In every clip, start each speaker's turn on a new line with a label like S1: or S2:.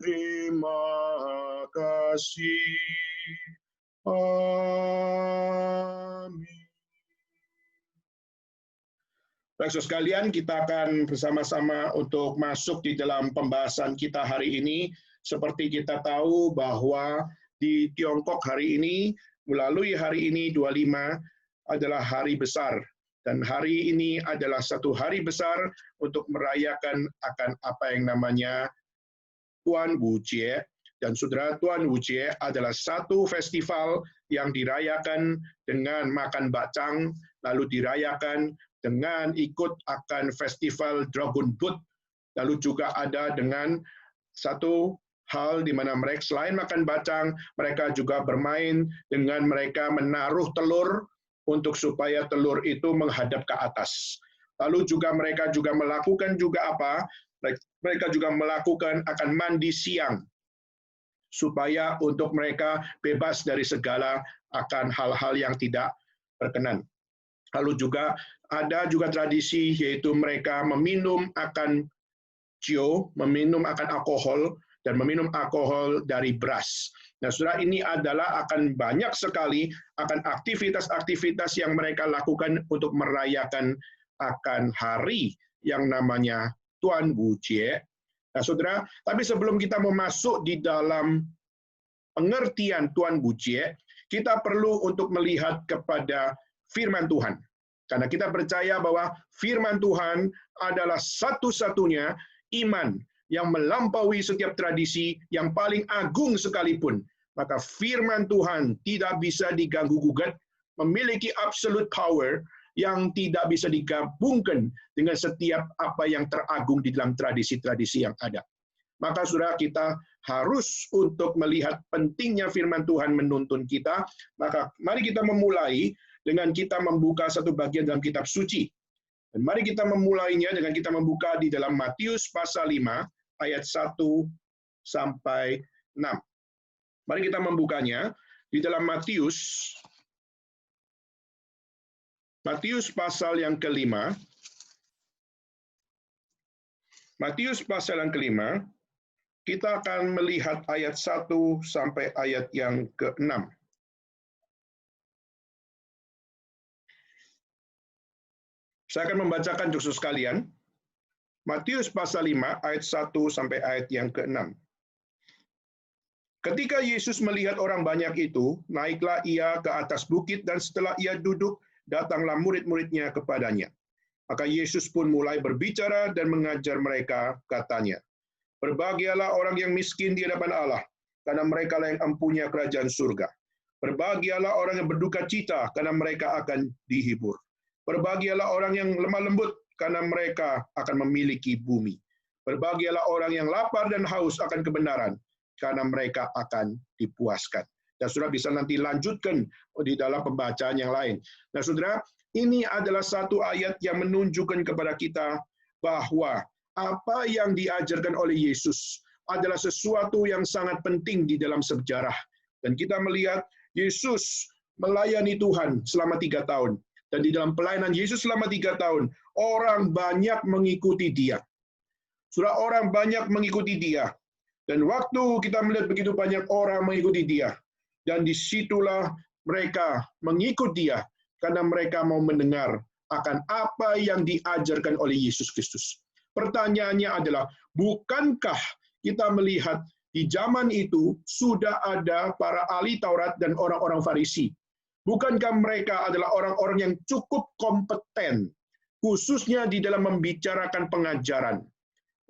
S1: Terima kasih. Amin. Saudara sekalian, kita akan bersama-sama untuk masuk di dalam pembahasan kita hari ini. Seperti kita tahu bahwa di Tiongkok hari ini, melalui hari ini 25 adalah hari besar. Dan hari ini adalah satu hari besar untuk merayakan akan apa yang namanya Tuan Wu Jie. Dan saudara, Tuan Wu Jie adalah satu festival yang dirayakan dengan makan bakcang, lalu dirayakan dengan ikut akan festival Dragon Boat, lalu juga ada dengan satu hal di mana mereka selain makan bacang, mereka juga bermain dengan mereka menaruh telur untuk supaya telur itu menghadap ke atas. Lalu juga mereka juga melakukan juga apa? Mereka juga melakukan akan mandi siang supaya untuk mereka bebas dari segala akan hal-hal yang tidak berkenan. Lalu juga ada juga tradisi yaitu mereka meminum akan cio, meminum akan alkohol, dan meminum alkohol dari beras. Nah, saudara, ini adalah akan banyak sekali akan aktivitas-aktivitas yang mereka lakukan untuk merayakan akan hari yang namanya Tuan Wu Jie. Nah, saudara, tapi sebelum kita mau masuk di dalam pengertian Tuan Wu Jie, kita perlu untuk melihat kepada firman Tuhan. Karena kita percaya bahwa firman Tuhan adalah satu-satunya iman yang melampaui setiap tradisi yang paling agung sekalipun. Maka firman Tuhan tidak bisa diganggu-gugat, memiliki absolute power yang tidak bisa digabungkan dengan setiap apa yang teragung di dalam tradisi-tradisi yang ada. Maka saudara, kita harus untuk melihat pentingnya firman Tuhan menuntun kita. Maka mari kita memulai dengan kita membuka satu bagian dalam kitab suci. Dan mari kita memulainya dengan kita membuka di dalam Matius pasal 5 ayat 1 sampai 6. Mari kita membukanya di dalam Matius pasal yang kelima. Matius pasal yang kelima, kita akan melihat ayat 1 sampai ayat yang ke-6. Saya akan membacakan untuk sekalian. Matius pasal 5 ayat 1 sampai ayat yang ke-6. Ketika Yesus melihat orang banyak itu, naiklah ia ke atas bukit dan setelah ia duduk, datanglah murid-muridnya kepadanya. Maka Yesus pun mulai berbicara dan mengajar mereka, katanya, "Berbahagialah orang yang miskin di hadapan Allah, karena mereka lah yang empunya kerajaan surga. Berbahagialah orang yang berduka cita, karena mereka akan dihibur. Berbahagialah orang yang lemah lembut, karena mereka akan memiliki bumi. Berbahagialah orang yang lapar dan haus akan kebenaran, karena mereka akan dipuaskan." Dan saudara bisa nanti lanjutkan di dalam pembacaan yang lain. Nah, saudara, ini adalah satu ayat yang menunjukkan kepada kita bahwa apa yang diajarkan oleh Yesus adalah sesuatu yang sangat penting di dalam sejarah. Dan kita melihat Yesus melayani Tuhan selama 3 tahun. Dan di dalam pelayanan Yesus selama 3 tahun, orang banyak mengikuti dia. Saudara, orang banyak mengikuti dia. Dan waktu kita melihat begitu banyak orang mengikuti dia, dan disitulah mereka mengikut dia, karena mereka mau mendengar akan apa yang diajarkan oleh Yesus Kristus. Pertanyaannya adalah, bukankah kita melihat di zaman itu sudah ada para ahli Taurat dan orang-orang Farisi? Bukankah mereka adalah orang-orang yang cukup kompeten, khususnya di dalam membicarakan pengajaran?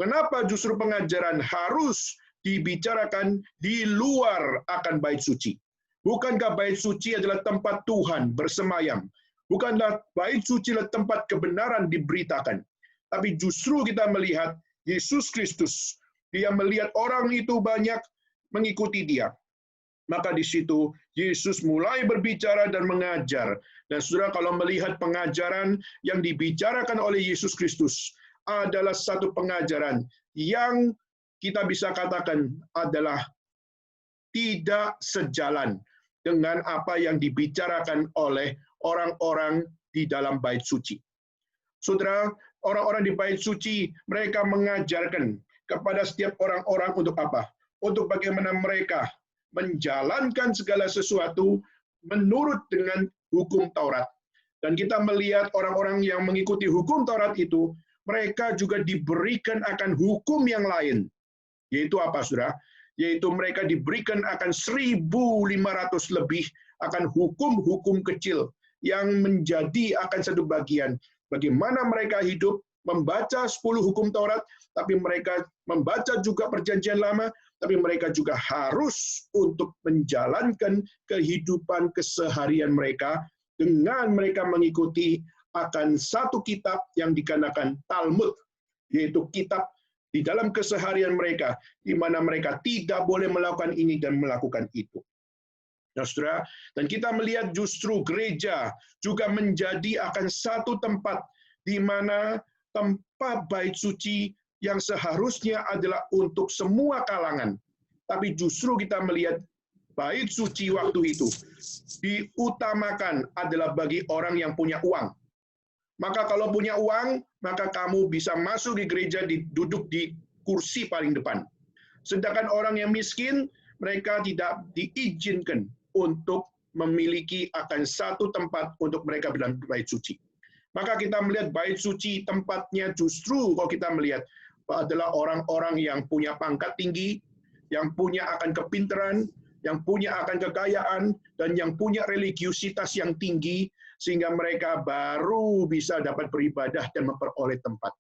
S1: Kenapa justru pengajaran harus dibicarakan di luar akan bait suci? Bukankah bait suci adalah tempat Tuhan bersemayam? Bukanlah bait suci adalah tempat kebenaran diberitakan? Tapi justru kita melihat Yesus Kristus, dia melihat orang itu banyak mengikuti dia. Maka di situ Yesus mulai berbicara dan mengajar. Dan saudara, kalau melihat pengajaran yang dibicarakan oleh Yesus Kristus adalah satu pengajaran yang kita bisa katakan adalah tidak sejalan dengan apa yang dibicarakan oleh orang-orang di dalam bait suci. Saudara, orang-orang di bait suci, mereka mengajarkan kepada setiap orang-orang untuk apa? untuk bagaimana mereka menjalankan segala sesuatu menurut dengan hukum Taurat. Dan kita melihat orang-orang yang mengikuti hukum Taurat itu, mereka juga diberikan akan hukum yang lain. Yaitu apa, saudara? Yaitu mereka diberikan akan 1.500 lebih akan hukum-hukum kecil yang menjadi akan satu bagian. Bagaimana mereka hidup, membaca 10 hukum Taurat, tapi mereka membaca juga Perjanjian Lama, tapi mereka juga harus untuk menjalankan kehidupan keseharian mereka dengan mereka mengikuti akan satu kitab yang dikatakan Talmud, yaitu kitab di dalam keseharian mereka, di mana mereka tidak boleh melakukan ini dan melakukan itu. Nah, saudara, dan kita melihat justru gereja juga menjadi akan satu tempat di mana tempat bait suci yang seharusnya adalah untuk semua kalangan. Tapi justru kita melihat bait suci waktu itu diutamakan adalah bagi orang yang punya uang. Maka kalau punya uang, maka kamu bisa masuk di gereja, duduk di kursi paling depan. Sedangkan orang yang miskin, mereka tidak diizinkan untuk memiliki akan satu tempat untuk mereka dalam bait suci. Maka kita melihat bait suci tempatnya justru kalau kita melihat adalah orang-orang yang punya pangkat tinggi, yang punya akan kepintaran, yang punya akan kekayaan, dan yang punya religiusitas yang tinggi, sehingga mereka baru bisa dapat beribadah dan memperoleh tempat.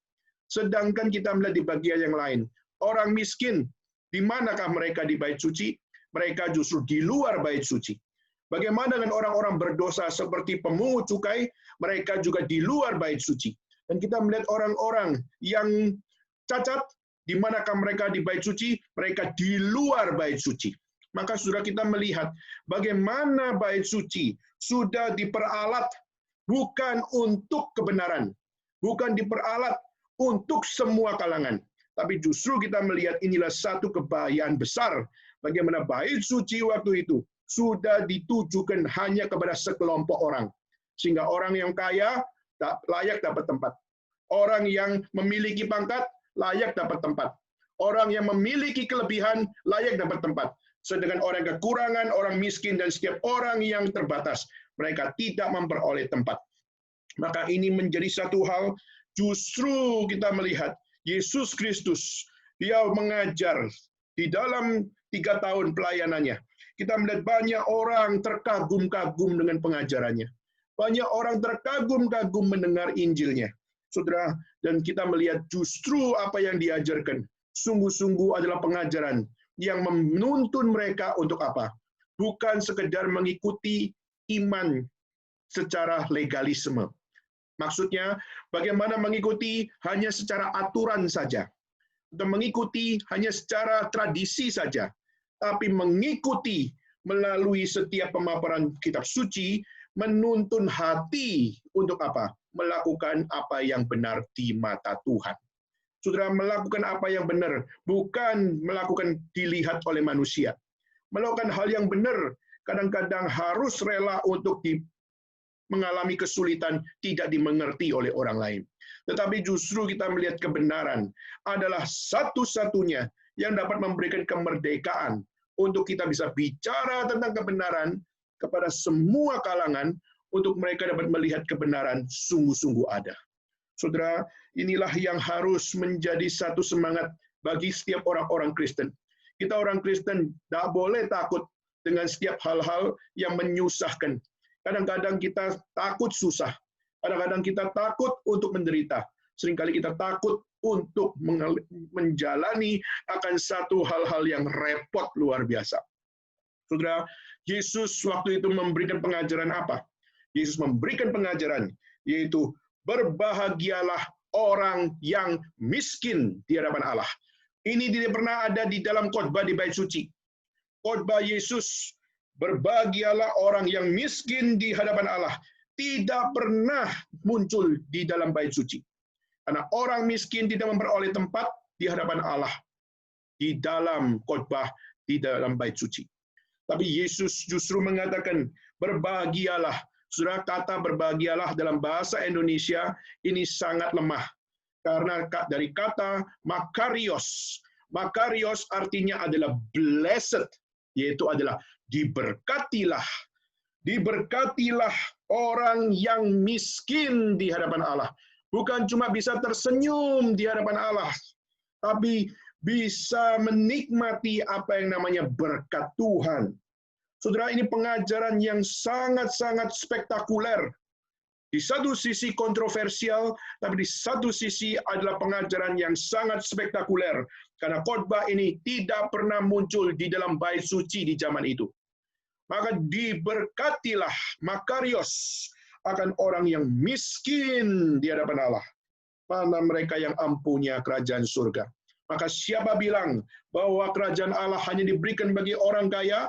S1: Sedangkan kita melihat di bagian yang lain, orang miskin, di manakah mereka di bait suci? Mereka justru di luar bait suci. Bagaimana dengan orang-orang berdosa seperti pemungut cukai? Mereka juga di luar bait suci. Dan kita melihat orang-orang yang cacat, di manakah mereka di bait suci? Mereka di luar bait suci. Maka sudah kita melihat bagaimana bait suci sudah diperalat bukan untuk kebenaran, bukan diperalat untuk semua kalangan. Tapi justru kita melihat inilah satu kebahayaan besar bagaimana bait suci waktu itu sudah ditujukan hanya kepada sekelompok orang. Sehingga orang yang kaya layak dapat tempat. Orang yang memiliki pangkat layak dapat tempat. Orang yang memiliki kelebihan layak dapat tempat. Sedangkan orang kekurangan, orang miskin, dan setiap orang yang terbatas, mereka tidak memperoleh tempat. Maka ini menjadi satu hal, justru kita melihat Yesus Kristus, dia mengajar di dalam 3 tahun pelayanannya. Kita melihat banyak orang terkagum-kagum dengan pengajarannya. Banyak orang terkagum-kagum mendengar Injilnya. Saudara, dan kita melihat justru apa yang diajarkan, sungguh-sungguh adalah pengajaran yang menuntun mereka untuk apa? Bukan sekedar mengikuti iman secara legalisme. Maksudnya, bagaimana mengikuti hanya secara aturan saja. Atau mengikuti hanya secara tradisi saja. Tapi mengikuti melalui setiap pemaparan kitab suci, menuntun hati untuk apa? Melakukan apa yang benar di mata Tuhan. Saudara, melakukan apa yang benar, bukan melakukan dilihat oleh manusia. Melakukan hal yang benar, kadang-kadang harus rela untuk mengalami kesulitan, tidak dimengerti oleh orang lain. Tetapi justru kita melihat kebenaran adalah satu-satunya yang dapat memberikan kemerdekaan untuk kita bisa bicara tentang kebenaran kepada semua kalangan, untuk mereka dapat melihat kebenaran sungguh-sungguh ada. Saudara, inilah yang harus menjadi satu semangat bagi setiap orang-orang Kristen. Kita orang Kristen tidak boleh takut dengan setiap hal-hal yang menyusahkan. Kadang-kadang kita takut susah. Kadang-kadang kita takut untuk menderita. Seringkali kita takut untuk menjalani akan satu hal-hal yang repot luar biasa. Saudara, Yesus waktu itu memberikan pengajaran apa? Yesus memberikan pengajaran, yaitu berbahagialah orang yang miskin di hadapan Allah. Ini tidak pernah ada di dalam khotbah di bait suci. Khotbah Yesus, berbahagialah orang yang miskin di hadapan Allah, tidak pernah muncul di dalam bait suci. Karena orang miskin tidak memperoleh tempat di hadapan Allah di dalam khotbah di dalam bait suci. Tapi Yesus justru mengatakan berbahagialah. Saudara, kata berbahagialah dalam bahasa Indonesia ini sangat lemah. Karena dari kata makarios. Makarios artinya adalah blessed, yaitu adalah diberkatilah. Diberkatilah orang yang miskin di hadapan Allah. Bukan cuma bisa tersenyum di hadapan Allah, tapi bisa menikmati apa yang namanya berkat Tuhan. Saudara, ini pengajaran yang sangat-sangat spektakuler. Di satu sisi kontroversial, tapi di satu sisi adalah pengajaran yang sangat spektakuler. Karena khotbah ini tidak pernah muncul di dalam bait suci di zaman itu. Maka diberkatilah Makarios akan orang yang miskin di hadapan Allah. Mana mereka yang ampunya kerajaan surga. Maka siapa bilang bahwa kerajaan Allah hanya diberikan bagi orang kaya,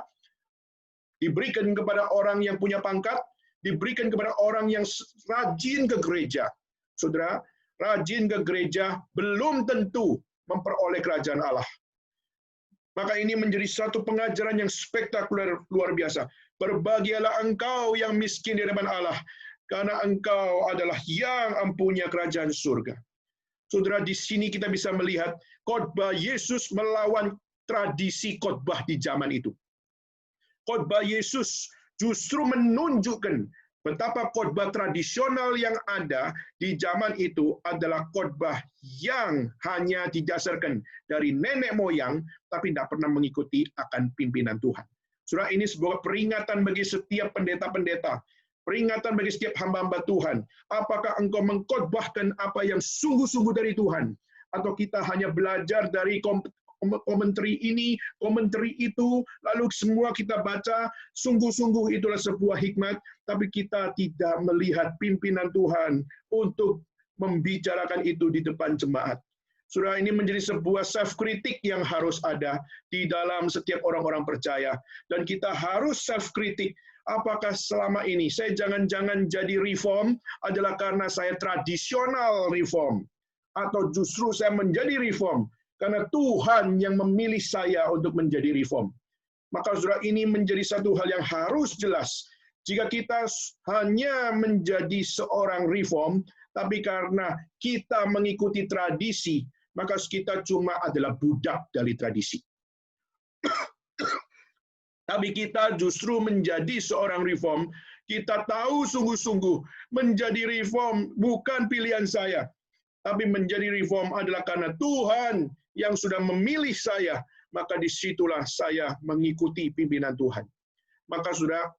S1: diberikan kepada orang yang punya pangkat, diberikan kepada orang yang rajin ke gereja. Saudara, rajin ke gereja belum tentu memperoleh kerajaan Allah. Maka ini menjadi satu pengajaran yang spektakuler luar biasa. Berbahagialah engkau yang miskin di hadapan Allah, karena engkau adalah yang ampunya kerajaan surga. Saudara, di sini kita bisa melihat khotbah Yesus melawan tradisi khotbah di zaman itu. Khotbah Yesus justru menunjukkan betapa khotbah tradisional yang ada di zaman itu adalah khotbah yang hanya didasarkan dari nenek moyang, tapi tidak pernah mengikuti akan pimpinan Tuhan. Saudara, ini sebuah peringatan bagi setiap pendeta-pendeta, peringatan bagi setiap hamba-hamba Tuhan. Apakah engkau mengkhotbahkan apa yang sungguh-sungguh dari Tuhan? Atau kita hanya belajar dari komentari ini, komentari itu, lalu semua kita baca, sungguh-sungguh itulah sebuah hikmat, tapi kita tidak melihat pimpinan Tuhan untuk membicarakan itu di depan jemaat. Saudara, ini menjadi sebuah self-kritik yang harus ada di dalam setiap orang-orang percaya. Dan kita harus self-kritik, apakah selama ini saya jangan-jangan jadi reform adalah karena saya tradisional reform, atau justru saya menjadi reform karena Tuhan yang memilih saya untuk menjadi reform. Maka saudara, ini menjadi satu hal yang harus jelas. Jika kita hanya menjadi seorang reform, tapi karena kita mengikuti tradisi, maka kita cuma adalah budak dari tradisi. Tapi kita justru menjadi seorang reform, kita tahu sungguh-sungguh menjadi reform bukan pilihan saya, tapi menjadi reform adalah karena Tuhan yang sudah memilih saya, maka disitulah saya mengikuti pimpinan Tuhan. Maka sudah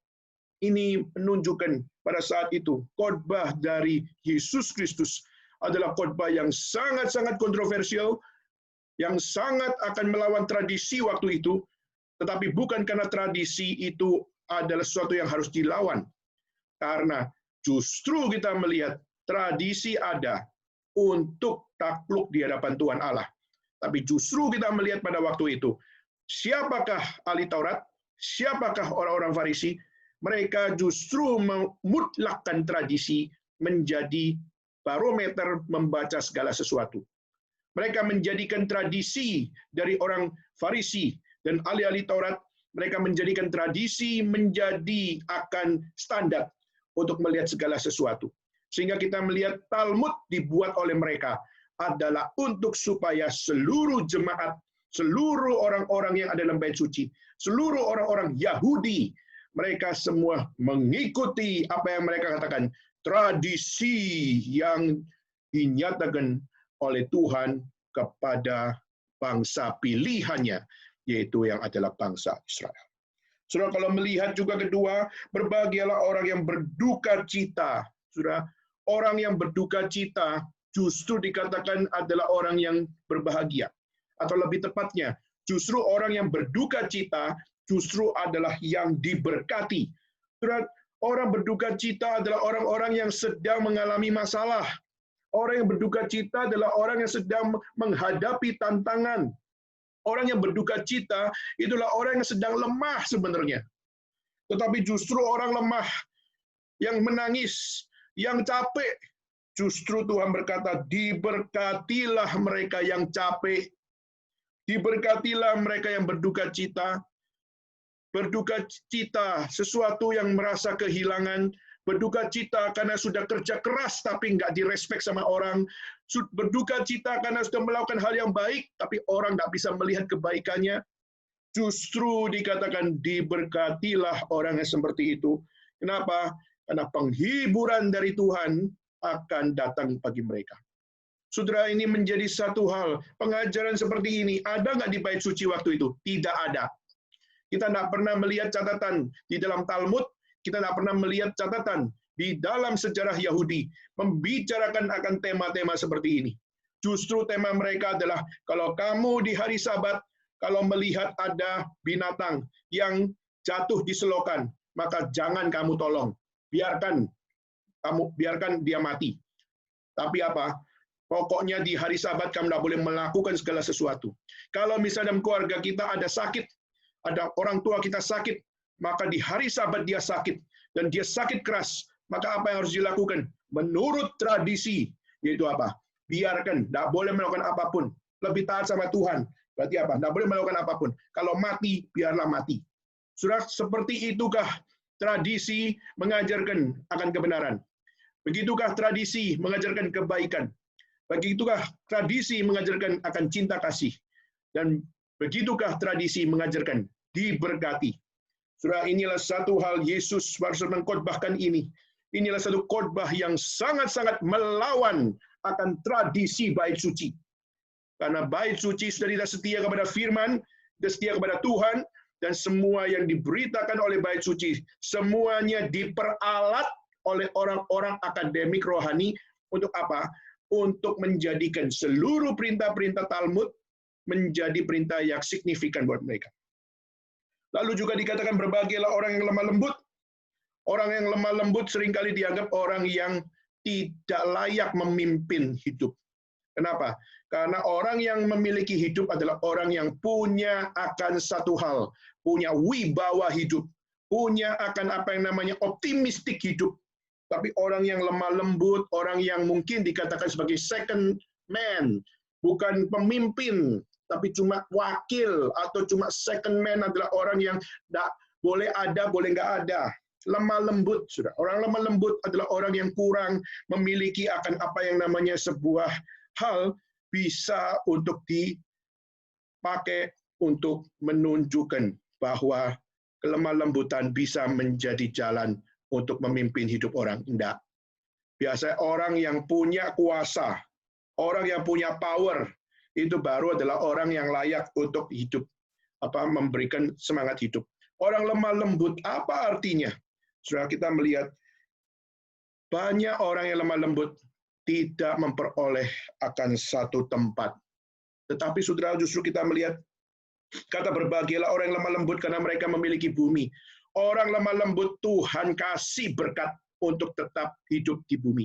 S1: ini menunjukkan pada saat itu khotbah dari Yesus Kristus adalah khotbah yang sangat-sangat kontroversial, yang sangat akan melawan tradisi waktu itu, tetapi bukan karena tradisi itu adalah sesuatu yang harus dilawan. Karena justru kita melihat tradisi ada untuk takluk di hadapan Tuhan Allah. Tapi justru kita melihat pada waktu itu, siapakah ahli Taurat, siapakah orang-orang Farisi, mereka justru memutlakkan tradisi menjadi barometer membaca segala sesuatu. Mereka menjadikan tradisi dari orang Farisi dan ahli-ahli Taurat, mereka menjadikan tradisi menjadi akan standar untuk melihat segala sesuatu. Sehingga kita melihat Talmud dibuat oleh mereka adalah untuk supaya seluruh jemaat, seluruh orang-orang yang ada dalam bait suci, seluruh orang-orang Yahudi, mereka semua mengikuti apa yang mereka katakan, tradisi yang dinyatakan oleh Tuhan kepada bangsa pilihannya, yaitu yang adalah bangsa Israel. Saudara, kalau melihat juga kedua, berbahagialah orang yang berduka cita. Saudara, orang yang berduka cita justru dikatakan adalah orang yang berbahagia. Atau lebih tepatnya, justru orang yang berduka cita justru adalah yang diberkati. Saudara, orang berduka cita adalah orang-orang yang sedang mengalami masalah. Orang yang berduka cita adalah orang yang sedang menghadapi tantangan. Orang yang berduka cita itulah orang yang sedang lemah sebenarnya. Tetapi justru orang lemah yang menangis, yang capek, justru Tuhan berkata, diberkatilah mereka yang capek, diberkatilah mereka yang berduka cita. Berduka cita sesuatu yang merasa kehilangan, berduka cita karena sudah kerja keras tapi nggak direspek sama orang, berduka cita karena sudah melakukan hal yang baik, tapi orang tidak bisa melihat kebaikannya. Justru dikatakan diberkatilah orang yang seperti itu. Kenapa? Karena penghiburan dari Tuhan akan datang bagi mereka. Saudara, ini menjadi satu hal. Pengajaran seperti ini, ada nggak di bait suci waktu itu? Tidak ada. Kita tidak pernah melihat catatan di dalam Talmud, kita tidak pernah melihat catatan di dalam sejarah Yahudi membicarakan akan tema-tema seperti ini. Justru tema mereka adalah, kalau kamu di hari Sabat, kalau melihat ada binatang yang jatuh di selokan, maka jangan kamu tolong. Biarkan dia mati. Tapi apa? Pokoknya di hari Sabat kamu tidak boleh melakukan segala sesuatu. Kalau misalnya dalam keluarga kita ada sakit, ada orang tua kita sakit, maka di hari Sabat dia sakit, dan dia sakit keras, maka apa yang harus dilakukan? Menurut tradisi, yaitu apa? Biarkan, tidak boleh melakukan apapun. Lebih taat sama Tuhan. Berarti apa? Tidak boleh melakukan apapun. Kalau mati, biarlah mati. Sudah seperti itukah tradisi mengajarkan akan kebenaran? Begitukah tradisi mengajarkan kebaikan? Begitukah tradisi mengajarkan akan cinta kasih? Dan begitukah tradisi mengajarkan diberkati? Saudara, inilah satu hal Yesus baru mengkhotbahkan ini. Inilah satu khotbah yang sangat-sangat melawan akan tradisi bait suci. Karena bait suci sudah tidak setia kepada firman, tidak setia kepada Tuhan, dan semua yang diberitakan oleh bait suci, semuanya diperalat oleh orang-orang akademik rohani untuk apa? Untuk menjadikan seluruh perintah-perintah Talmud menjadi perintah yang signifikan buat mereka. Lalu juga dikatakan berbahagialah orang yang lemah lembut. Orang yang lemah lembut seringkali dianggap orang yang tidak layak memimpin hidup. Kenapa? Karena orang yang memiliki hidup adalah orang yang punya akan satu hal, punya wibawa hidup, punya akan apa yang namanya optimistik hidup. Tapi orang yang lemah lembut, orang yang mungkin dikatakan sebagai second man, bukan pemimpin, tapi cuma wakil atau cuma second man adalah orang yang tidak boleh ada, boleh nggak ada. Lemah lembut, sudah. Orang lemah lembut adalah orang yang kurang memiliki akan apa yang namanya sebuah hal bisa untuk dipakai untuk menunjukkan bahwa kelemah lembutan bisa menjadi jalan untuk memimpin hidup orang. Tidak. Biasanya orang yang punya kuasa, orang yang punya power, itu baru adalah orang yang layak untuk hidup, memberikan semangat hidup. Orang lemah lembut, apa artinya? Sudah kita melihat banyak orang yang lemah lembut tidak memperoleh akan satu tempat. Tetapi saudara, justru kita melihat kata berbahagialah orang yang lemah lembut karena mereka memiliki bumi. Orang lemah lembut Tuhan kasih berkat untuk tetap hidup di bumi.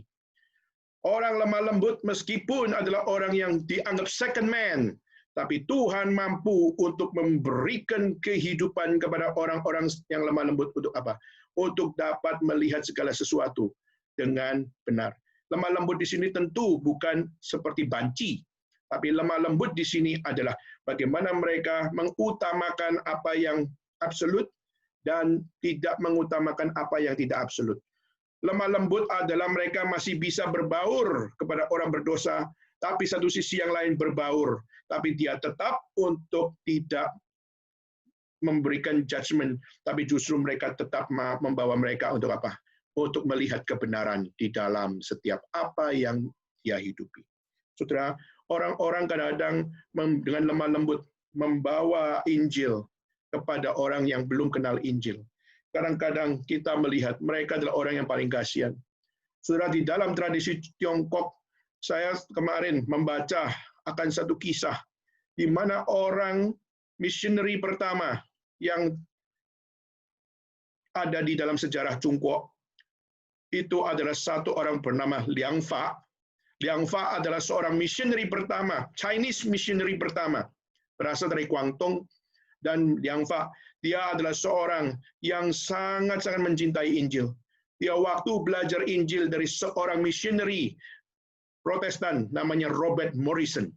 S1: Orang lemah lembut meskipun adalah orang yang dianggap second man, tapi Tuhan mampu untuk memberikan kehidupan kepada orang-orang yang lemah lembut untuk apa? Untuk dapat melihat segala sesuatu dengan benar. Lemah lembut di sini tentu bukan seperti banci, tapi lemah lembut di sini adalah bagaimana mereka mengutamakan apa yang absolut dan tidak mengutamakan apa yang tidak absolut. Lemah lembut adalah mereka masih bisa berbaur kepada orang berdosa, tapi satu sisi yang lain berbaur, tapi dia tetap untuk tidak memberikan judgment, tapi justru mereka tetap membawa mereka untuk apa? Untuk melihat kebenaran di dalam setiap apa yang dia hidupi. Saudara, orang-orang kadang-kadang dengan lemah lembut membawa Injil kepada orang yang belum kenal Injil. Kadang-kadang kita melihat mereka adalah orang yang paling kasihan. Saudara, di dalam tradisi Tiongkok, saya kemarin membaca akan satu kisah di mana orang missionary pertama yang ada di dalam sejarah Tiongkok itu adalah satu orang bernama Liang Fa. Liang Fa adalah seorang missionary pertama, Chinese missionary pertama, berasal dari Guangdong. Dan Liang Fa, dia adalah seorang yang sangat-sangat mencintai Injil. Dia waktu belajar Injil dari seorang missionary Protestan namanya Robert Morrison.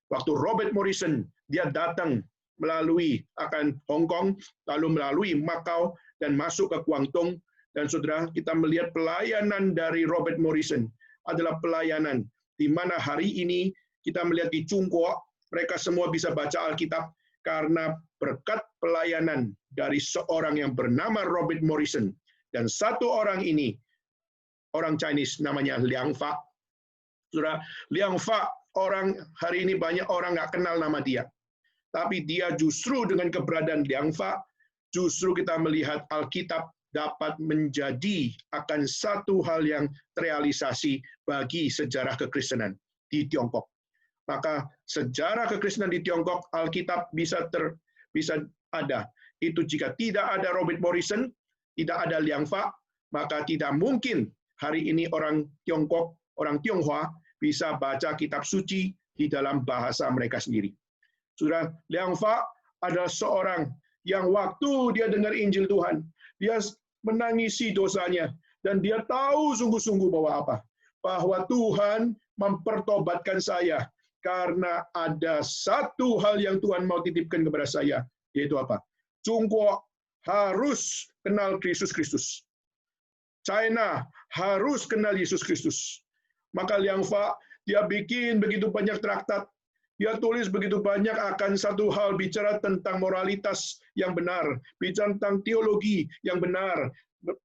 S1: Waktu Robert Morrison, dia datang melalui akan Hong Kong, lalu melalui Macau, dan masuk ke Guangdong. Dan saudara, kita melihat pelayanan dari Robert Morrison adalah pelayanan di mana hari ini kita melihat di Cungkuok, mereka semua bisa baca Alkitab karena berkat pelayanan dari seorang yang bernama Robert Morrison. Dan satu orang ini, orang Chinese namanya Liang Fa. Saudara, Liang Fa, orang hari ini banyak orang nggak kenal nama dia. Tapi dia justru dengan keberadaan Liang Fa, justru kita melihat Alkitab dapat menjadi akan satu hal yang terrealisasi bagi sejarah kekristenan di Tiongkok. Maka sejarah kekristenan di Tiongkok, Alkitab bisa ada. Itu jika tidak ada Robert Morrison, tidak ada Liang Fa, maka tidak mungkin hari ini orang Tiongkok, orang Tionghoa bisa baca kitab suci di dalam bahasa mereka sendiri. Saudara, Liang Fa adalah seorang yang waktu dia dengar Injil Tuhan, dia menangisi dosanya, dan dia tahu sungguh-sungguh bahwa apa? Bahwa Tuhan mempertobatkan saya, karena ada satu hal yang Tuhan mau titipkan kepada saya, yaitu apa? Cungkuok harus kenal Yesus Kristus. China harus kenal Yesus Kristus. Maka Liang Fa, dia bikin begitu banyak traktat, dia tulis begitu banyak akan satu hal, bicara tentang moralitas yang benar, bicara tentang teologi yang benar,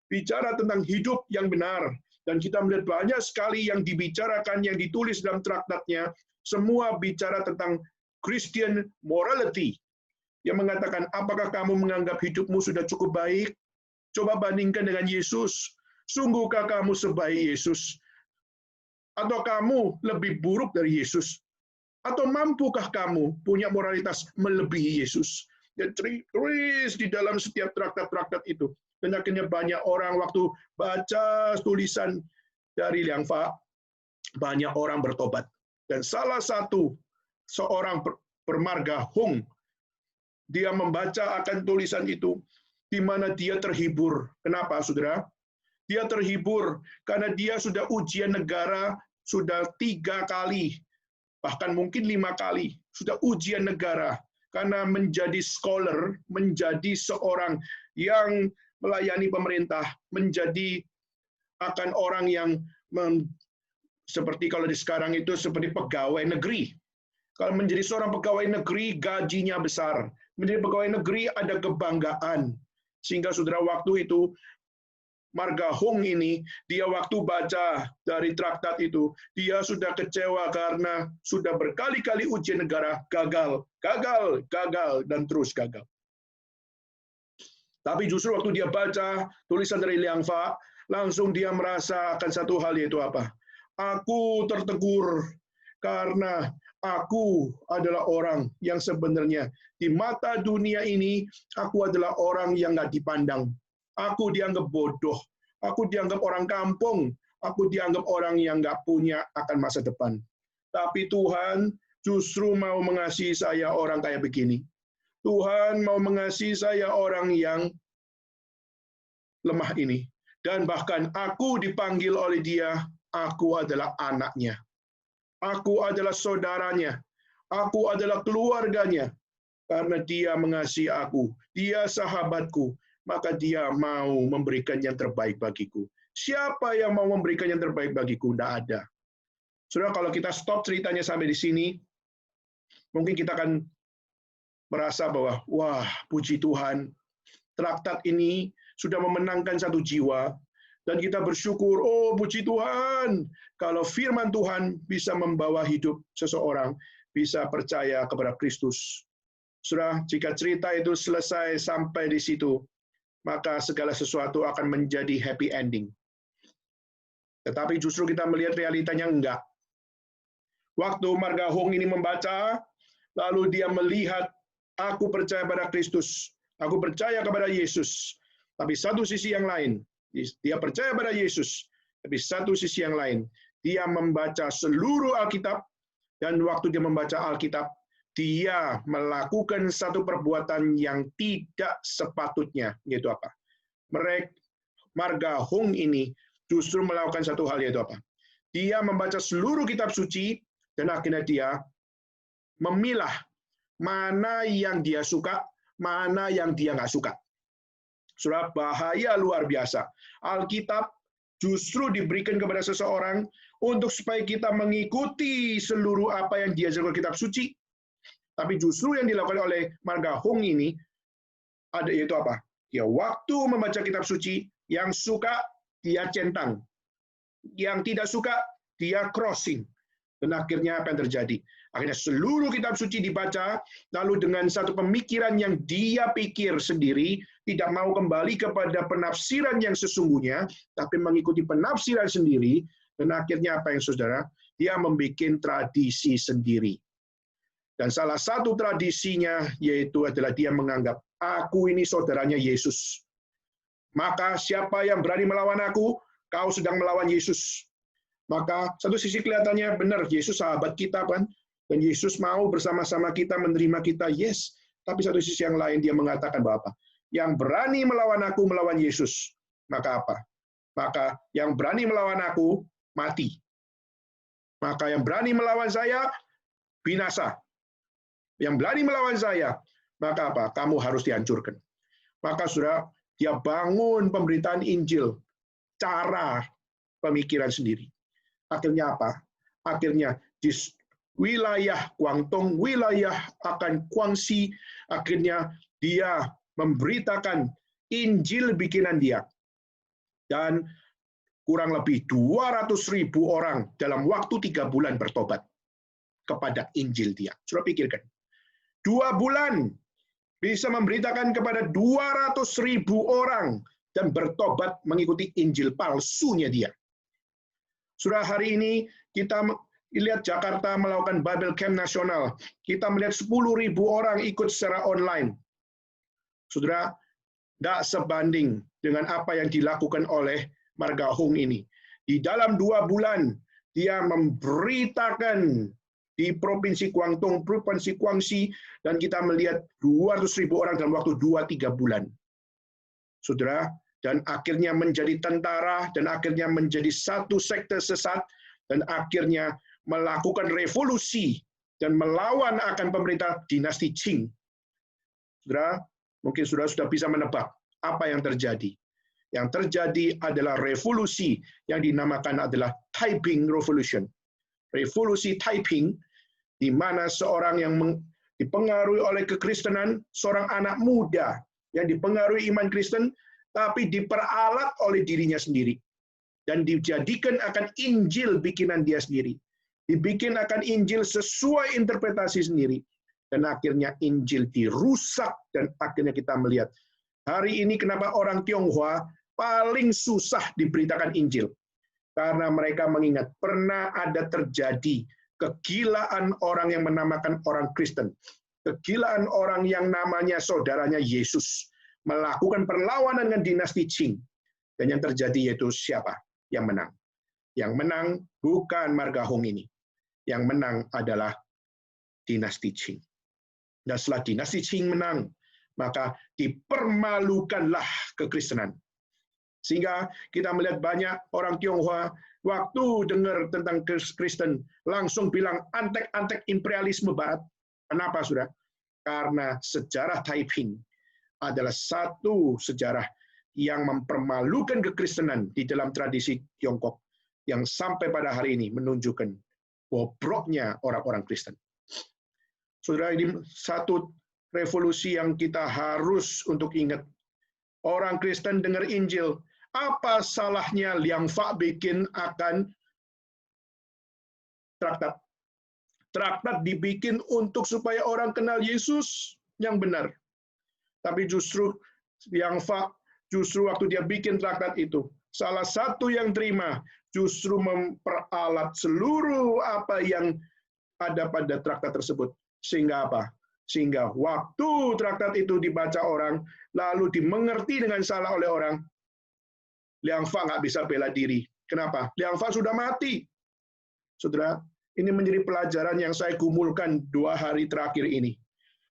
S1: bicara tentang hidup yang benar. Dan kita melihat banyak sekali yang dibicarakan, yang ditulis dalam traktatnya, semua bicara tentang Christian morality, yang mengatakan, apakah kamu menganggap hidupmu sudah cukup baik? Coba bandingkan dengan Yesus. Sungguhkah kamu sebaik Yesus? Atau kamu lebih buruk dari Yesus? Atau mampukah kamu punya moralitas melebihi Yesus? Dan tulis di dalam setiap traktat-traktat itu. Dan akhirnya banyak orang waktu baca tulisan dari Liang Fa, banyak orang bertobat. Dan salah satu seorang bermarga Hung, dia membaca akan tulisan itu, di mana dia terhibur. Kenapa, saudara? Dia terhibur karena dia sudah ujian negara, sudah 3 kali, bahkan mungkin 5 kali, sudah ujian negara, karena menjadi scholar, menjadi seorang yang melayani pemerintah, menjadi akan orang yang seperti kalau di sekarang itu seperti pegawai negeri. Kalau menjadi seorang pegawai negeri, gajinya besar. Menjadi pegawai negeri ada kebanggaan. Sehingga saudara waktu itu, Marga Hung ini, dia waktu baca dari traktat itu, dia sudah kecewa karena sudah berkali-kali ujian negara, gagal, dan terus gagal. Tapi justru waktu dia baca tulisan dari Liang Fa, langsung dia merasa akan satu hal, yaitu apa? Aku tertegur karena aku adalah orang yang sebenarnya di mata dunia ini, aku adalah orang yang nggak dipandang. Aku dianggap bodoh. Aku dianggap orang kampung. Aku dianggap orang yang nggak punya akan masa depan. Tapi Tuhan justru mau mengasihi saya orang kayak begini. Tuhan mau mengasihi saya orang yang lemah ini. Dan bahkan aku dipanggil oleh Dia, aku adalah anaknya. Aku adalah saudaranya. Aku adalah keluarganya. Karena Dia mengasihi aku. Dia sahabatku. Maka Dia mau memberikan yang terbaik bagiku. Siapa yang mau memberikan yang terbaik bagiku? Tidak ada. Saudara, kalau kita stop ceritanya sampai di sini, mungkin kita akan merasa bahwa, wah, puji Tuhan, traktat ini sudah memenangkan satu jiwa, dan kita bersyukur, oh puji Tuhan, kalau firman Tuhan bisa membawa hidup seseorang, bisa percaya kepada Kristus. Saudara, jika cerita itu selesai sampai di situ, maka segala sesuatu akan menjadi happy ending. Tetapi justru kita melihat realitanya enggak. Waktu Marga Hung ini membaca, lalu dia melihat, aku percaya pada Kristus, aku percaya kepada Yesus. Tapi satu sisi yang lain, dia percaya pada Yesus, tapi satu sisi yang lain, dia membaca seluruh Alkitab, dan waktu dia membaca Alkitab, dia melakukan satu perbuatan yang tidak sepatutnya, yaitu apa? Marga Hung ini justru melakukan satu hal, yaitu apa? Dia membaca seluruh kitab suci, dan akhirnya dia memilah mana yang dia suka, mana yang dia nggak suka. Saudara, bahaya luar biasa. Alkitab justru diberikan kepada seseorang untuk supaya kita mengikuti seluruh apa yang diajarkan kitab suci. Tapi justru yang dilakukan oleh Marga Hong ini ada yaitu apa? Dia waktu membaca kitab suci, yang suka dia centang, yang tidak suka dia crossing. Dan akhirnya apa yang terjadi? Akhirnya seluruh kitab suci dibaca, lalu dengan satu pemikiran yang dia pikir sendiri, tidak mau kembali kepada penafsiran yang sesungguhnya, tapi mengikuti penafsiran sendiri, dan akhirnya apa yang saudara? Dia membuat tradisi sendiri. Dan salah satu tradisinya yaitu adalah dia menganggap, aku ini saudaranya Yesus. Maka siapa yang berani melawan aku, kau sedang melawan Yesus. Maka satu sisi kelihatannya benar, Yesus sahabat kita kan, dan Yesus mau bersama-sama kita menerima kita, yes. Tapi satu sisi yang lain dia mengatakan bahwa apa? Yang berani melawan aku melawan Yesus. Maka apa? Maka yang berani melawan aku mati. Maka yang berani melawan saya binasa. Yang berani melawan saya, maka apa? Kamu harus dihancurkan. Maka sudah dia bangun pemberitaan Injil, cara pemikiran sendiri. Akhirnya apa? Akhirnya di wilayah Guangdong, wilayah akan Guangxi, akhirnya dia memberitakan Injil bikinan dia. Dan kurang lebih 200.000 orang dalam waktu 3 bulan bertobat kepada Injil dia. Sudah pikirkan. 2 bulan bisa memberitakan kepada 200.000 orang dan bertobat mengikuti Injil palsunya dia. Sudah hari ini kita lihat Jakarta melakukan Bible Camp Nasional. Kita melihat 10.000 orang ikut secara online. Saudara, tidak sebanding dengan apa yang dilakukan oleh Marga Hong ini. Di dalam 2 bulan, dia memberitakan di Provinsi Guangdong, Provinsi Guangxi, dan kita melihat 200.000 orang dalam waktu 2-3 bulan. Saudara, dan akhirnya menjadi tentara, dan akhirnya menjadi satu sekte sesat, dan akhirnya melakukan revolusi, dan melawan akan pemerintah dinasti Qing. Saudara, mungkin sudah bisa menebak apa yang terjadi. Yang terjadi adalah revolusi yang dinamakan adalah Taiping Revolution. Revolusi Taiping, di mana seorang yang dipengaruhi oleh kekristenan, seorang anak muda yang dipengaruhi iman Kristen, tapi diperalat oleh dirinya sendiri. Dan dijadikan akan Injil bikinan dia sendiri. Dibikin akan Injil sesuai interpretasi sendiri. Dan akhirnya Injil dirusak, dan akhirnya kita melihat hari ini kenapa orang Tionghoa paling susah diberitakan Injil. Karena mereka mengingat pernah ada terjadi kegilaan orang yang menamakan orang Kristen. Kegilaan orang yang namanya saudaranya Yesus. Melakukan perlawanan dengan dinasti Qing. Dan yang terjadi yaitu siapa yang menang? Yang menang bukan Marga Hong ini. Yang menang adalah dinasti Qing. Dan setelah dinasti Qing menang, maka dipermalukanlah kekristenan. Sehingga kita melihat banyak orang Tionghoa waktu dengar tentang Kristen langsung bilang antek-antek imperialisme Barat. Kenapa, Saudara? Karena sejarah Taiping adalah satu sejarah yang mempermalukan kekristenan di dalam tradisi Tiongkok yang sampai pada hari ini menunjukkan bobroknya orang-orang Kristen. Saudara, ini satu revolusi yang kita harus untuk ingat. Orang Kristen dengar Injil, apa salahnya Liang Fa bikin akan traktat? Traktat dibikin untuk supaya orang kenal Yesus yang benar. Tapi justru Liang Fa, justru waktu dia bikin traktat itu, salah satu yang terima justru memperalat seluruh apa yang ada pada traktat tersebut. Sehingga apa? Sehingga waktu traktat itu dibaca orang, lalu dimengerti dengan salah oleh orang, Liang Fa nggak bisa bela diri. Kenapa? Liang Fa sudah mati. Saudara, ini menjadi pelajaran yang saya gumulkan 2 hari terakhir ini.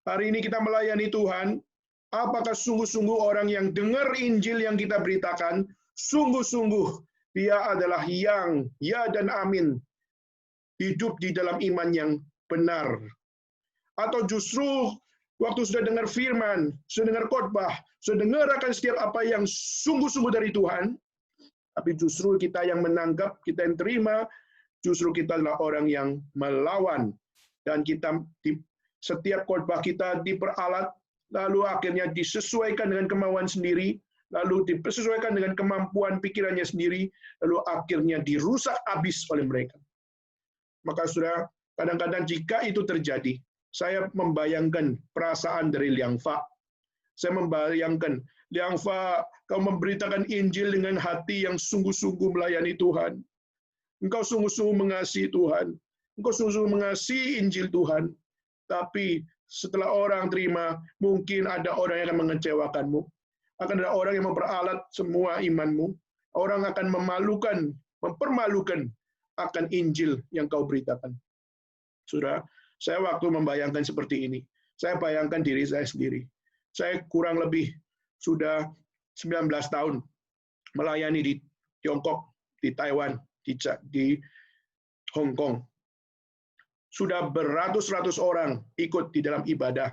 S1: Hari ini kita melayani Tuhan, apakah sungguh-sungguh orang yang dengar Injil yang kita beritakan, sungguh-sungguh dia adalah yang ya dan amin, hidup di dalam iman yang benar. Atau justru waktu sudah dengar firman, sudah dengar khotbah, sudah dengar akan setiap apa yang sungguh-sungguh dari Tuhan, Tapi justru kita yang menanggap, kita yang terima, justru kita adalah orang yang melawan. Dan kita setiap khotbah kita diperalat, lalu akhirnya disesuaikan dengan kemauan sendiri, lalu disesuaikan dengan kemampuan pikirannya sendiri, lalu akhirnya dirusak habis oleh mereka. Maka saudara, kadang-kadang jika itu terjadi, saya membayangkan perasaan dari Liang Fa. Saya membayangkan, Liang Fa, kau memberitakan Injil dengan hati yang sungguh-sungguh melayani Tuhan. Engkau sungguh-sungguh mengasihi Tuhan. Engkau sungguh-sungguh mengasihi Injil Tuhan. Tapi setelah orang terima, mungkin ada orang yang akan mengecewakanmu. Akan ada orang yang memperalat semua imanmu. Orang akan mempermalukan akan Injil yang kau beritakan. Saudara, saya waktu membayangkan seperti ini, saya bayangkan diri saya sendiri. Saya kurang lebih sudah 19 tahun melayani di Tiongkok, di Taiwan, di Hong Kong. Sudah beratus-ratus orang ikut di dalam ibadah.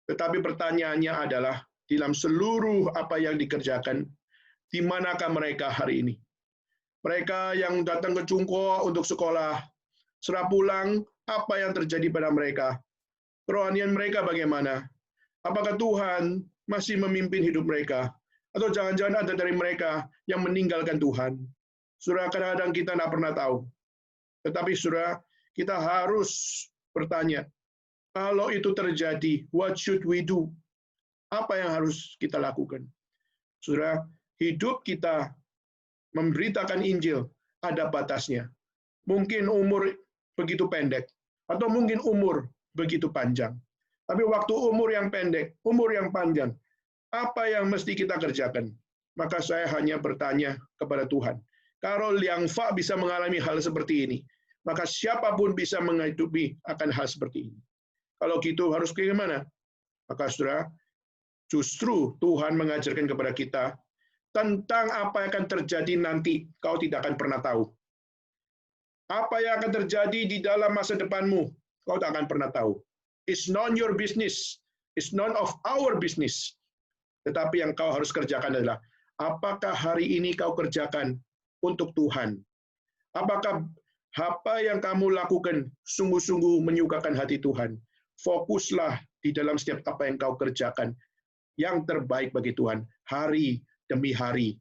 S1: Tetapi pertanyaannya adalah, dalam seluruh apa yang dikerjakan, di manakah mereka hari ini? Mereka yang datang ke Chungko untuk sekolah, setelah pulang, apa yang terjadi pada mereka? Kerohanian mereka bagaimana? Apakah Tuhan masih memimpin hidup mereka? Atau jangan-jangan ada dari mereka yang meninggalkan Tuhan? Saudara, kadang-kadang kita tidak pernah tahu. Tetapi saudara, kita harus bertanya, kalau itu terjadi, what should we do? Apa yang harus kita lakukan? Saudara, hidup kita memberitakan Injil ada batasnya. Mungkin umur begitu pendek, atau mungkin umur begitu panjang. Tapi waktu umur yang pendek, umur yang panjang, apa yang mesti kita kerjakan? Maka saya hanya bertanya kepada Tuhan. Kalau Liang Fa bisa mengalami hal seperti ini, maka siapapun bisa menghidupi akan hal seperti ini. Kalau gitu harus bagaimana? Maka saudara, justru Tuhan mengajarkan kepada kita tentang apa yang akan terjadi nanti, kau tidak akan pernah tahu. Apa yang akan terjadi di dalam masa depanmu, kau tak akan pernah tahu. It's none your business. It's none of our business. Tetapi yang kau harus kerjakan adalah, apakah hari ini kau kerjakan untuk Tuhan? Apakah apa yang kamu lakukan sungguh-sungguh menyukakan hati Tuhan? Fokuslah di dalam setiap apa yang kau kerjakan, yang terbaik bagi Tuhan, hari demi hari,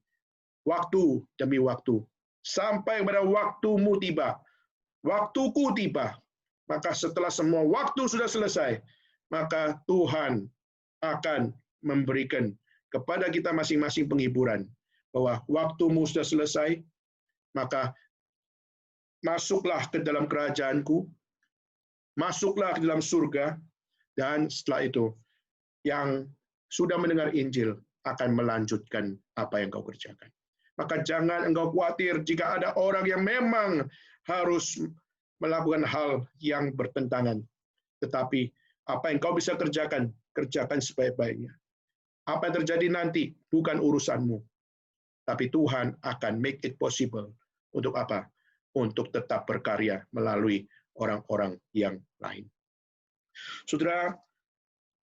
S1: waktu demi waktu, sampai pada waktumu tiba, waktuku tiba. Maka setelah semua waktu sudah selesai, maka Tuhan akan memberikan kepada kita masing-masing penghiburan, bahwa waktumu sudah selesai, maka masuklah ke dalam kerajaanku, masuklah ke dalam surga, dan setelah itu, yang sudah mendengar Injil akan melanjutkan apa yang kau kerjakan. Maka jangan engkau khawatir jika ada orang yang memang harus melakukan hal yang bertentangan. Tetapi apa yang kau bisa kerjakan, kerjakan sebaik-baiknya. Apa yang terjadi nanti bukan urusanmu. Tapi Tuhan akan make it possible. Untuk apa? Untuk tetap berkarya melalui orang-orang yang lain. Saudara,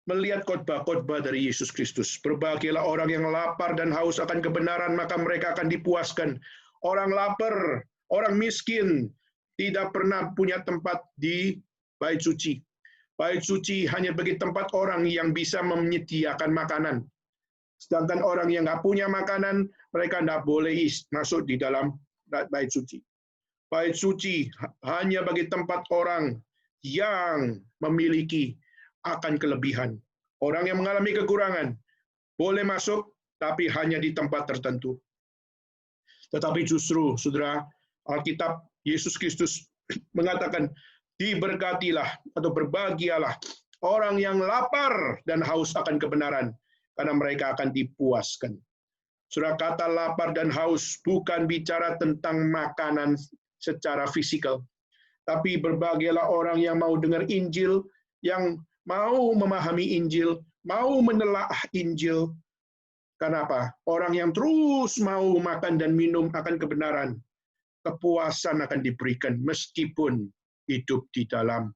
S1: melihat khotbah-khotbah dari Yesus Kristus, berbahagialah orang yang lapar dan haus akan kebenaran, maka mereka akan dipuaskan. Orang lapar, orang miskin, tidak pernah punya tempat di bait suci. Bait suci hanya bagi tempat orang yang bisa menyediakan makanan. Sedangkan orang yang nggak punya makanan, mereka tidak boleh masuk di dalam bait suci. Bait suci hanya bagi tempat orang yang memiliki akan kelebihan. Orang yang mengalami kekurangan boleh masuk, tapi hanya di tempat tertentu. Tetapi justru, saudara, Alkitab Yesus Kristus mengatakan, diberkatilah atau berbahagialah orang yang lapar dan haus akan kebenaran, karena mereka akan dipuaskan. Saudara, kata lapar dan haus bukan bicara tentang makanan secara fisikal, tapi berbahagialah orang yang mau dengar Injil, yang mau memahami Injil, mau menelaah Injil. Karena apa? Orang yang terus mau makan dan minum akan kebenaran, kepuasan akan diberikan meskipun hidup di dalam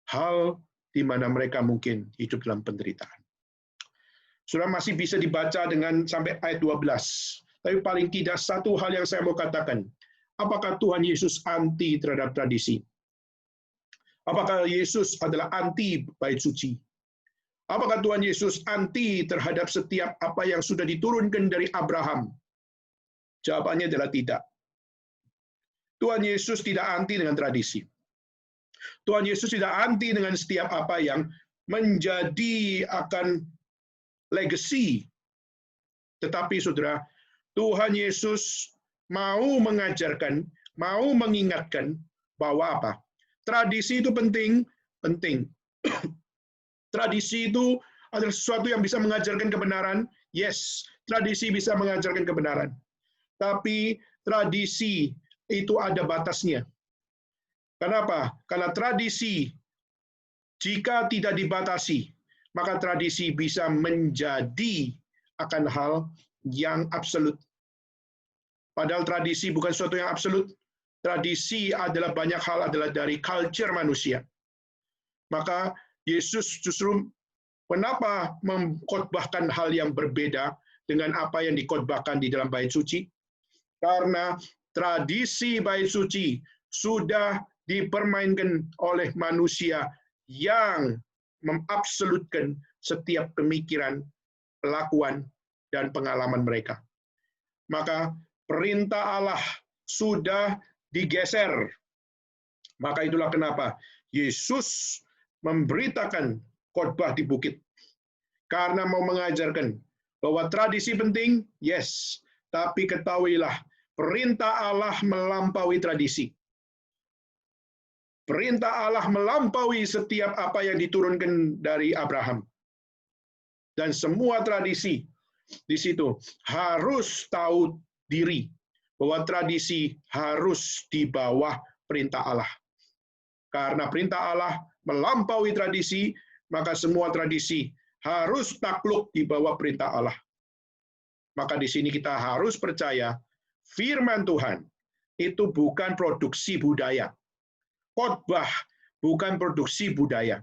S1: hal di mana mereka mungkin hidup dalam penderitaan. Saudara masih bisa dibaca dengan sampai ayat 12. Tapi paling tidak satu hal yang saya mau katakan. Apakah Tuhan Yesus anti terhadap tradisi? Apakah Yesus adalah anti bait suci? Apakah Tuhan Yesus anti terhadap setiap apa yang sudah diturunkan dari Abraham? Jawabannya adalah tidak. Tuhan Yesus tidak anti dengan tradisi. Tuhan Yesus tidak anti dengan setiap apa yang menjadi akan legacy. Tetapi saudara, Tuhan Yesus mau mengajarkan, mau mengingatkan bahwa apa? Tradisi itu penting, penting. Tradisi itu adalah sesuatu yang bisa mengajarkan kebenaran. Yes, tradisi bisa mengajarkan kebenaran. Tapi tradisi itu ada batasnya. Kenapa? Karena tradisi, jika tidak dibatasi, maka tradisi bisa menjadi akan hal yang absolut. Padahal tradisi bukan sesuatu yang absolut. Tradisi adalah banyak hal adalah dari culture manusia. Maka Yesus justru kenapa mengkhotbahkan hal yang berbeda dengan apa yang dikhotbahkan di dalam bait suci? Karena tradisi bait suci sudah dipermainkan oleh manusia yang mengabsolutkan setiap pemikiran, pelakuan, dan pengalaman mereka. Maka perintah Allah sudah digeser. Maka itulah kenapa Yesus memberitakan khotbah di bukit. Karena mau mengajarkan bahwa tradisi penting, yes. Tapi ketahuilah, perintah Allah melampaui tradisi. Perintah Allah melampaui setiap apa yang diturunkan dari Abraham. Dan semua tradisi di situ harus tahu diri bahwa tradisi harus di bawah perintah Allah. Karena perintah Allah melampaui tradisi, maka semua tradisi harus takluk di bawah perintah Allah. Maka di sini kita harus percaya firman Tuhan itu bukan produksi budaya. Khotbah bukan produksi budaya.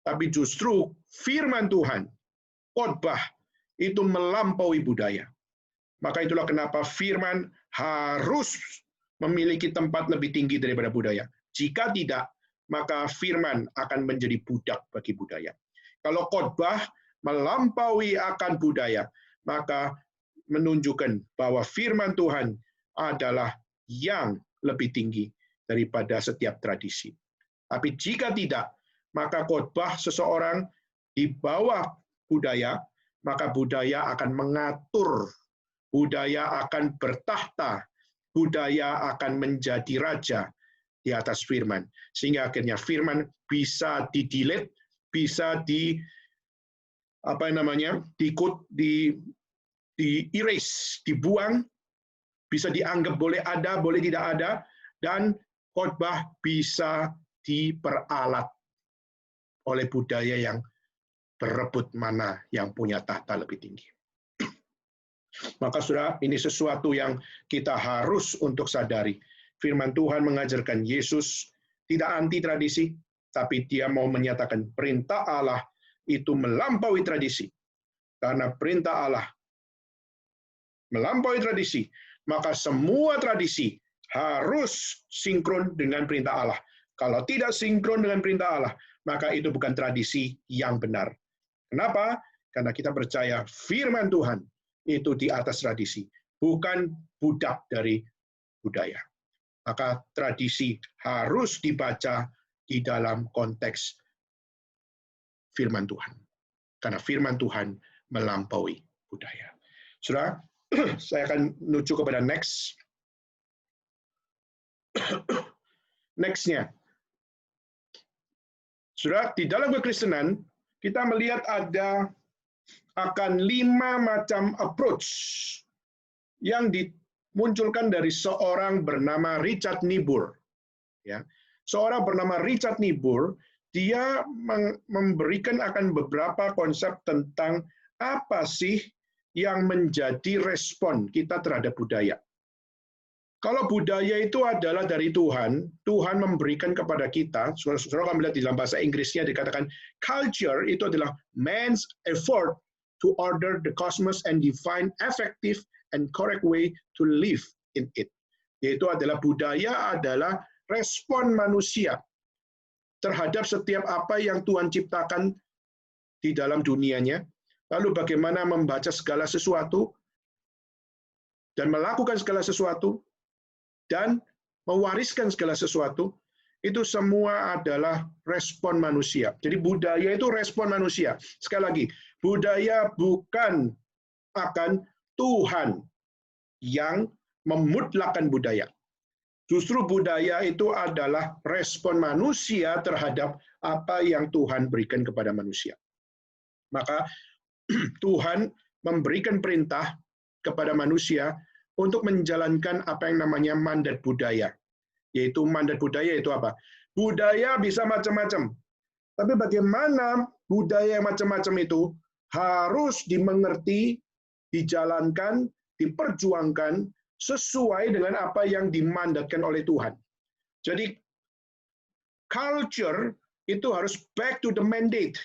S1: Tapi justru firman Tuhan, khotbah itu melampaui budaya. Maka itulah kenapa firman harus memiliki tempat lebih tinggi daripada budaya. Jika tidak, maka firman akan menjadi budak bagi budaya. Kalau khotbah melampaui akan budaya, maka menunjukkan bahwa firman Tuhan adalah yang lebih tinggi daripada setiap tradisi. Tapi jika tidak, maka khotbah seseorang di bawah budaya, maka budaya akan mengatur, budaya akan bertahta, budaya akan menjadi raja di atas firman, sehingga akhirnya firman bisa di-delete, bisa di-erase, dibuang, bisa dianggap boleh ada, boleh tidak ada, dan khotbah bisa diperalat oleh budaya yang berebut mana yang punya tahta lebih tinggi. Maka saudara, ini sesuatu yang kita harus untuk sadari. Firman Tuhan mengajarkan Yesus tidak anti tradisi, tapi dia mau menyatakan perintah Allah itu melampaui tradisi. Karena perintah Allah melampaui tradisi, maka semua tradisi harus sinkron dengan perintah Allah. Kalau tidak sinkron dengan perintah Allah, maka itu bukan tradisi yang benar. Kenapa? Karena kita percaya firman Tuhan itu di atas tradisi, bukan budak dari budaya. Maka tradisi harus dibaca di dalam konteks firman Tuhan. Karena firman Tuhan melampaui budaya. Saudara, saya akan menuju kepada next. Next-nya. Saudara, di dalam kekristenan, kita melihat ada akan 5 macam approach yang dimunculkan dari seorang bernama Richard Niebuhr. Ya, seorang bernama Richard Niebuhr, dia memberikan akan beberapa konsep tentang apa sih yang menjadi respon kita terhadap budaya. Kalau budaya itu adalah dari Tuhan, Tuhan memberikan kepada kita, saudara akan melihat di dalam bahasa Inggrisnya dikatakan culture itu adalah man's effort to order the cosmos and define effective and correct way to live in it. Yaitu adalah budaya adalah respon manusia terhadap setiap apa yang Tuhan ciptakan di dalam dunianya, lalu bagaimana membaca segala sesuatu, dan melakukan segala sesuatu, dan mewariskan segala sesuatu, itu semua adalah respon manusia. Jadi budaya itu respon manusia. Sekali lagi, budaya bukan akan Tuhan yang memutlakkan budaya. Justru budaya itu adalah respon manusia terhadap apa yang Tuhan berikan kepada manusia. Maka Tuhan memberikan perintah kepada manusia untuk menjalankan apa yang namanya mandat budaya. Yaitu mandat budaya itu apa? Budaya bisa macam-macam. Tapi bagaimana budaya yang macam-macam itu harus dimengerti, dijalankan, diperjuangkan sesuai dengan apa yang dimandatkan oleh Tuhan. Jadi culture itu harus back to the mandate.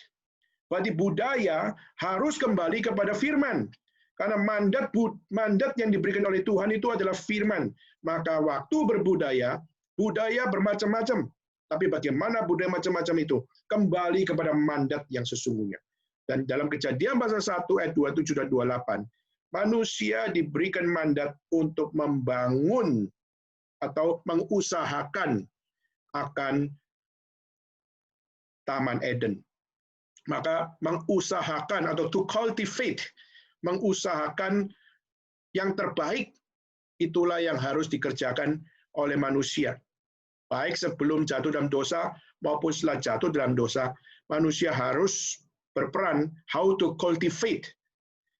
S1: Berarti budaya harus kembali kepada firman. Karena mandat yang diberikan oleh Tuhan itu adalah firman. Maka waktu berbudaya, budaya bermacam-macam. Tapi bagaimana budaya macam-macam itu? Kembali kepada mandat yang sesungguhnya. Dan dalam Kejadian pasal 1 ayat 27 dan 28, manusia diberikan mandat untuk membangun atau mengusahakan akan Taman Eden. Maka mengusahakan atau to cultivate, mengusahakan yang terbaik, itulah yang harus dikerjakan oleh manusia. Baik sebelum jatuh dalam dosa maupun setelah jatuh dalam dosa, manusia harus berperan how to cultivate,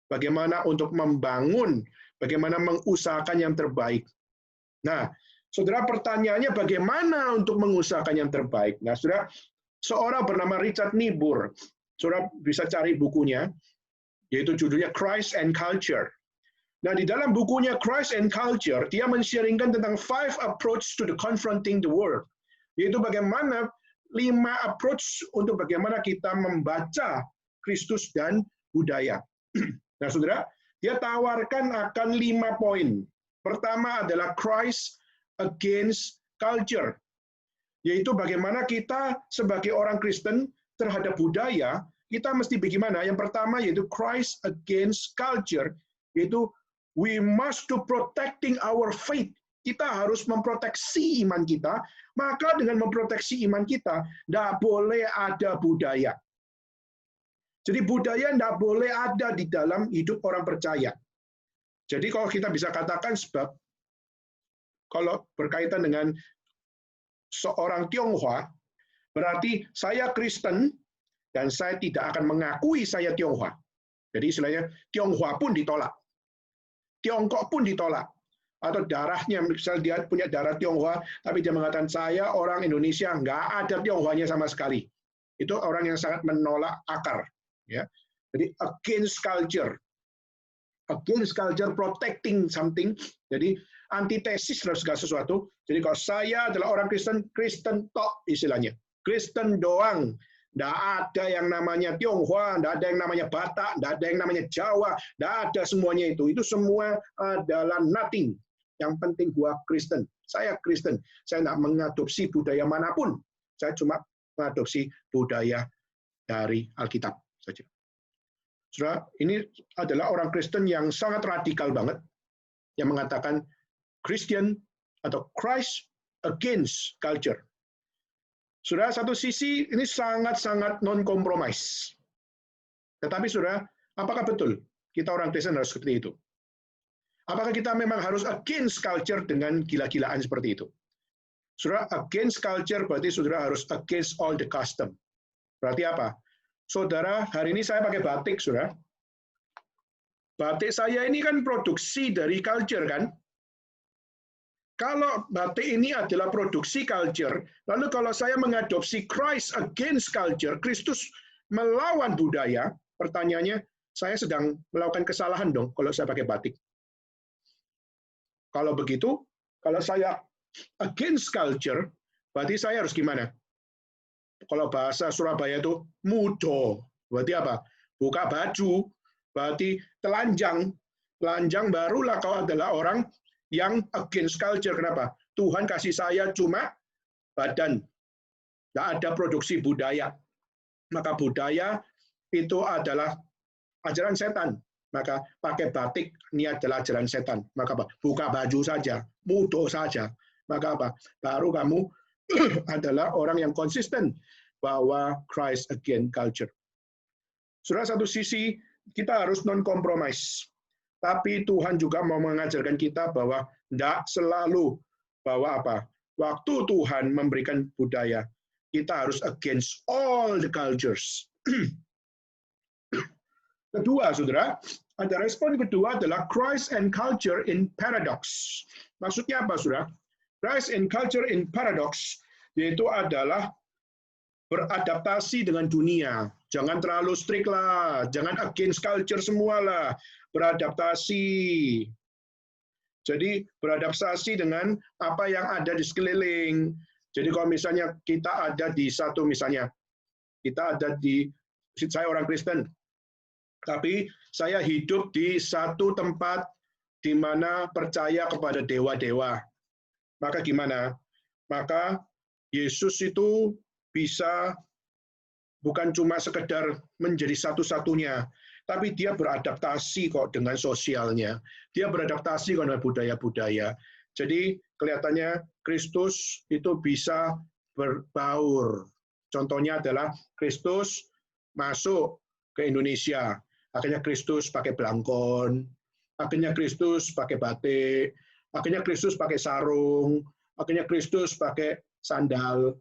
S1: bagaimana untuk membangun, bagaimana mengusahakan yang terbaik. Nah, saudara, pertanyaannya bagaimana untuk mengusahakan yang terbaik? Nah, saudara, seorang bernama Richard Niebuhr, saudara bisa cari bukunya, yaitu judulnya Christ and Culture. Nah, di dalam bukunya Christ and Culture, dia men-sharingkan tentang 5 approach to the confronting the world, yaitu bagaimana 5 approach untuk bagaimana kita membaca Kristus dan budaya. Nah, saudara, dia tawarkan akan 5 poin. Pertama adalah Christ against culture, yaitu bagaimana kita sebagai orang Kristen terhadap budaya, kita mesti bagaimana? Yang pertama yaitu Christ against culture, yaitu we must to protecting our faith. Kita harus memproteksi iman kita, maka dengan memproteksi iman kita, tidak boleh ada budaya. Jadi budaya tidak boleh ada di dalam hidup orang percaya. Jadi kalau kita bisa katakan sebab, kalau berkaitan dengan seorang Tionghoa, berarti saya Kristen dan saya tidak akan mengakui saya Tionghoa. Jadi istilahnya Tionghoa pun ditolak. Tiongkok pun ditolak. Atau darahnya, misalnya dia punya darah Tionghoa, tapi dia mengatakan saya orang Indonesia, nggak ada Tionghoanya sama sekali. Itu orang yang sangat menolak akar. Ya, jadi against culture, protecting something. Jadi antitesis terhadap segala sesuatu. Jadi kalau saya adalah orang Kristen, Kristen tok istilahnya, Kristen doang. Tidak ada yang namanya Tionghoa, tidak ada yang namanya Batak, tidak ada yang namanya Jawa, tidak ada semuanya itu. Itu semua adalah nothing. Yang penting gua Kristen. Saya Kristen. Saya tidak mengadopsi budaya manapun. Saya cuma mengadopsi budaya dari Alkitab saja. Saudara, ini adalah orang Kristen yang sangat radikal banget, yang mengatakan Christian atau Christ against culture. Saudara, satu sisi ini sangat-sangat non-compromise. Tetapi saudara, apakah betul kita orang Kristen harus seperti itu? Apakah kita memang harus against culture dengan gila-gilaan seperti itu? Saudara, against culture berarti saudara harus against all the custom. Berarti apa? Saudara, hari ini saya pakai batik, saudara. Batik saya ini kan produksi dari culture, kan? Kalau batik ini adalah produksi culture, lalu kalau saya mengadopsi Christ against culture, Kristus melawan budaya, pertanyaannya, saya sedang melakukan kesalahan dong kalau saya pakai batik. Kalau begitu, kalau saya against culture, berarti saya harus gimana? Kalau bahasa Surabaya itu mudo. Berarti apa? Buka baju, berarti telanjang. Telanjang barulah kau adalah orang yang against culture. Kenapa? Tuhan kasih saya cuma badan. Tidak ada produksi budaya. Maka budaya itu adalah ajaran setan. Maka pakai batik, ini adalah ajaran setan. Maka apa? Buka baju saja, mudo saja. Maka apa? Baru kamu adalah orang yang konsisten bahwa Christ against culture. Saudara, satu sisi kita harus non-compromise. Tapi Tuhan juga mau mengajarkan kita bahwa tidak selalu bahwa apa? Waktu Tuhan memberikan budaya, kita harus against all the cultures. Kedua, saudara, ada respon kedua adalah Christ and culture in paradox. Maksudnya apa, saudara? Christ and culture in paradox, yaitu adalah beradaptasi dengan dunia. Jangan terlalu strict lah, jangan against culture semua lah. Beradaptasi. Jadi beradaptasi dengan apa yang ada di sekeliling. Jadi kalau misalnya kita ada di satu, misalnya kita ada di, saya orang Kristen, tapi saya hidup di satu tempat di mana percaya kepada dewa-dewa. Maka gimana? Maka Yesus itu bisa bukan cuma sekedar menjadi satu-satunya, tapi dia beradaptasi kok dengan sosialnya. Dia beradaptasi dengan budaya-budaya. Jadi kelihatannya Kristus itu bisa berbaur. Contohnya adalah Kristus masuk ke Indonesia. Akhirnya Kristus pakai belangkon, akhirnya Kristus pakai batik, akhirnya Kristus pakai sarung, akhirnya Kristus pakai sandal.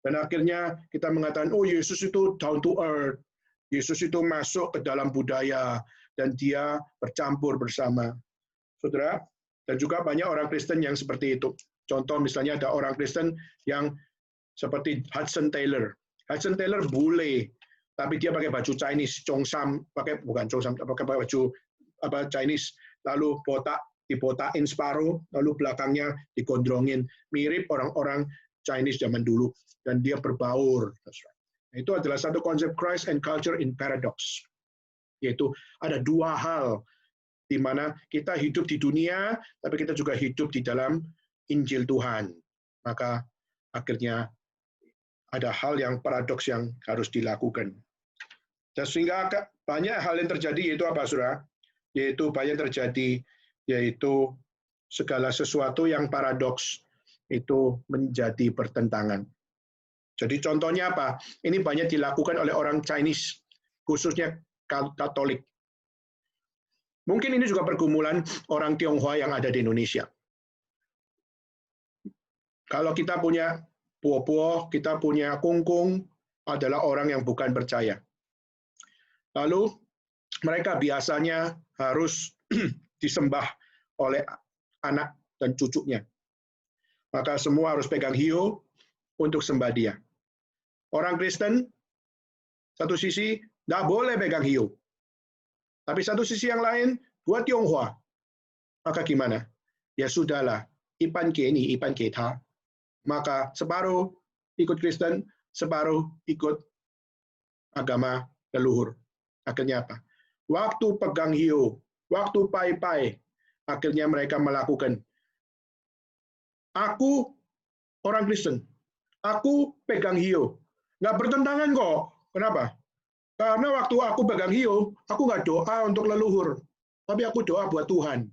S1: Dan akhirnya kita mengatakan, oh Yesus itu down to earth. Yesus itu masuk ke dalam budaya dan dia bercampur bersama. Saudara, dan juga banyak orang Kristen yang seperti itu. Contoh misalnya ada orang Kristen yang seperti Hudson Taylor. Hudson Taylor bule, tapi dia pakai baju Chinese, Chongsam, bukan Chongsam, pakai baju Chinese, lalu dibotakin separuh, lalu belakangnya digondrongin, mirip orang-orang Chinese zaman dulu, dan dia berbaur. Nah, itu adalah satu konsep Christ and culture in paradox, yaitu ada dua hal di mana kita hidup di dunia, tapi kita juga hidup di dalam Injil Tuhan. Maka akhirnya ada hal yang paradoks yang harus dilakukan. Dan sehingga banyak hal yang terjadi, yaitu apa, saudara? Yaitu banyak terjadi, yaitu segala sesuatu yang paradoks itu menjadi pertentangan. Jadi contohnya apa? Ini banyak dilakukan oleh orang Chinese, khususnya Katolik. Mungkin ini juga pergumulan orang Tionghoa yang ada di Indonesia. Kalau kita punya puo-puo, kita punya kungkung, adalah orang yang bukan percaya. Lalu mereka biasanya harus disembah oleh anak dan cucunya. Maka semua harus pegang hiu untuk sembah dia. Orang Kristen, satu sisi, nggak boleh pegang hiu. Tapi satu sisi yang lain, buat Tionghoa. Maka gimana? Ya sudahlah, ipan ke ini, ipan ke ta. Maka separuh ikut Kristen, separuh ikut agama leluhur. Akhirnya apa? Waktu pegang hiu, waktu pai-pai, akhirnya mereka melakukan. Aku orang Kristen, aku pegang hiu. Nggak bertentangan kok. Kenapa? Karena waktu aku pegang hiu, aku nggak doa untuk leluhur, tapi aku doa buat Tuhan.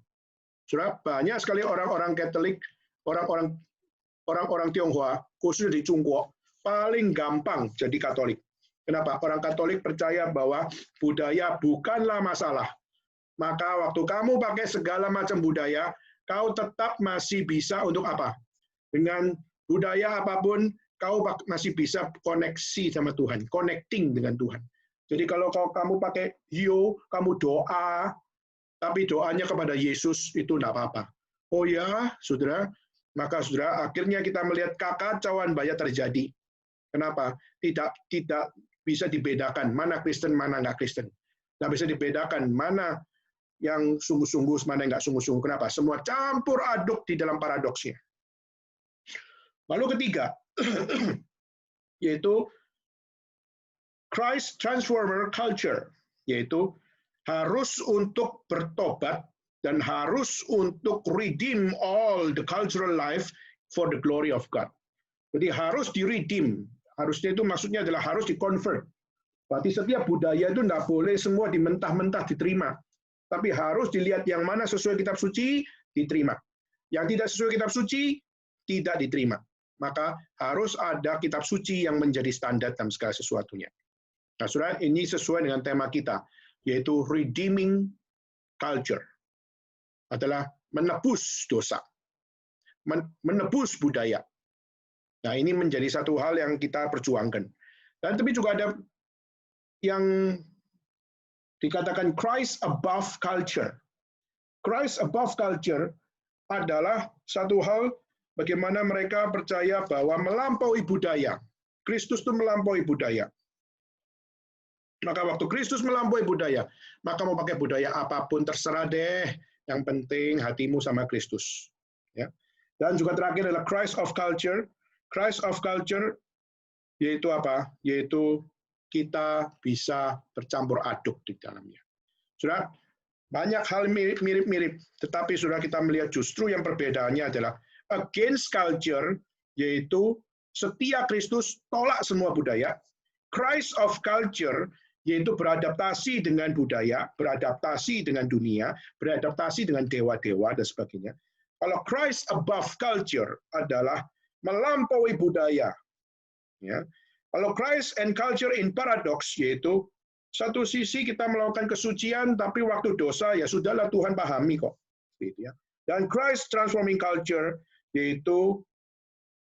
S1: Saudara, banyak sekali orang-orang Katolik, orang-orang Tionghoa, khususnya di Chungguo, paling gampang jadi Katolik. Kenapa? Orang Katolik percaya bahwa budaya bukanlah masalah. Maka waktu kamu pakai segala macam budaya, kau tetap masih bisa untuk apa? Dengan budaya apapun, kau masih bisa koneksi sama Tuhan, connecting dengan Tuhan. Jadi kalau kamu pakai hiu, kamu doa, tapi doanya kepada Yesus itu tidak apa-apa. Oh ya, saudara, maka saudara, akhirnya kita melihat kekacauan banyak terjadi. Kenapa? Tidak bisa dibedakan mana Kristen, mana nggak Kristen. Nggak bisa dibedakan mana yang sungguh-sungguh, mana yang nggak sungguh-sungguh. Kenapa? Semua campur aduk di dalam paradoksnya. Lalu ketiga, yaitu Christ Transformer Culture. yaitu harus untuk bertobat dan harus untuk redeem all the cultural life for the glory of God. Jadi harus di-redeem. Harusnya itu maksudnya adalah harus di-convert. Berarti setiap budaya itu tidak boleh semua dimentah-mentah diterima. Tapi harus dilihat yang mana sesuai kitab suci, diterima. Yang tidak sesuai kitab suci, tidak diterima. Maka harus ada kitab suci yang menjadi standar dalam segala sesuatunya. Nah, saudara, ini sesuai dengan tema kita, yaitu redeeming culture. Adalah menebus dosa, menebus budaya. Nah, ini menjadi satu hal yang kita perjuangkan. Dan tapi juga ada yang dikatakan Christ above culture. Christ above culture adalah satu hal bagaimana mereka percaya bahwa melampaui budaya. Kristus itu melampaui budaya. Maka waktu Kristus melampaui budaya, maka mau pakai budaya apapun terserah deh. Yang penting hatimu sama Kristus. Ya. Dan juga terakhir adalah Christ of culture. Christ of culture yaitu apa? Yaitu kita bisa bercampur aduk di dalamnya. Sudah banyak hal mirip-mirip, tetapi sudah kita melihat justru yang perbedaannya adalah against culture, yaitu setia Kristus, tolak semua budaya. Christ of culture, yaitu beradaptasi dengan budaya, beradaptasi dengan dunia, beradaptasi dengan dewa-dewa, dan sebagainya. Kalau Christ above culture adalah melampaui budaya. Ya. Kalau Christ and culture in paradox, yaitu satu sisi kita melakukan kesucian, tapi waktu dosa, ya sudahlah Tuhan pahami kok. Gitu ya. Dan Christ transforming culture, yaitu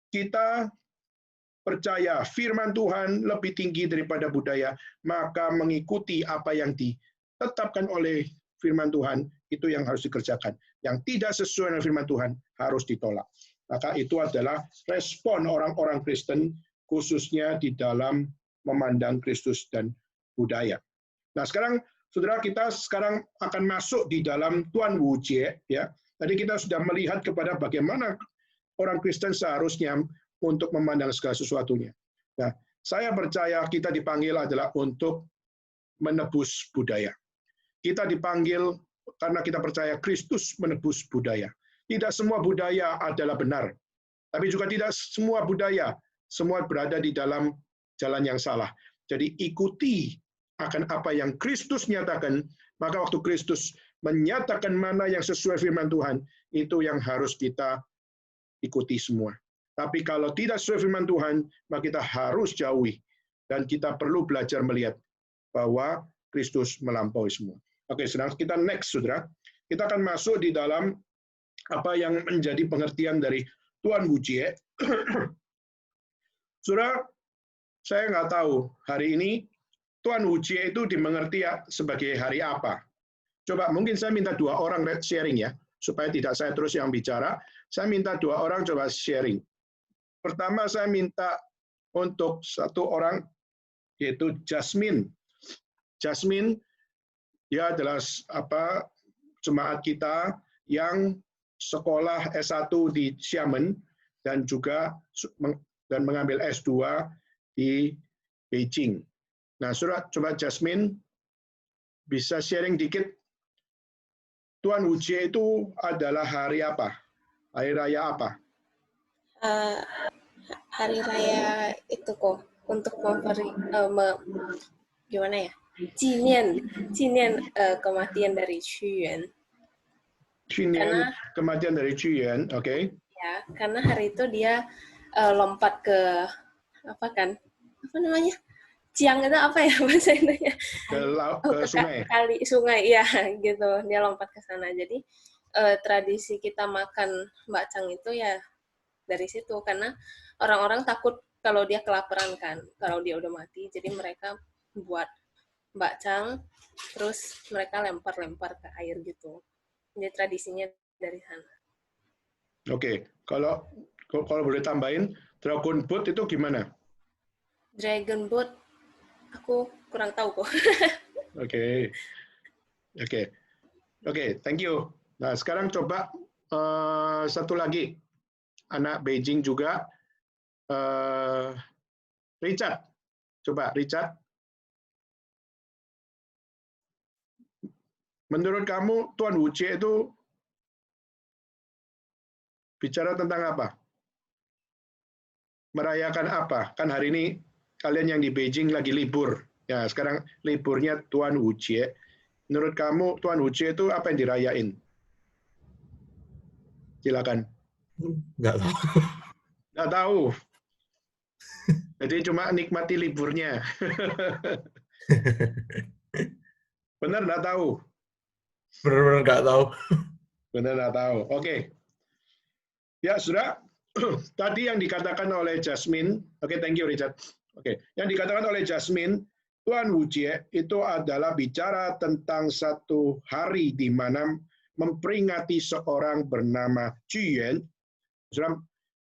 S1: kita percaya firman Tuhan lebih tinggi daripada budaya, maka mengikuti apa yang ditetapkan oleh firman Tuhan, itu yang harus dikerjakan. Yang tidak sesuai dengan firman Tuhan, harus ditolak. Maka itu adalah respon orang-orang Kristen, khususnya di dalam memandang Kristus dan budaya. Nah sekarang, saudara, kita sekarang akan masuk di dalam Tuan Wu Jie. Ya. Tadi kita sudah melihat kepada bagaimana orang Kristen seharusnya untuk memandang segala sesuatunya. Nah, saya percaya kita dipanggil adalah untuk menebus budaya. Kita dipanggil karena kita percaya Kristus menebus budaya. Tidak semua budaya adalah benar, tapi juga tidak semua budaya semua berada di dalam jalan yang salah. Jadi ikuti akan apa yang Kristus nyatakan, maka waktu Kristus menyatakan mana yang sesuai firman Tuhan, itu yang harus kita ikuti semua. Tapi kalau tidak sesuai firman Tuhan, maka kita harus jauhi. Dan kita perlu belajar melihat bahwa Kristus melampaui semua. Oke, sedang kita next, saudara. Kita akan masuk di dalam apa yang menjadi pengertian dari Tuan Wu Jie. Saudara, saya nggak tahu hari ini Tuan Wu Jie itu dimengerti sebagai hari apa. Coba mungkin saya minta 2 orang sharing ya, supaya tidak saya terus yang bicara. Saya minta 2 orang coba sharing. Pertama saya minta untuk 1 orang, yaitu Jasmine. Jasmine, dia adalah jemaat kita yang sekolah S1 di Xiamen dan juga mengambil S2 di Beijing. Nah, saudara, coba Jasmine bisa sharing dikit. Tuan Wu Jie itu adalah hari apa? Hari raya apa?
S2: Hari raya itu kok untuk gimana ya? Cinian kematian dari Qu Yuan.
S1: Cinian kematian dari Qu Yuan, oke.
S2: Ya, karena hari itu dia lompat ke apa namanya? Ciang itu apa ya bahasa Indonesia?
S1: Ke sungai.
S2: Kali sungai, ya gitu. Dia lompat ke sana. Jadi tradisi kita makan bakcang itu ya dari situ, karena orang-orang takut kalau dia kelaparan kan, kalau dia udah mati. Jadi mereka buat bakcang, terus mereka lempar-lempar ke air gitu. Jadi tradisinya dari sana.
S1: Oke, kalau boleh tambahin, Dragon Boat itu gimana?
S2: Dragon Boat, aku kurang tahu kok.
S1: Oke, thank you. Nah, sekarang coba satu lagi, anak Beijing juga, Richard. Coba, Richard. Menurut kamu Tuan Wuce itu bicara tentang apa? Merayakan apa? Kan hari ini kalian yang di Beijing lagi libur. Ya, sekarang liburnya Tuan Wuce. Menurut kamu Tuan Wuce itu apa yang dirayain? Silakan.
S3: Nggak tahu.
S1: Nggak tahu. Jadi cuma nikmati liburnya. Benar nggak tahu?
S3: Benar-benar nggak tahu.
S1: Benar nggak tahu. Oke. Ya, sudah. Tadi yang dikatakan oleh Jasmine, oke, thank you Richard. Oke, yang dikatakan oleh Jasmine, Tuan Wuce itu adalah bicara tentang satu hari di mana memperingati seorang bernama Qiyuan.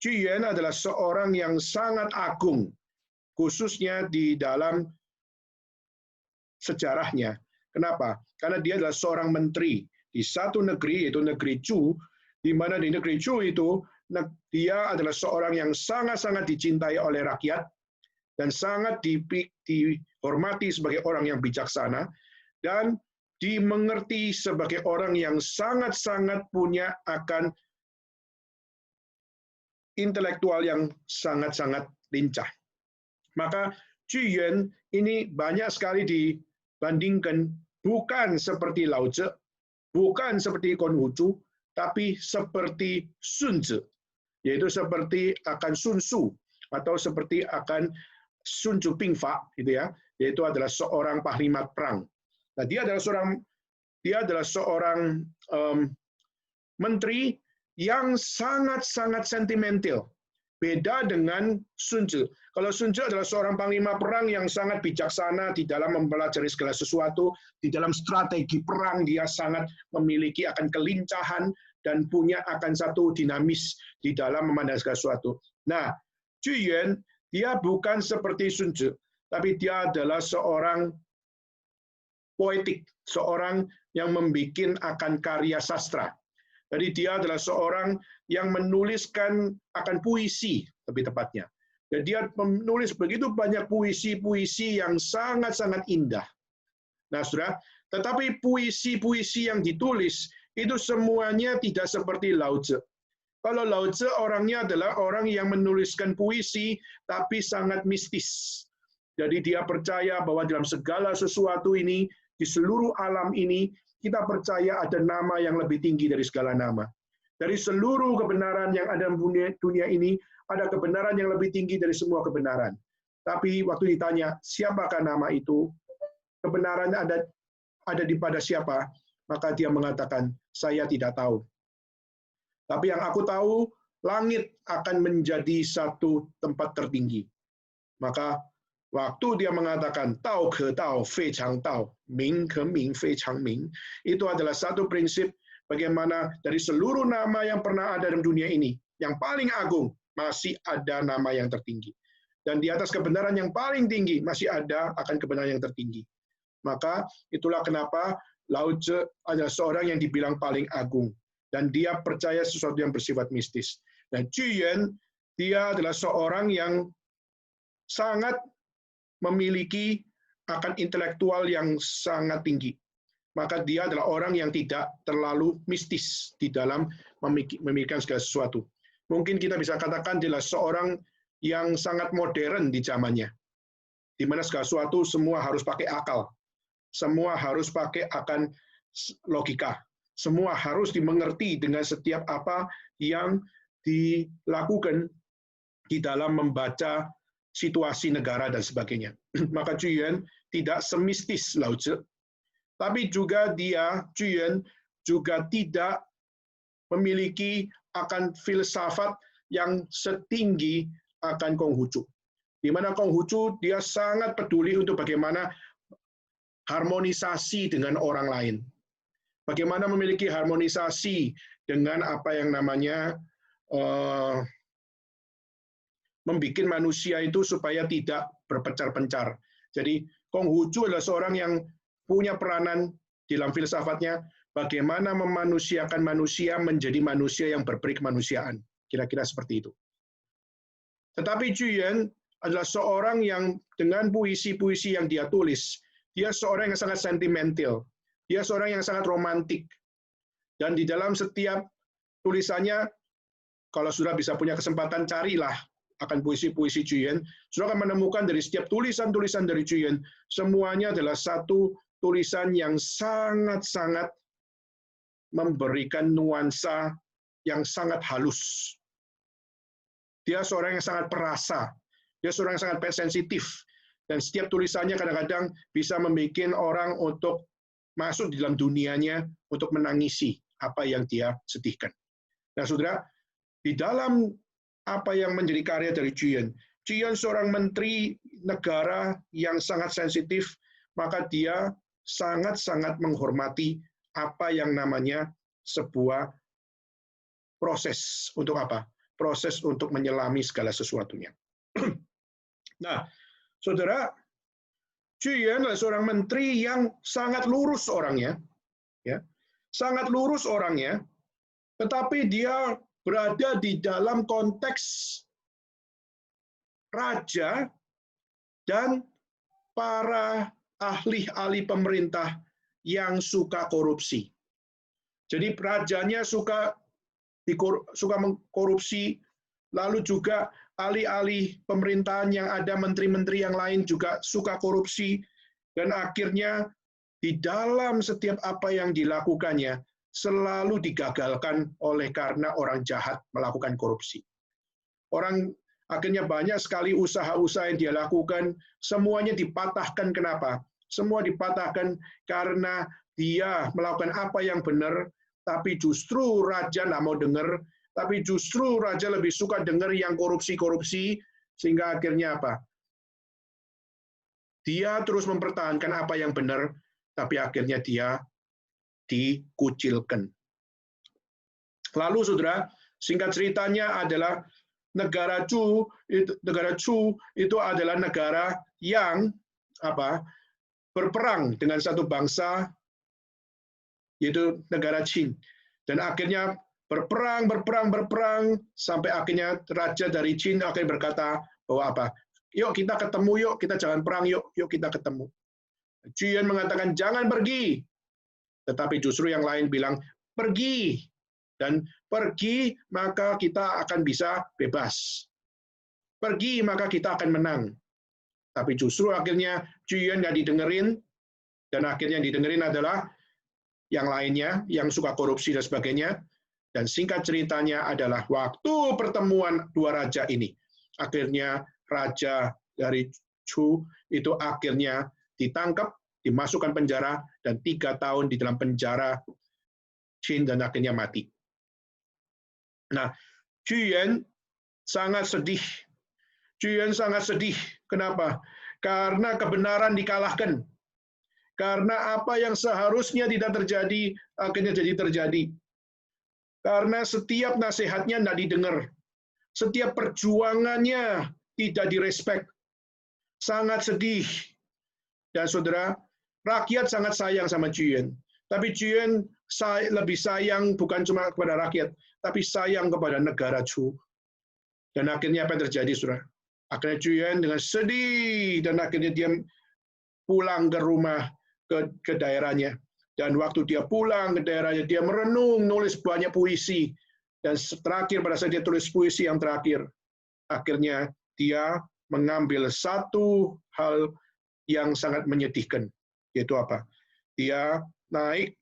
S1: Qiyuan adalah seorang yang sangat agung, khususnya di dalam sejarahnya. Kenapa? Karena dia adalah seorang menteri di satu negeri, yaitu negeri Chu, di mana di negeri Chu itu dia adalah seorang yang sangat-sangat dicintai oleh rakyat dan sangat dihormati sebagai orang yang bijaksana dan dimengerti sebagai orang yang sangat-sangat punya akan intelektual yang sangat-sangat lincah. Maka Qiyuan ini banyak sekali dibandingkan bukan seperti Lao Tzu, bukan seperti Konghucu, tapi seperti Sun Tzu, yaitu seperti akan Sun Tzu atau seperti akan Sun Tzu Pingfa, gitu ya, yaitu adalah seorang panglima perang. Nah, dia adalah seorang menteri yang sangat-sangat sentimental. Beda dengan Sun Tzu. Kalau Sun Tzu adalah seorang panglima perang yang sangat bijaksana di dalam mempelajari segala sesuatu, di dalam strategi perang dia sangat memiliki akan kelincahan dan punya akan satu dinamis di dalam memandang segala sesuatu. Nah, Qiyuan dia bukan seperti Sun Tzu, tapi dia adalah seorang poetik, seorang yang membuat akan karya sastra. Jadi dia adalah seorang yang menuliskan akan puisi, lebih tepatnya. Dan dia menulis begitu banyak puisi-puisi yang sangat-sangat indah. Nah, saudara, tetapi puisi-puisi yang ditulis itu semuanya tidak seperti Lao Tzu. Kalau Lao Tzu orangnya adalah orang yang menuliskan puisi, tapi sangat mistis. Jadi dia percaya bahwa dalam segala sesuatu ini, di seluruh alam ini, kita percaya ada nama yang lebih tinggi dari segala nama. Dari seluruh kebenaran yang ada di dunia ini, ada kebenaran yang lebih tinggi dari semua kebenaran. Tapi waktu ditanya, siapakah nama itu? Kebenaran ada di pada siapa? Maka dia mengatakan, saya tidak tahu. Tapi yang aku tahu, langit akan menjadi satu tempat tertinggi. Maka waktu dia mengatakan tao ke tao, fei chang tao, ming ke ming, fei chang ming, itu adalah satu prinsip bagaimana dari seluruh nama yang pernah ada dalam dunia ini, yang paling agung masih ada nama yang tertinggi. Dan di atas kebenaran yang paling tinggi masih ada akan kebenaran yang tertinggi. Maka itulah kenapa Lao Tzu adalah seorang yang dibilang paling agung. Dan dia percaya sesuatu yang bersifat mistis. Dan Qiyuan, dia adalah seorang yang sangat memiliki akan intelektual yang sangat tinggi. Maka dia adalah orang yang tidak terlalu mistis di dalam memikirkan segala sesuatu. Mungkin kita bisa katakan dia adalah seorang yang sangat modern di zamannya. Di mana segala sesuatu semua harus pakai akal. Semua harus pakai akan logika. Semua harus dimengerti dengan setiap apa yang dilakukan di dalam membaca situasi negara dan sebagainya. Maka Qiyuan tidak semistis Lao Tzu, tapi juga Qiyuan juga tidak memiliki akan filsafat yang setinggi akan Konghucu. Di mana Konghucu dia sangat peduli untuk bagaimana harmonisasi dengan orang lain. Bagaimana memiliki harmonisasi dengan apa yang namanya membuat manusia itu supaya tidak berpencar-pencar. Jadi Konghucu adalah seorang yang punya peranan dalam filsafatnya bagaimana memanusiakan manusia menjadi manusia yang berperikemanusiaan. Kira-kira seperti itu. Tetapi Qiyuan adalah seorang yang dengan puisi-puisi yang dia tulis, dia seorang yang sangat sentimental. Dia seorang yang sangat romantik. Dan di dalam setiap tulisannya, kalau sudah bisa punya kesempatan, carilah akan puisi-puisi Zhu Yan. Sudah akan menemukan dari setiap tulisan-tulisan dari Zhu Yan, semuanya adalah satu tulisan yang sangat-sangat memberikan nuansa yang sangat halus. Dia seorang yang sangat perasa, dia seorang yang sangat sensitif, dan setiap tulisannya kadang-kadang bisa membuat orang untuk masuk di dalam dunianya untuk menangisi apa yang dia sedihkan. Nah, saudara, di dalam apa yang menjadi karya dari Zhu Yan seorang menteri negara yang sangat sensitif, maka dia sangat-sangat menghormati apa yang namanya sebuah proses untuk apa? Proses untuk menyelami segala sesuatunya. Nah, saudara, Zhu Yan adalah seorang menteri yang sangat lurus orangnya, ya, sangat lurus orangnya, tetapi dia berada di dalam konteks raja dan para ahli-ahli pemerintah yang suka korupsi. Jadi rajanya suka mengkorupsi, lalu juga ahli-ahli pemerintahan yang ada, menteri-menteri yang lain juga suka korupsi, dan akhirnya di dalam setiap apa yang dilakukannya selalu digagalkan karena orang jahat melakukan korupsi. Akhirnya banyak sekali usaha-usaha yang dia lakukan, semuanya dipatahkan. Kenapa? Semua dipatahkan karena dia melakukan apa yang benar, tapi justru raja nggak mau dengar, tapi justru raja lebih suka dengar yang korupsi-korupsi, sehingga akhirnya apa? Dia terus mempertahankan apa yang benar, tapi akhirnya dia dikucilkan. Lalu, saudara, singkat ceritanya adalah negara Chu itu adalah negara yang berperang dengan satu bangsa, yaitu negara Qin, dan akhirnya berperang sampai akhirnya raja dari Qin akhirnya berkata bahwa yuk kita ketemu, yuk kita jangan perang, yuk kita ketemu. Zhu Yan mengatakan jangan pergi, tetapi justru yang lain bilang pergi, dan pergi maka kita akan bisa bebas, pergi maka kita akan menang. Tapi justru akhirnya Zhu Yan nggak didengerin, dan akhirnya yang didengerin adalah yang lainnya yang suka korupsi dan sebagainya. Dan singkat ceritanya adalah waktu pertemuan dua raja ini, akhirnya raja dari Chu itu akhirnya ditangkap, dimasukkan penjara, dan 3 tahun di dalam penjara Qin, dan akhirnya mati. Nah, Zhu Yan sangat sedih. Zhu Yan sangat sedih. Kenapa? Karena kebenaran dikalahkan. Karena apa yang seharusnya tidak terjadi, akhirnya jadi terjadi. Karena setiap nasihatnya tidak didengar. Setiap perjuangannya tidak direspek. Sangat sedih. Dan saudara, rakyat sangat sayang sama Zhu Yan. Tapi Zhu Yan lebih sayang bukan cuma kepada rakyat, tapi sayang kepada negara Chu. Dan akhirnya apa yang terjadi, saudara? Akhirnya Zhu Yan dengan sedih, dan akhirnya dia pulang ke rumah, ke daerahnya. Dan waktu dia pulang ke daerahnya, dia merenung, nulis banyak puisi. Dan terakhir, pada saat dia tulis puisi yang terakhir, akhirnya dia mengambil satu hal yang sangat menyedihkan. Yaitu apa? Dia naik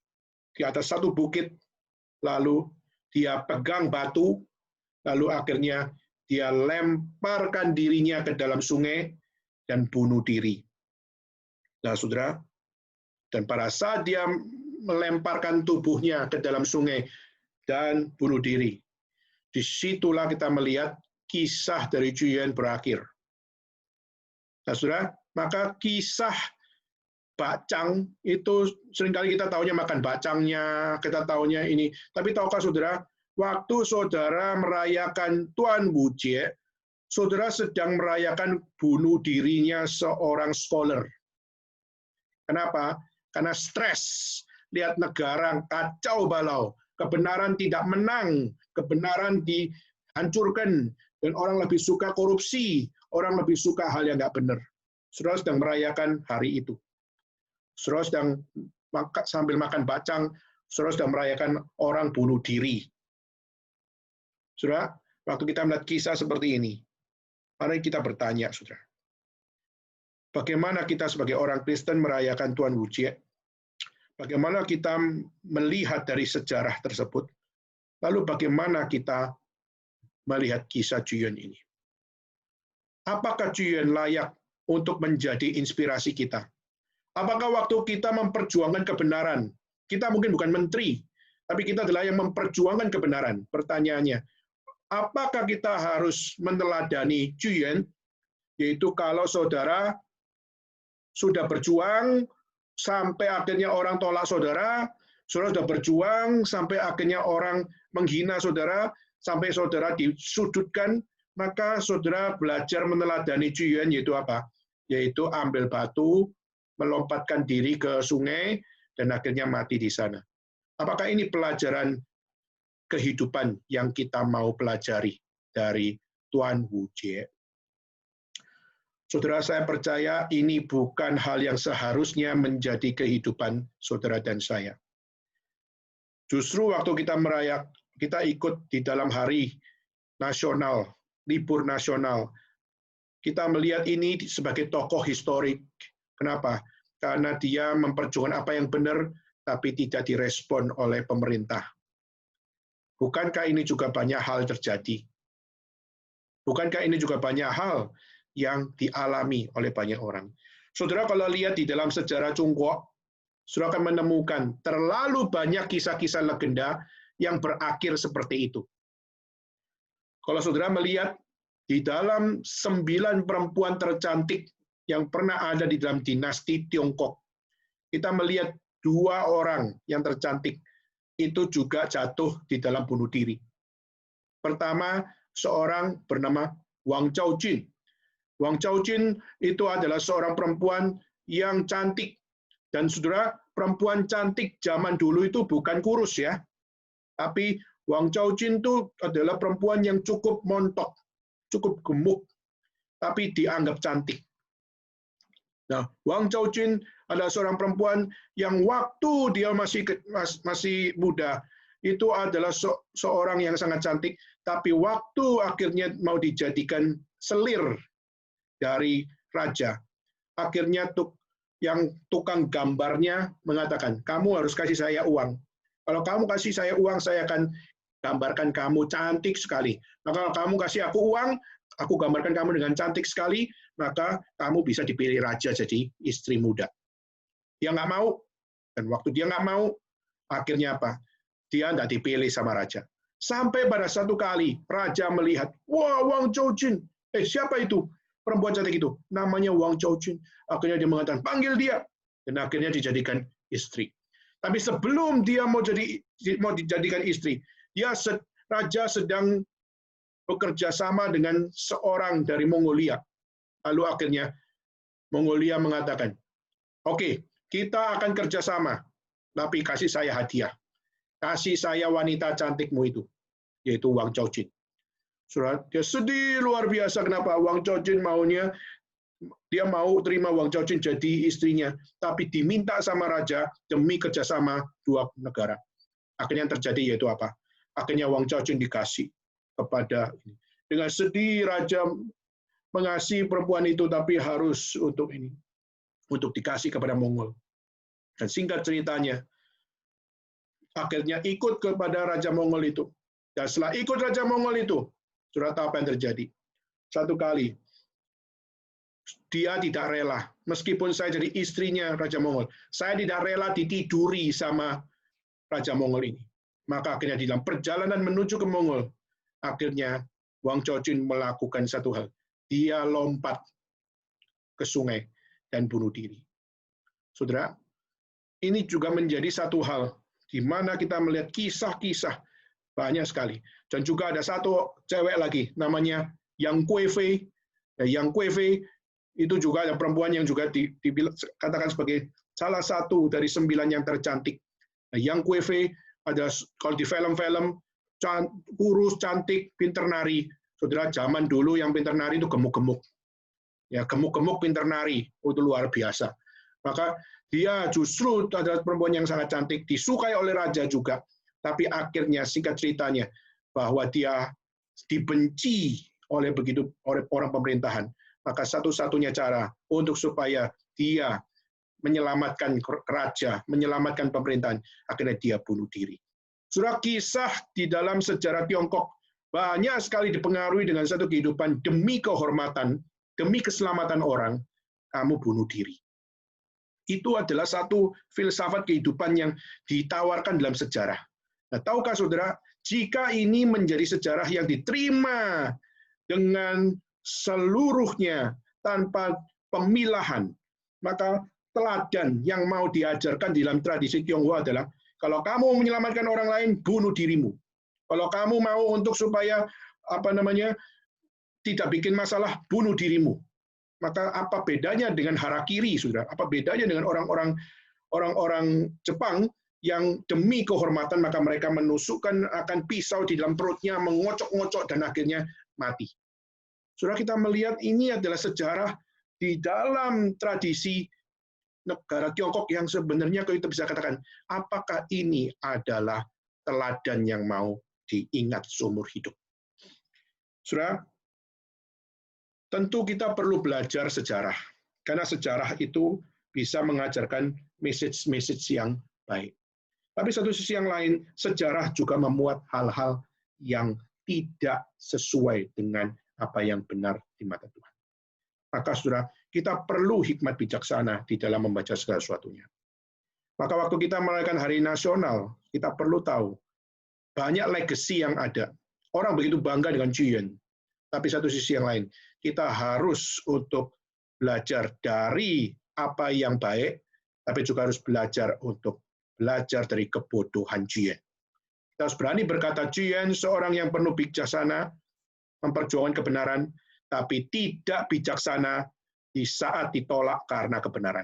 S1: di atas satu bukit, lalu dia pegang batu, lalu akhirnya dia lemparkan dirinya ke dalam sungai dan bunuh diri. Nah, saudara, dan pada saat dia melemparkan tubuhnya ke dalam sungai dan bunuh diri, disitulah kita melihat kisah dari Zhu Yan berakhir. Nah, saudara, maka kisah bacang itu seringkali kita tahunya makan bacangnya, kita tahunya ini. Tapi tahukah saudara, waktu saudara merayakan Tuan Wujie, saudara sedang merayakan bunuh dirinya seorang scholar. Kenapa? Karena stres, lihat negara kacau balau, kebenaran tidak menang, kebenaran dihancurkan, dan orang lebih suka korupsi, orang lebih suka hal yang nggak benar. Saudara sedang merayakan hari itu. Saudara sedang sambil makan bacang, saudara sudah merayakan orang bunuh diri. Saudara, waktu kita melihat kisah seperti ini, mari kita bertanya, saudara. Bagaimana kita sebagai orang Kristen merayakan Tuan Wu Jie? Bagaimana kita melihat dari sejarah tersebut? Lalu bagaimana kita melihat kisah Juyun ini? Apakah Juyun layak untuk menjadi inspirasi kita? Apakah waktu kita memperjuangkan kebenaran, kita mungkin bukan menteri, tapi kita adalah yang memperjuangkan kebenaran. Pertanyaannya, apakah kita harus meneladani Juyun, yaitu kalau saudara sudah berjuang sampai akhirnya orang tolak saudara, saudara sudah berjuang sampai akhirnya orang menghina saudara, sampai saudara disudutkan, maka saudara belajar meneladani Juyun, yaitu apa? Yaitu ambil batu, melompatkan diri ke sungai, dan akhirnya mati di sana. Apakah ini pelajaran kehidupan yang kita mau pelajari dari Tuan Wu Jie? Saudara, saya percaya ini bukan hal yang seharusnya menjadi kehidupan saudara dan saya. Justru waktu kita ikut di dalam hari nasional, libur nasional, kita melihat ini sebagai tokoh historik. Kenapa? Karena dia memperjuangkan apa yang benar, tapi tidak direspon oleh pemerintah. Bukankah ini juga banyak hal terjadi? Bukankah ini juga banyak hal yang dialami oleh banyak orang? Saudara, kalau lihat di dalam sejarah Tiongkok, saudara akan menemukan terlalu banyak kisah-kisah legenda yang berakhir seperti itu. Kalau saudara melihat di dalam 9 perempuan tercantik yang pernah ada di dalam dinasti Tiongkok, kita melihat 2 orang yang tercantik itu juga jatuh di dalam bunuh diri. Pertama, seorang bernama Wang Chaojun. Wang Chaojun itu adalah seorang perempuan yang cantik. Dan saudara, perempuan cantik zaman dulu itu bukan kurus ya. Tapi Wang Chaojun itu adalah perempuan yang cukup montok, cukup gemuk, tapi dianggap cantik. Nah, Wang Chaojun adalah seorang perempuan yang waktu dia masih muda, itu adalah seorang yang sangat cantik, tapi waktu akhirnya mau dijadikan selir dari raja, akhirnya yang tukang gambarnya mengatakan, kamu harus kasih saya uang. Kalau kamu kasih saya uang, saya akan gambarkan kamu cantik sekali. Maka kalau kamu kasih aku uang, aku gambarkan kamu dengan cantik sekali, maka kamu bisa dipilih raja jadi istri muda. Dia nggak mau, dan waktu dia nggak mau, akhirnya apa? Dia nggak dipilih sama raja. Sampai pada satu kali, raja melihat, wah, Wang Chaojun, siapa itu? Perempuan cantik itu, namanya Wang Chaojun. Akhirnya dia mengatakan, panggil dia. Dan akhirnya dijadikan istri. Tapi sebelum dia mau dijadikan istri, raja sedang bekerja sama dengan seorang dari Mongolia. Lalu akhirnya Mongolia mengatakan, oke, kita akan kerjasama, tapi kasih saya hadiah. Kasih saya wanita cantikmu itu, yaitu Wang Chaojun. Dia sedih luar biasa. Kenapa? Wang Chaojun dia mau terima Wang Chaojun jadi istrinya, tapi diminta sama raja demi kerjasama 2 negara. Akhirnya yang terjadi yaitu apa? Akhirnya Wang Chaojun dikasih kepada ini. Dengan sedih raja mengasihi perempuan itu, tapi harus untuk dikasih kepada Mongol. Dan singkat ceritanya, akhirnya ikut kepada Raja Mongol itu. Dan setelah ikut Raja Mongol itu, saudara tahu apa yang terjadi? Satu kali, dia tidak rela, meskipun saya jadi istrinya Raja Mongol, saya tidak rela ditiduri sama Raja Mongol ini. Maka akhirnya di dalam perjalanan menuju ke Mongol, akhirnya Wang Chaojun melakukan satu hal. Dia lompat ke sungai dan bunuh diri. Saudara, ini juga menjadi satu hal di mana kita melihat kisah-kisah banyak sekali. Dan juga ada satu cewek lagi, namanya Yang Kuifei. Yang Kuifei itu juga ada perempuan yang juga dikatakan sebagai salah satu dari 9 yang tercantik. Yang Kuifei ada kalau di film-film kurus, cantik, pinter nari. Saudara, zaman dulu yang pinter nari itu gemuk-gemuk. Ya, gemuk-gemuk pinter nari, itu luar biasa. Maka Dia justru adalah perempuan yang sangat cantik, disukai oleh raja juga. Tapi akhirnya singkat ceritanya bahwa dia dibenci oleh orang pemerintahan. Maka satu-satunya cara untuk supaya dia menyelamatkan raja, menyelamatkan pemerintahan, akhirnya dia bunuh diri. Surah kisah di dalam sejarah Tiongkok banyak sekali dipengaruhi dengan satu kehidupan demi kehormatan, demi keselamatan orang, kamu bunuh diri. Itu adalah satu filsafat kehidupan yang ditawarkan dalam sejarah. Nah, tahukah saudara, jika ini menjadi sejarah yang diterima dengan seluruhnya tanpa pemilahan, maka teladan yang mau diajarkan di dalam tradisi Tionghoa adalah, kalau kamu menyelamatkan orang lain, bunuh dirimu. Kalau kamu mau untuk supaya tidak bikin masalah, bunuh dirimu. Maka apa bedanya dengan harakiri, saudara? Apa bedanya dengan orang-orang Jepang yang demi kehormatan maka mereka menusukkan akan pisau di dalam perutnya, mengocok-ngocok dan akhirnya mati. Saudara, kita melihat ini adalah sejarah di dalam tradisi negara Tiongkok yang sebenarnya kita bisa katakan, apakah ini adalah teladan yang mau diingat seumur hidup? Saudara, tentu kita perlu belajar sejarah, karena sejarah itu bisa mengajarkan message-message yang baik. Tapi satu sisi yang lain, sejarah juga memuat hal-hal yang tidak sesuai dengan apa yang benar di mata Tuhan. Maka saudara, kita perlu hikmat bijaksana di dalam membaca segala sesuatunya. Maka waktu kita merayakan Hari Nasional, kita perlu tahu banyak legacy yang ada. Orang begitu bangga dengan Juyen. Tapi satu sisi yang lain, kita harus untuk belajar dari apa yang baik, tapi juga harus belajar dari kebodohan Juyen. Kita harus berani berkata Juyen seorang yang penuh bijaksana, memperjuangkan kebenaran, tapi tidak bijaksana di saat ditolak karena kebenaran.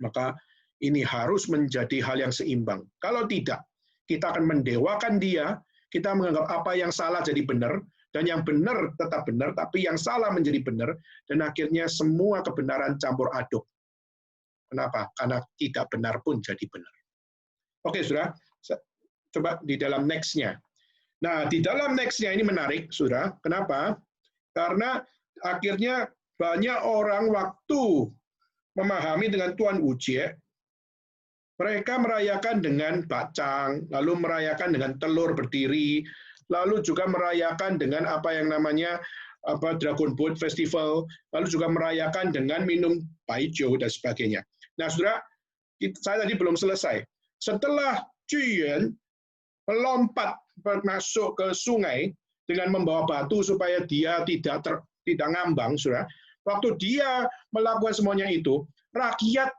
S1: Maka ini harus menjadi hal yang seimbang. Kalau tidak, kita akan mendewakan dia, kita menganggap apa yang salah jadi benar, dan yang benar tetap benar, tapi yang salah menjadi benar, dan akhirnya semua kebenaran campur aduk. Kenapa? Karena tidak benar pun jadi benar. Oke, saudara, coba di dalam next-nya. Nah, di dalam next-nya ini menarik, saudara. Kenapa? Karena akhirnya banyak orang waktu memahami dengan Tuan Wujie, mereka merayakan dengan bacang, lalu merayakan dengan telur berdiri, lalu juga merayakan dengan apa yang namanya Dragon Boat Festival, lalu juga merayakan dengan minum baijiu dan sebagainya. Nah, saudara, saya tadi belum selesai. Setelah Juyen melompat masuk ke sungai dengan membawa batu supaya dia tidak ngambang, saudara. Waktu dia melakukan semuanya itu, rakyat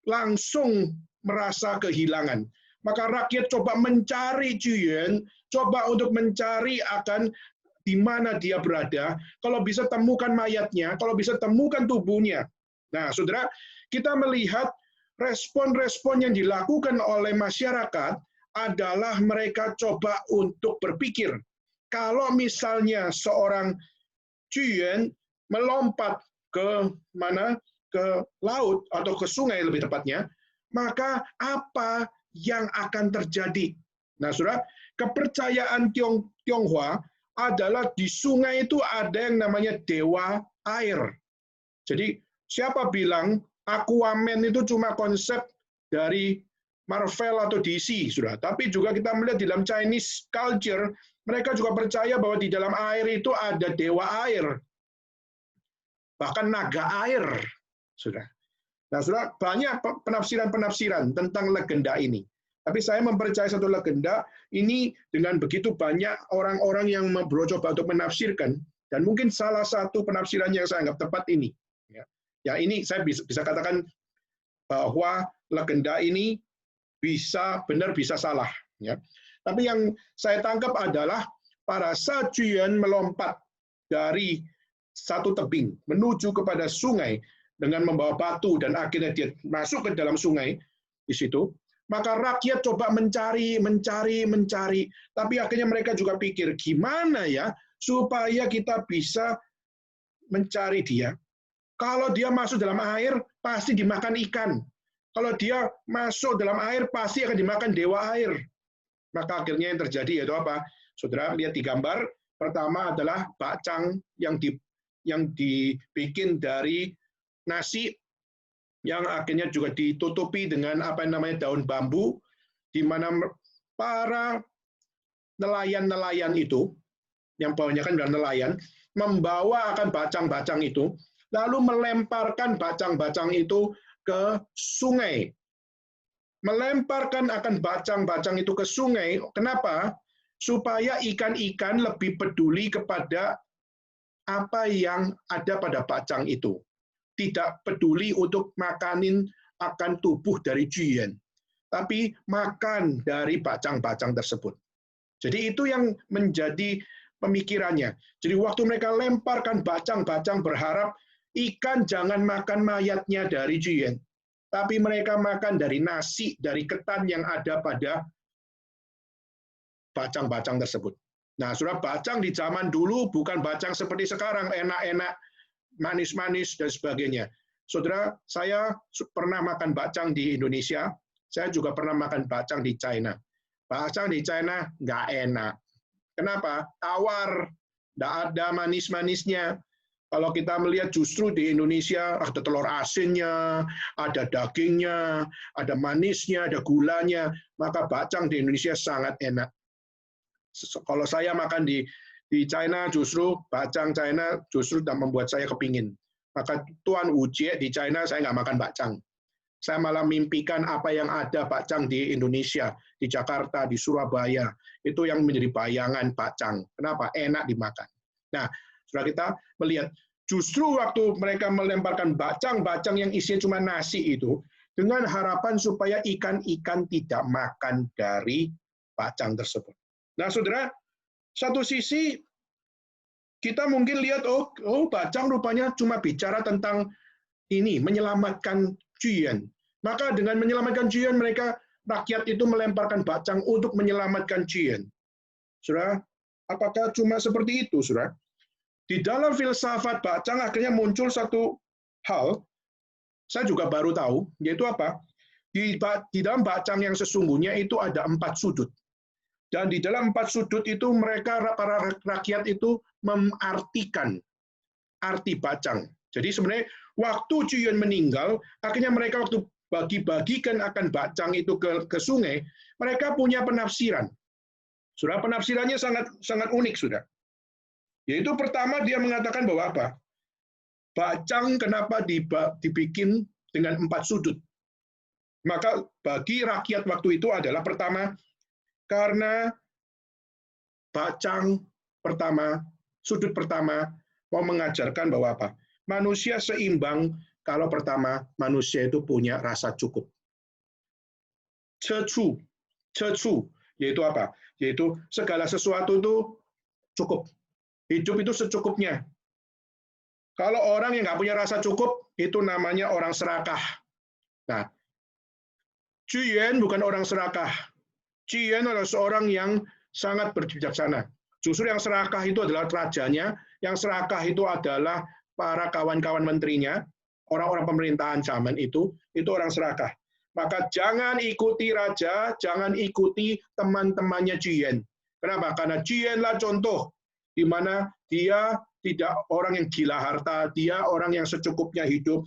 S1: langsung merasa kehilangan. Maka rakyat coba mencari Juyen, coba untuk mencari akan di mana dia berada, kalau bisa temukan mayatnya, kalau bisa temukan tubuhnya. Nah, saudara, kita melihat respon-respon yang dilakukan oleh masyarakat adalah mereka coba untuk berpikir, kalau misalnya seorang Juyen melompat ke mana? Ke laut atau ke sungai lebih tepatnya, maka apa yang akan terjadi? Nah, saudara, kepercayaan Tionghoa adalah di sungai itu ada yang namanya dewa air. Jadi, siapa bilang Aquaman itu cuma konsep dari Marvel atau DC, saudara. Tapi juga kita melihat di dalam Chinese culture, mereka juga percaya bahwa di dalam air itu ada dewa air. Bahkan naga air. Sudah. Nah, saudara, banyak penafsiran-penafsiran tentang legenda ini. Tapi saya mempercayai satu legenda ini dengan begitu banyak orang-orang yang berusaha untuk menafsirkan, dan mungkin salah satu penafsiran yang saya anggap tepat ini. Ya, ini saya bisa katakan bahwa legenda ini bisa benar, bisa salah. Ya. Tapi yang saya tangkap adalah pada saat Juyen melompat dari satu tebing menuju kepada sungai, dengan membawa batu dan akhirnya dia masuk ke dalam sungai di situ, maka rakyat coba mencari, tapi akhirnya mereka juga pikir gimana ya supaya kita bisa mencari dia. Kalau dia masuk dalam air pasti dimakan ikan. Kalau dia masuk dalam air, pasti akan dimakan dewa air. Maka akhirnya yang terjadi yaitu apa? Saudara lihat di gambar, pertama adalah bakcang yang dibikin dari nasi yang akhirnya juga ditutupi dengan apa yang namanya daun bambu, di mana para nelayan-nelayan itu, yang kebanyakan adalah nelayan, membawa akan bacang-bacang itu, lalu melemparkan bacang-bacang itu ke sungai. Melemparkan akan bacang-bacang itu ke sungai, kenapa? Supaya ikan-ikan lebih peduli kepada apa yang ada pada bacang itu. Tidak peduli untuk makanin akan tubuh dari Jian, tapi makan dari bacang-bacang tersebut. Jadi itu yang menjadi pemikirannya. Jadi waktu mereka lemparkan bacang-bacang berharap ikan jangan makan mayatnya dari Jian, tapi mereka makan dari nasi, dari ketan yang ada pada bacang-bacang tersebut. Nah, saudara, bacang di zaman dulu bukan bacang seperti sekarang, enak-enak, manis-manis, dan sebagainya. Saudara, saya pernah makan bacang di Indonesia, saya juga pernah makan bacang di China. Bacang di China nggak enak. Kenapa? Tawar, nggak ada manis-manisnya. Kalau kita melihat justru di Indonesia ada telur asinnya, ada dagingnya, ada manisnya, ada gulanya, maka bacang di Indonesia sangat enak. Kalau saya makan di China, justru bacang China justru membuat saya kepingin. Maka Tuan Ujie di China saya nggak makan bacang. Saya malah mimpikan apa yang ada bacang di Indonesia, di Jakarta, di Surabaya. Itu yang menjadi bayangan bacang. Kenapa? Enak dimakan. Nah, setelah kita melihat, justru waktu mereka melemparkan bacang-bacang yang isinya cuma nasi itu, dengan harapan supaya ikan-ikan tidak makan dari bacang tersebut. Nah, saudara, satu sisi kita mungkin lihat, oh bacang rupanya cuma bicara tentang ini, menyelamatkan Jian. Maka dengan menyelamatkan Jian, mereka rakyat itu melemparkan bacang untuk menyelamatkan Jian. Saudara, apakah cuma seperti itu, saudara? Di dalam filsafat bacang akhirnya muncul satu hal, saya juga baru tahu, yaitu apa? Di dalam bacang yang sesungguhnya itu ada 4 sudut. Dan di dalam 4 sudut itu mereka, para rakyat itu mengartikan arti bacang. Jadi sebenarnya waktu Jian meninggal, akhirnya mereka waktu bagi-bagikan akan bacang itu ke sungai, mereka punya penafsiran. Sudah penafsirannya sangat unik sudah. Yaitu pertama dia mengatakan bahwa apa? Bacang kenapa dibikin dengan 4 sudut? Maka bagi rakyat waktu itu adalah pertama, karena bacang pertama, sudut pertama mau mengajarkan bahwa apa? Manusia seimbang kalau pertama manusia itu punya rasa cukup. Cecu, yaitu apa? Yaitu segala sesuatu itu cukup. Hidup itu secukupnya. Kalau orang yang nggak punya rasa cukup, itu namanya orang serakah. Nah, Jian bukan orang serakah. Jian adalah seorang yang sangat berbijaksana. Justru yang serakah itu adalah rajanya, yang serakah itu adalah para kawan-kawan menterinya, orang-orang pemerintahan zaman itu orang serakah. Maka jangan ikuti raja, jangan ikuti teman-temannya Jian. Kenapa? Karena Jianlah contoh di mana dia tidak orang yang gila harta, dia orang yang secukupnya hidup,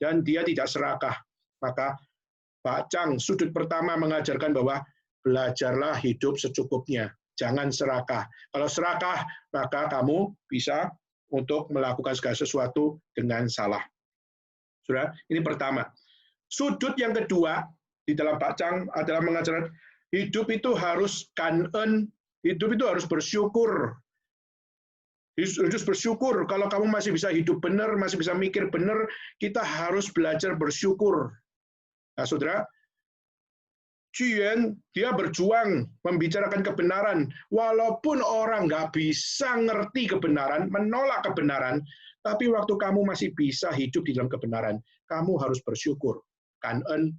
S1: dan dia tidak serakah. Maka bacang sudut pertama mengajarkan bahwa belajarlah hidup secukupnya, jangan serakah. Kalau serakah, maka kamu bisa untuk melakukan segala sesuatu dengan salah. Sudah, ini pertama. Sudut yang kedua di dalam bacang adalah mengajarkan hidup itu harus kanen, hidup itu harus bersyukur. Harus bersyukur. Kalau kamu masih bisa hidup benar, masih bisa mikir benar, kita harus belajar bersyukur. Nah, saudara, Jian dia berjuang membicarakan kebenaran, walaupun orang nggak bisa ngerti kebenaran, menolak kebenaran, tapi waktu kamu masih bisa hidup di dalam kebenaran, kamu harus bersyukur. Kanen,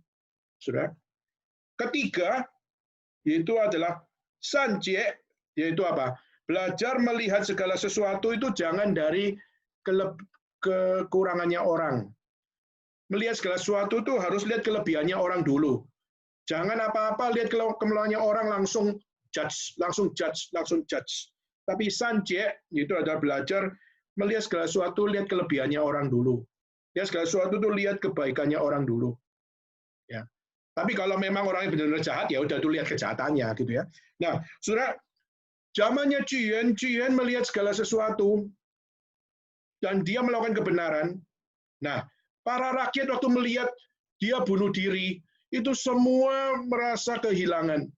S1: saudara. Ketiga, yaitu adalah sanjie, yaitu apa? Belajar melihat segala sesuatu itu jangan dari kekurangannya orang. melihat segala sesuatu tuh harus lihat kelebihannya orang dulu. Jangan apa-apa lihat kelemahannya orang langsung judge. Tapi Sanjay itu adalah belajar melihat segala sesuatu lihat kelebihannya orang dulu. Lihat segala sesuatu tuh lihat kebaikannya orang dulu. Ya. Tapi kalau memang orangnya benar-benar jahat, ya udah tuh lihat kejahatannya gitu ya. Nah, saudara, zamannya Cian melihat segala sesuatu dan dia melakukan kebenaran. Nah, para rakyat waktu melihat dia bunuh diri, itu semua merasa kehilangan.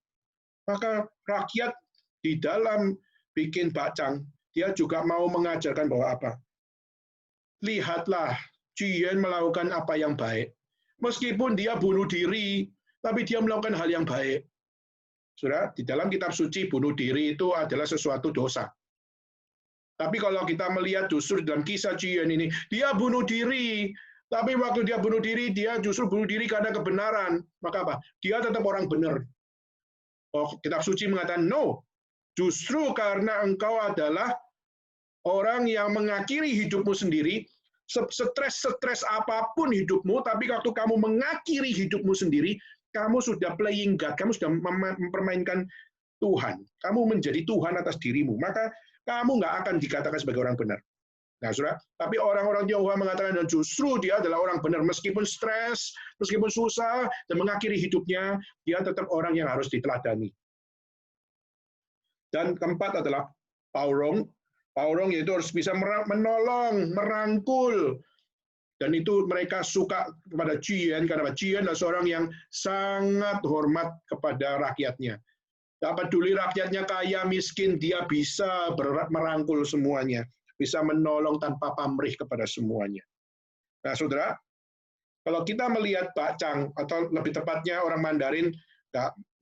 S1: Maka rakyat di dalam bikin bacang, dia juga mau mengajarkan bahwa apa? Lihatlah, Cian melakukan apa yang baik. Meskipun dia bunuh diri, tapi dia melakukan hal yang baik. Saudara, di dalam kitab suci bunuh diri itu adalah sesuatu dosa. Tapi kalau kita melihat justru dalam kisah Cian ini, dia bunuh diri, tapi waktu dia bunuh diri, dia justru bunuh diri karena kebenaran. Maka apa? Dia tetap orang benar. Oh, kitab suci mengatakan, no, justru karena engkau adalah orang yang mengakhiri hidupmu sendiri, stres apapun hidupmu, tapi waktu kamu mengakhiri hidupmu sendiri, kamu sudah playing God, kamu sudah mempermainkan Tuhan. Kamu menjadi Tuhan atas dirimu, maka kamu nggak akan dikatakan sebagai orang benar. Nah, saudara, tapi orang-orang Tionghoa mengatakan dan justru dia adalah orang benar, meskipun stres, meskipun susah, dan mengakhiri hidupnya, dia tetap orang yang harus diteladani. Dan keempat adalah Paurong. Paurong yaitu harus bisa menolong, merangkul. Dan itu mereka suka kepada Cian, karena Cian adalah seorang yang sangat hormat kepada rakyatnya. Tak peduli rakyatnya kaya, miskin, dia bisa merangkul semuanya. Bisa menolong tanpa pamrih kepada semuanya. Nah, saudara, kalau kita melihat bacang, atau lebih tepatnya orang Mandarin,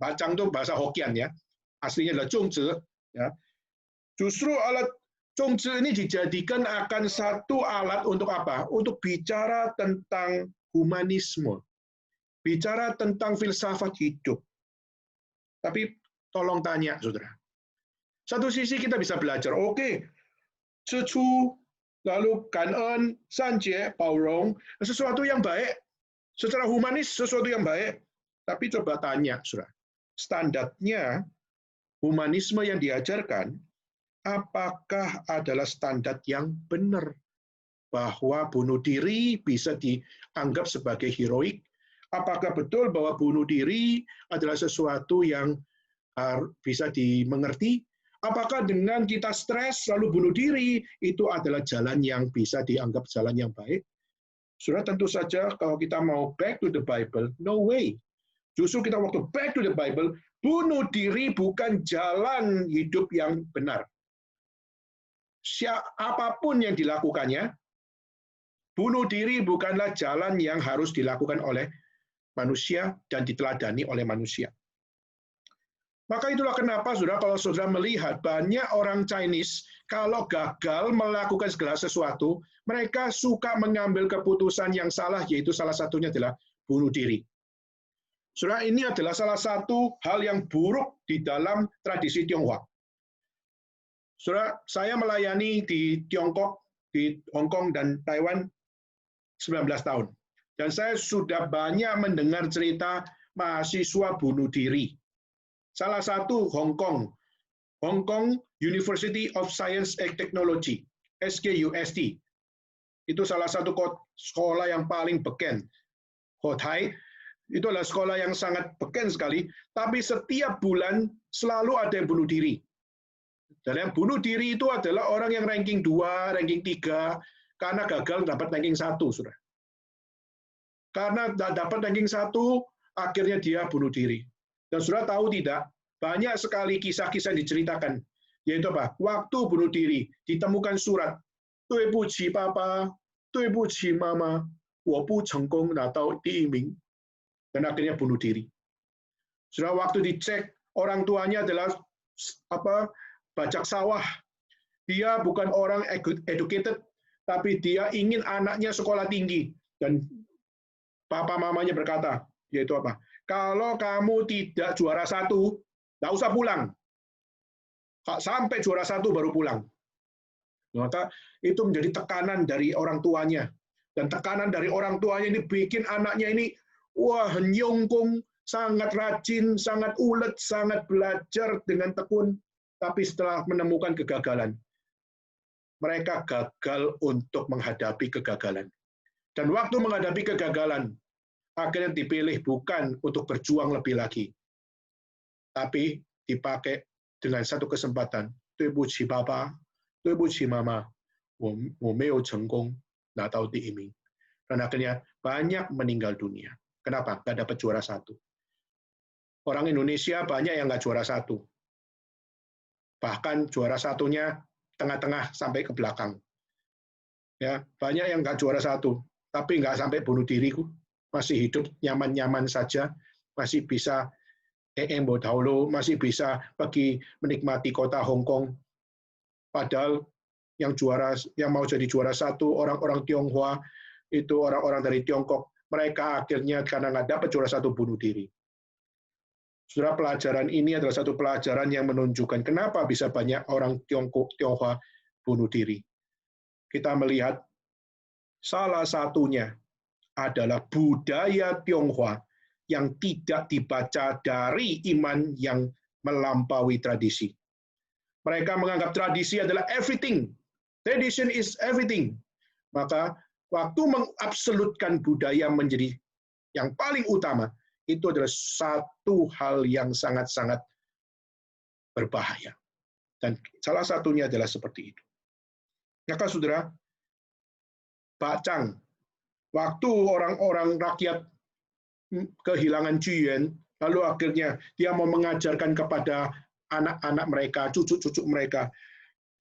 S1: bacang itu bahasa Hokkien ya, aslinya adalah zhongzi. Ya. Justru alat zhongzi ini dijadikan akan satu alat untuk apa? Untuk bicara tentang humanisme, bicara tentang filsafat hidup. Tapi tolong tanya, saudara. Satu sisi kita bisa belajar, oke, Cicu, lalu Kanen, Sanjie, Paurong, sesuatu yang baik, secara humanis sesuatu yang baik. Tapi coba tanya, saudara, standarnya humanisme yang diajarkan, apakah adalah standar yang benar? Bahwa bunuh diri bisa dianggap sebagai heroik? Apakah betul bahwa bunuh diri adalah sesuatu yang bisa dimengerti? Apakah dengan kita stres lalu bunuh diri itu adalah jalan yang bisa dianggap jalan yang baik? Sudah tentu saja kalau kita mau back to the Bible, no way. Justru kita waktu back to the Bible, bunuh diri bukan jalan hidup yang benar. Apapun yang dilakukannya, bunuh diri bukanlah jalan yang harus dilakukan oleh manusia dan diteladani oleh manusia. Maka itulah kenapa, saudara, kalau saudara melihat banyak orang Chinese, kalau gagal melakukan segala sesuatu, mereka suka mengambil keputusan yang salah, yaitu salah satunya adalah bunuh diri. Saudara, ini adalah salah satu hal yang buruk di dalam tradisi Tionghoa. Saudara, saya melayani di Tiongkok, di Hong Kong, dan Taiwan 19 tahun. Dan saya sudah banyak mendengar cerita mahasiswa bunuh diri. Salah satu Hong Kong University of Science and Technology, SKUST. Itu salah satu sekolah yang paling beken. Hotai, itu adalah sekolah yang sangat beken sekali, tapi setiap bulan selalu ada yang bunuh diri. Dan yang bunuh diri itu adalah orang yang ranking 2, ranking 3, karena gagal dapat ranking 1, saudara. Karena dapat ranking 1, akhirnya dia bunuh diri. Dan saudara tahu tidak, banyak sekali kisah-kisah yang diceritakan, yaitu apa? Waktu bunuh diri, ditemukan surat, 对不起爸爸，对不起妈妈，我不成功拿到第一名. Dan akhirnya bunuh diri. Saudara, waktu dicek, orang tuanya adalah bajak sawah. Dia bukan orang educated, tapi dia ingin anaknya sekolah tinggi. Dan papa mamanya berkata, yaitu apa? Kalau kamu tidak juara 1, nggak usah pulang. Sampai juara 1 baru pulang. Maka itu menjadi tekanan dari orang tuanya. Dan tekanan dari orang tuanya ini bikin anaknya ini, wah, nyongkung, sangat rajin, sangat ulet, sangat belajar dengan tekun. Tapi setelah menemukan kegagalan, mereka gagal untuk menghadapi kegagalan. Dan waktu menghadapi kegagalan, akhirnya dipilih bukan untuk berjuang lebih lagi, tapi dipakai dengan satu kesempatan. 对不起爸爸，对不起妈妈，我没有成功拿到第一名. Dan akhirnya banyak meninggal dunia. Kenapa? Nggak dapat juara satu. Orang Indonesia banyak yang nggak juara satu. Bahkan juara satunya tengah-tengah sampai ke belakang. Ya, banyak yang nggak juara satu, tapi nggak sampai bunuh diri, masih hidup nyaman-nyaman saja, masih bisa masih bisa pergi menikmati kota Hong Kong. Padahal yang mau jadi juara satu, orang-orang Tionghoa, itu orang-orang dari Tiongkok, mereka akhirnya karena nggak dapat juara satu bunuh diri. Saudara, pelajaran ini adalah satu pelajaran yang menunjukkan kenapa bisa banyak orang Tionghoa bunuh diri. Kita melihat salah satunya adalah budaya Tionghoa yang tidak dibaca dari iman yang melampaui tradisi. Mereka menganggap tradisi adalah everything. Tradition is everything. Maka waktu mengabsolutkan budaya menjadi yang paling utama, itu adalah satu hal yang sangat-sangat berbahaya. Dan salah satunya adalah seperti itu. Maka saudara, Bacang, waktu orang-orang rakyat kehilangan Jiyuan, lalu akhirnya dia mau mengajarkan kepada anak-anak mereka, cucu-cucu mereka,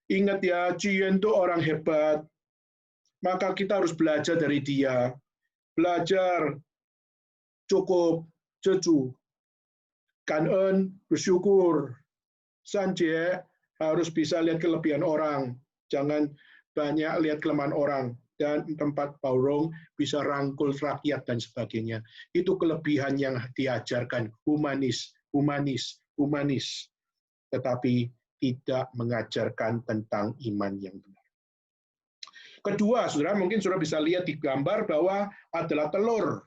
S1: ingat ya, Jiyuan itu orang hebat, maka kita harus belajar dari dia. Belajar cukup, jeju, kangen, bersyukur, sanjie, harus bisa lihat kelebihan orang, jangan banyak lihat kelemahan orang. Dan tempat Baurong bisa rangkul rakyat dan sebagainya. Itu kelebihan yang diajarkan, humanis, humanis, humanis. Tetapi tidak mengajarkan tentang iman yang benar. Kedua, saudara, mungkin saudara bisa lihat di gambar bahwa adalah telur.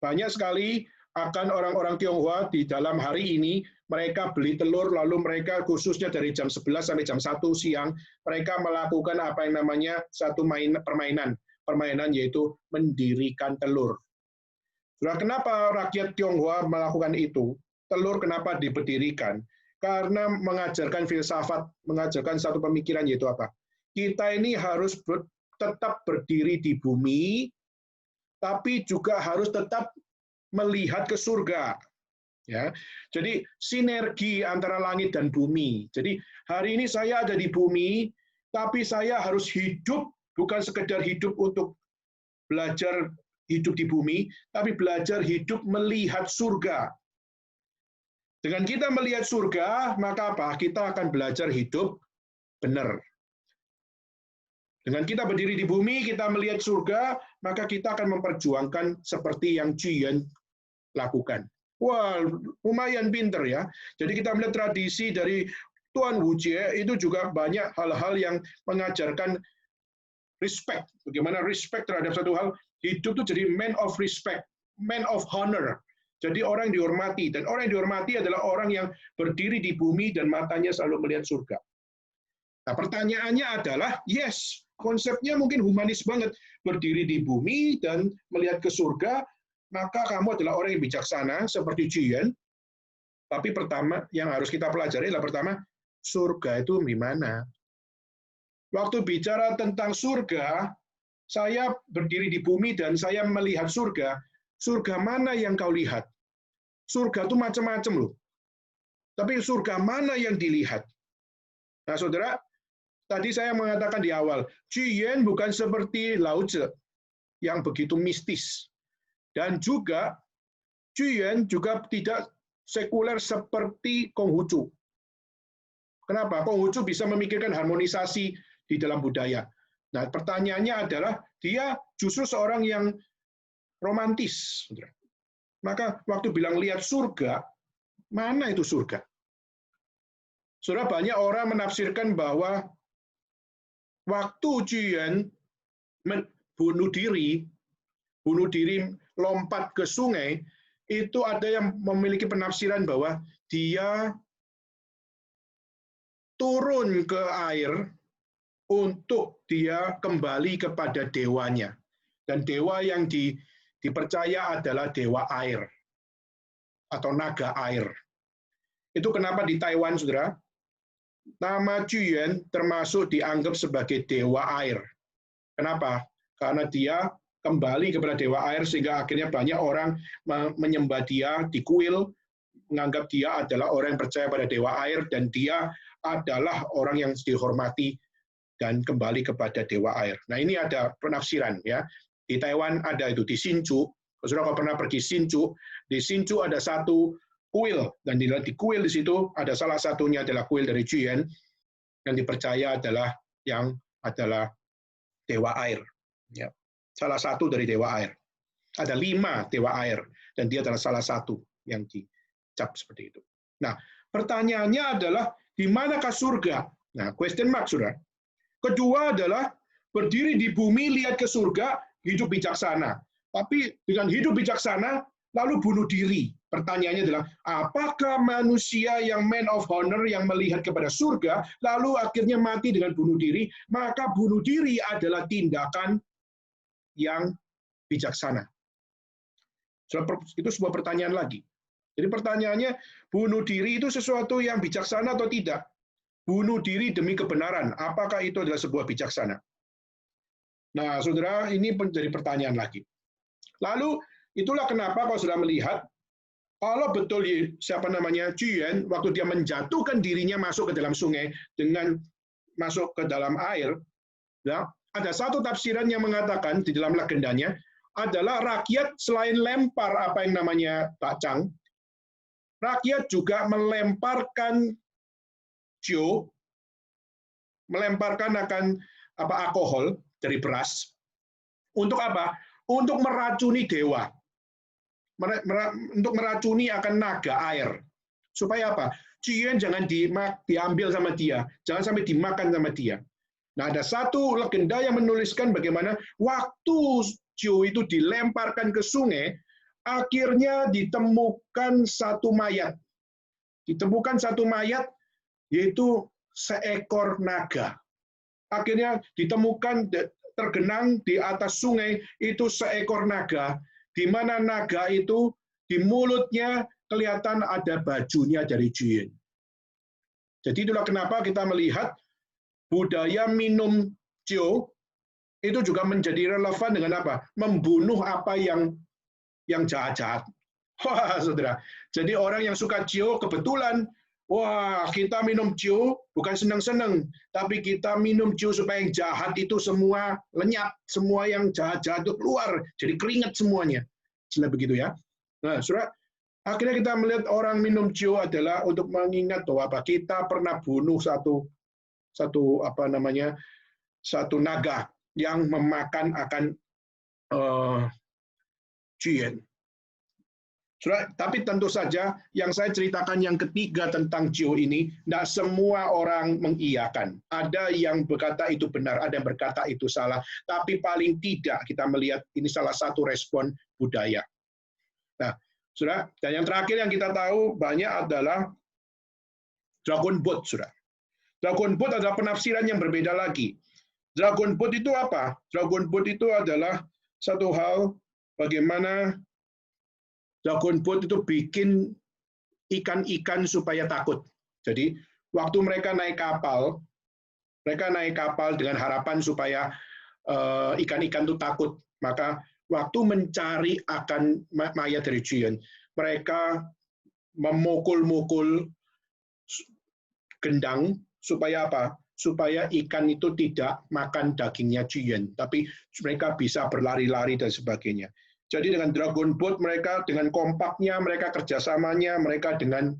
S1: Banyak sekali akan orang-orang Tionghoa di dalam hari ini, mereka beli telur, lalu mereka khususnya dari jam 11 sampai jam 1 siang, mereka melakukan apa yang namanya satu permainan yaitu mendirikan telur. Sudah, kenapa rakyat Tionghoa melakukan itu? Telur kenapa diberdirikan? Karena mengajarkan filsafat, mengajarkan satu pemikiran yaitu apa? Kita ini harus tetap berdiri di bumi, tapi juga harus tetap melihat ke surga. Ya. Jadi sinergi antara langit dan bumi. Jadi hari ini saya ada di bumi, tapi saya harus hidup, bukan sekedar hidup untuk belajar hidup di bumi, tapi belajar hidup melihat surga. Dengan kita melihat surga, maka apa? Kita akan belajar hidup benar. Dengan kita berdiri di bumi, kita melihat surga, maka kita akan memperjuangkan seperti yang Jiyuan lakukan. Wah, lumayan pinter ya. Jadi kita melihat tradisi dari Tuan Wujie itu juga banyak hal-hal yang mengajarkan respect. Bagaimana respect terhadap satu hal, hidup itu jadi man of respect, man of honor. Jadi orang yang dihormati, dan orang yang dihormati adalah orang yang berdiri di bumi dan matanya selalu melihat surga. Nah, pertanyaannya adalah, yes, konsepnya mungkin humanis banget, berdiri di bumi dan melihat ke surga, maka kamu adalah orang yang bijaksana seperti Jiyuan. Tapi pertama yang harus kita pelajari adalah pertama, surga itu di mana? Waktu bicara tentang surga, saya berdiri di bumi dan saya melihat surga. Surga mana yang kau lihat? Surga itu macam-macam loh. Tapi surga mana yang dilihat? Nah, saudara, tadi saya mengatakan di awal, Jiyuan bukan seperti Lao Tzu yang begitu mistis. Dan juga Jiyuan juga tidak sekuler seperti Konghucu. Kenapa? Konghucu bisa memikirkan harmonisasi di dalam budaya. Nah, pertanyaannya adalah dia justru seorang yang romantis. Maka waktu bilang lihat surga, mana itu surga? Saudara, banyak orang menafsirkan bahwa waktu Jiyuan bunuh diri lompat ke sungai, itu ada yang memiliki penafsiran bahwa dia turun ke air untuk dia kembali kepada dewanya. Dan dewa yang dipercaya adalah dewa air atau naga air. Itu kenapa di Taiwan, saudara, nama Zhuyuan termasuk dianggap sebagai dewa air. Kenapa? Karena dia kembali kepada dewa air, sehingga akhirnya banyak orang menyembah dia, dikuil, menganggap dia adalah orang yang percaya pada dewa air, dan dia adalah orang yang dihormati dan kembali kepada dewa air. Nah, ini ada penafsiran, ya. Di Taiwan ada itu, di Hsinchu. Saudara pernah pergi Hsinchu, di Hsinchu ada satu kuil, dan di kuil di situ ada salah satunya adalah kuil dari Zhuyuan, yang dipercaya adalah dewa air. Ya. Salah satu dari dewa air. Ada 5 dewa air, dan dia adalah salah satu yang dicap seperti itu. Nah, pertanyaannya adalah, di manakah surga? Nah, question mark, saudara. Kedua adalah, berdiri di bumi, lihat ke surga, hidup bijaksana. Tapi dengan hidup bijaksana, lalu bunuh diri. Pertanyaannya adalah, apakah manusia yang man of honor yang melihat kepada surga, lalu akhirnya mati dengan bunuh diri, maka bunuh diri adalah tindakan yang bijaksana. Itu sebuah pertanyaan lagi. Jadi pertanyaannya, bunuh diri itu sesuatu yang bijaksana atau tidak? Bunuh diri demi kebenaran, apakah itu adalah sebuah bijaksana? Nah, saudara, ini menjadi pertanyaan lagi. Lalu, itulah kenapa kalau sudah melihat, kalau betul Zhuyuan, waktu dia menjatuhkan dirinya masuk ke dalam sungai, dengan masuk ke dalam air, ya, ada satu tafsiran yang mengatakan di dalam legendanya adalah rakyat selain lempar apa yang namanya bacang, rakyat juga melemparkan melemparkan akan alkohol dari beras. Untuk apa? Untuk meracuni dewa. Untuk meracuni akan naga air. Supaya apa? Zhuyuan jangan diambil sama dia, jangan sampai dimakan sama dia. Nah, ada satu legenda yang menuliskan bagaimana waktu Zhou itu dilemparkan ke sungai, akhirnya ditemukan satu mayat. Ditemukan satu mayat, yaitu seekor naga. Akhirnya ditemukan tergenang di atas sungai, itu seekor naga, di mana naga itu di mulutnya kelihatan ada bajunya dari Zhuyuan. Jadi itulah kenapa kita melihat budaya minum Zhou itu juga menjadi relevan dengan apa? Membunuh apa yang jahat-jahat. Wah, saudara. Jadi orang yang suka Zhou kebetulan, wah, kita minum Zhou bukan senang-senang, tapi kita minum Zhou supaya yang jahat itu semua lenyap, semua yang jahat-jahat itu keluar, jadi keringat semuanya. Setelah begitu ya. Nah, saudara, akhirnya kita melihat orang minum Zhou adalah untuk mengingat bahwa apa? Kita pernah bunuh satu naga yang memakan akan Zhuyuan. Tapi tentu saja yang saya ceritakan yang ketiga tentang Zhou ini, tidak semua orang mengiyakan. Ada yang berkata itu benar, ada yang berkata itu salah. Tapi paling tidak kita melihat ini salah satu respon budaya. Nah, saudara, dan yang terakhir yang kita tahu banyak adalah Dragon Boat, saudara. Dragon Boat adalah penafsiran yang berbeda lagi. Dragon Boat itu apa? Dragon Boat itu adalah satu hal bagaimana Dragon Boat itu bikin ikan-ikan supaya takut. Jadi, waktu mereka naik kapal dengan harapan supaya ikan-ikan itu takut. Maka, waktu mencari akan mayat dari Zhuyuan, mereka memukul-mukul gendang, supaya apa? Supaya ikan itu tidak makan dagingnya Zhuyuan, tapi mereka bisa berlari-lari dan sebagainya. Jadi dengan Dragon Boat mereka dengan kompaknya, mereka kerjasamanya, mereka dengan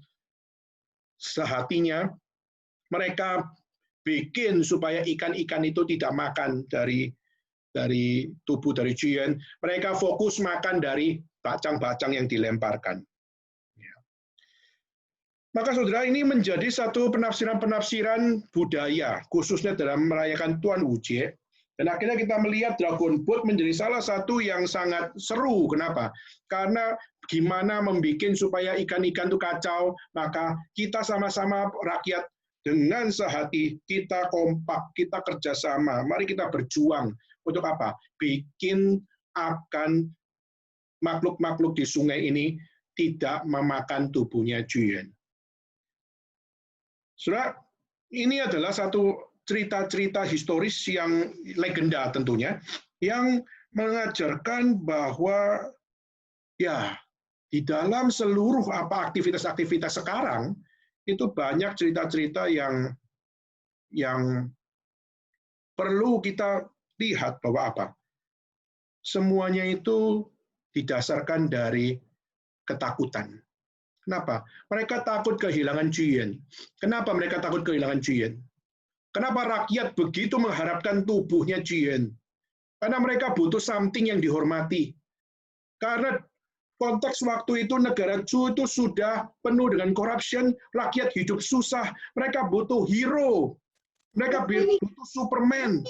S1: sehatinya, mereka bikin supaya ikan-ikan itu tidak makan dari tubuh dari Zhuyuan. Mereka fokus makan dari bacang-bacang yang dilemparkan. Maka saudara, ini menjadi satu penafsiran-penafsiran budaya, khususnya dalam merayakan Tuan Wujie, Dan akhirnya kita melihat Dragon Boat menjadi salah satu yang sangat seru. Kenapa? Karena gimana membuat supaya ikan-ikan itu kacau, maka kita sama-sama rakyat dengan sehati, kita kompak, kita kerjasama. Mari kita berjuang. Untuk apa? Bikin akan makhluk-makhluk di sungai ini tidak memakan tubuhnya Juyen. Saudara, ini adalah satu cerita-cerita historis yang legenda tentunya, yang mengajarkan bahwa ya di dalam seluruh aktivitas-aktivitas sekarang itu banyak cerita-cerita yang perlu kita lihat bahwa apa? Semuanya itu didasarkan dari ketakutan. Kenapa? Mereka takut kehilangan Juyen. Kenapa mereka takut kehilangan Juyen? Kenapa rakyat begitu mengharapkan tubuhnya Juyen? Karena mereka butuh something yang dihormati. Karena konteks waktu itu negara Chu itu sudah penuh dengan corruption, rakyat hidup susah, mereka butuh hero, mereka butuh Superman,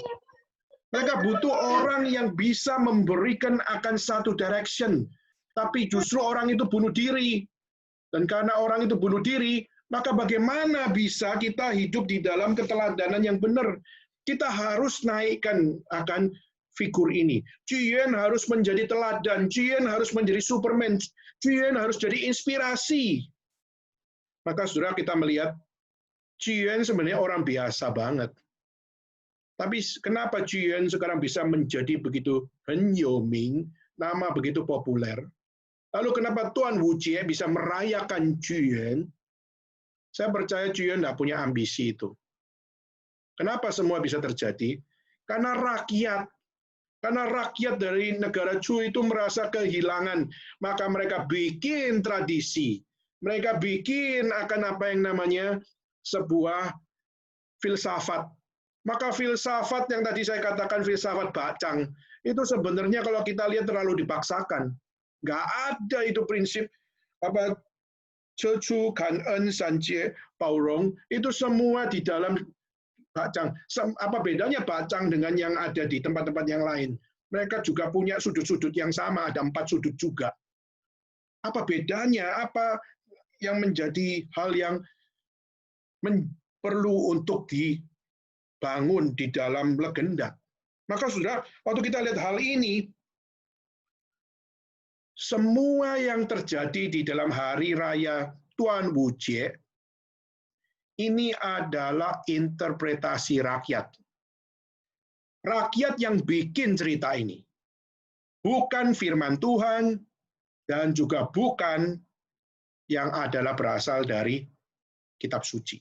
S1: mereka butuh orang yang bisa memberikan akan satu direction. Tapi justru orang itu bunuh diri. Dan karena orang itu bunuh diri, maka bagaimana bisa kita hidup di dalam keteladanan yang benar? Kita harus naikkan akan figur ini. Juyen harus menjadi teladan, Juyen harus menjadi Superman, Juyen harus jadi inspirasi. Maka saudara kita melihat, Juyen sebenarnya orang biasa banget. Tapi kenapa Juyen sekarang bisa menjadi begitu henyoming, nama begitu populer? Lalu kenapa Tuan Wujie bisa merayakan Juyen? Saya percaya Juyen tidak punya ambisi itu. Kenapa semua bisa terjadi? Karena rakyat dari negara Chu itu merasa kehilangan, maka mereka bikin tradisi. Mereka bikin akan apa yang namanya sebuah filsafat. Maka filsafat yang tadi saya katakan filsafat Bacang, itu sebenarnya kalau kita lihat terlalu dipaksakan. Nggak ada itu prinsip apa Cechu, Kanen, Sanjie, Paurong, itu semua di dalam Bacang. Apa bedanya Bacang dengan yang ada di tempat-tempat yang lain? Mereka juga punya sudut-sudut yang sama, ada 4 sudut juga. Apa bedanya? Apa yang menjadi hal yang perlu untuk dibangun di dalam legenda? Maka saudara, waktu kita lihat hal ini, semua yang terjadi di dalam hari raya Tuan Wujie ini adalah interpretasi rakyat. Rakyat yang bikin cerita ini. Bukan firman Tuhan dan juga bukan yang adalah berasal dari kitab suci.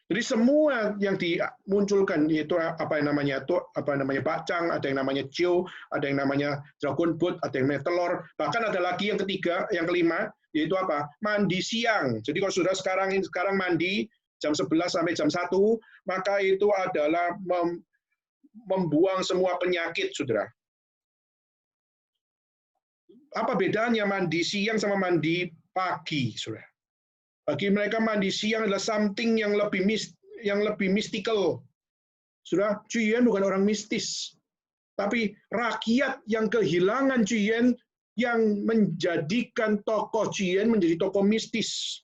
S1: Jadi semua yang dimunculkan yaitu apa yang namanya Bacang, ada yang namanya Cio, ada yang namanya Dragon Boat, ada yang namanya telur, bahkan ada lagi yang ketiga, yang kelima, yaitu apa? Mandi siang. Jadi kalau sudah sekarang mandi jam 11 sampai jam 1, maka itu adalah membuang semua penyakit, saudara. Apa bedanya mandi siang sama mandi pagi, saudara? Bagi mereka mandi siang adalah something yang lebih mystical. Sudah, Juyen bukan orang mistis. Tapi rakyat yang kehilangan Juyen yang menjadikan tokoh Juyen menjadi tokoh mistis.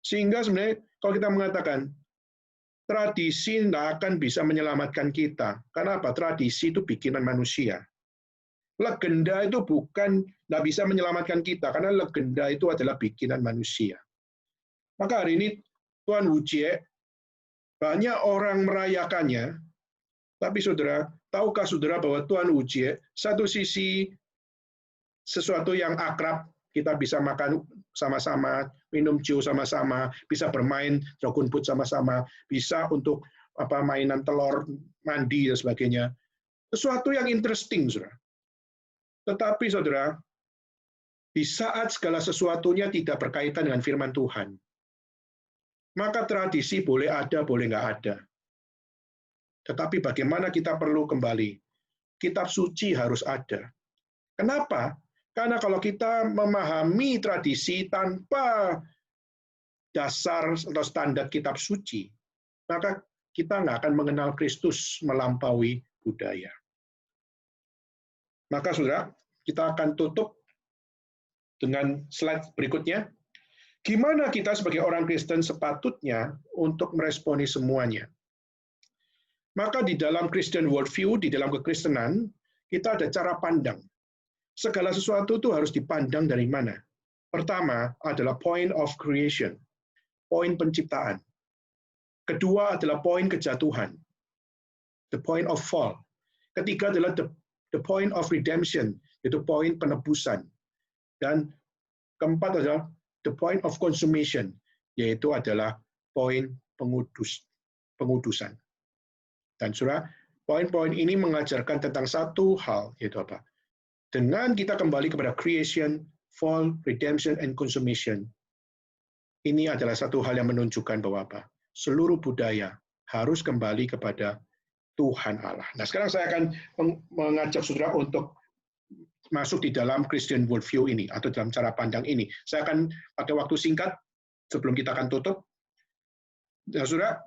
S1: Sehingga sebenarnya kalau kita mengatakan tradisi tidak akan bisa menyelamatkan kita. Karena apa? Tradisi itu bikinan manusia. Legenda itu tidak bisa menyelamatkan kita, karena legenda itu adalah bikinan manusia. Maka hari ini Tuan Wujie, banyak orang merayakannya, tapi saudara, tahukah saudara bahwa Tuan Wujie, satu sisi sesuatu yang akrab, kita bisa makan sama-sama, minum Cio sama-sama, bisa bermain Dragon Boat sama-sama, bisa untuk mainan telur, mandi, dan sebagainya. Sesuatu yang interesting, saudara. Tetapi saudara, di saat segala sesuatunya tidak berkaitan dengan firman Tuhan, maka tradisi boleh ada, boleh nggak ada. Tetapi bagaimana kita perlu kembali? Kitab suci harus ada. Kenapa? Karena kalau kita memahami tradisi tanpa dasar atau standar kitab suci, maka kita nggak akan mengenal Kristus melampaui budaya. Maka saudara, kita akan tutup dengan slide berikutnya. Gimana kita sebagai orang Kristen sepatutnya untuk meresponi semuanya? Maka di dalam Christian worldview, di dalam kekristenan, kita ada cara pandang. Segala sesuatu itu harus dipandang dari mana? Pertama adalah point of creation, poin penciptaan. Kedua adalah poin kejatuhan, the point of fall. Ketiga adalah the point of redemption, yaitu poin penebusan. Dan keempat adalah the point of consummation, yaitu adalah poin pengudusan. Dan saudara, poin-poin ini mengajarkan tentang satu hal, yaitu apa? Dengan kita kembali kepada creation, fall, redemption, and consummation, ini adalah satu hal yang menunjukkan bahwa apa? Seluruh budaya harus kembali kepada Tuhan Allah. Nah, sekarang saya akan mengajak saudara untuk masuk di dalam Christian worldview ini, atau dalam cara pandang ini. Saya akan pakai waktu singkat sebelum kita akan tutup. Nah, saudara,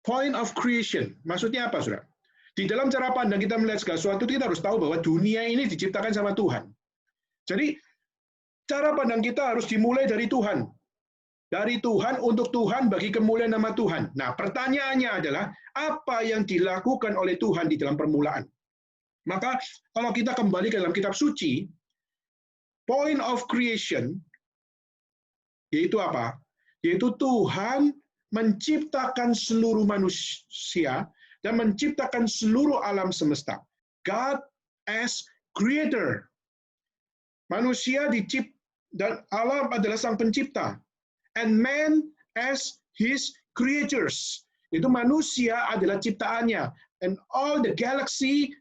S1: point of creation, maksudnya apa, saudara? Di dalam cara pandang kita melihat segala sesuatu, kita harus tahu bahwa dunia ini diciptakan sama Tuhan. Jadi, cara pandang kita harus dimulai dari Tuhan. Dari Tuhan, untuk Tuhan, bagi kemuliaan nama Tuhan. Nah, pertanyaannya adalah, apa yang dilakukan oleh Tuhan di dalam permulaan? Maka, kalau kita kembali ke dalam kitab suci, point of creation, yaitu apa? Yaitu Tuhan menciptakan seluruh manusia dan menciptakan seluruh alam semesta. God as creator. Manusia dicipta dan alam adalah sang pencipta. And man as his creatures. Itu manusia adalah ciptaannya. And all the galaxy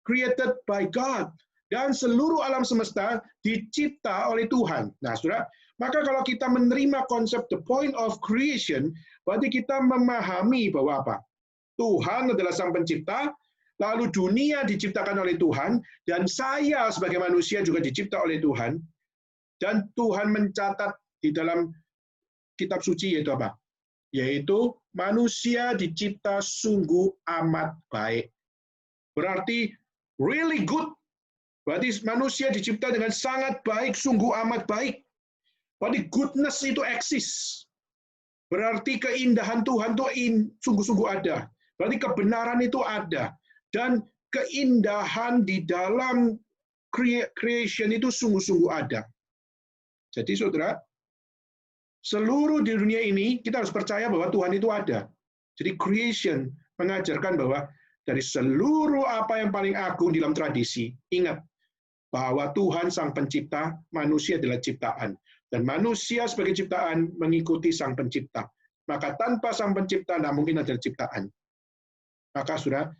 S1: created by God. Dan seluruh alam semesta dicipta oleh Tuhan. Nah, saudara, maka kalau kita menerima konsep the point of creation, berarti kita memahami bahwa apa? Tuhan adalah sang pencipta, lalu dunia diciptakan oleh Tuhan, dan saya sebagai manusia juga dicipta oleh Tuhan, dan Tuhan mencatat di dalam kitab suci yaitu apa? Yaitu manusia dicipta sungguh amat baik. Berarti really good. Berarti manusia dicipta dengan sangat baik, sungguh amat baik. Berarti goodness itu eksis. Berarti keindahan Tuhan itu sungguh-sungguh ada. Berarti kebenaran itu ada. Dan keindahan di dalam creation itu sungguh-sungguh ada. Jadi saudara, seluruh di dunia ini kita harus percaya bahwa Tuhan itu ada. Jadi creation mengajarkan bahwa dari seluruh apa yang paling agung dalam tradisi, ingat bahwa Tuhan sang pencipta, manusia adalah ciptaan. Dan manusia sebagai ciptaan mengikuti sang pencipta. Maka tanpa sang pencipta tidak mungkin ada ciptaan. Maka sudah,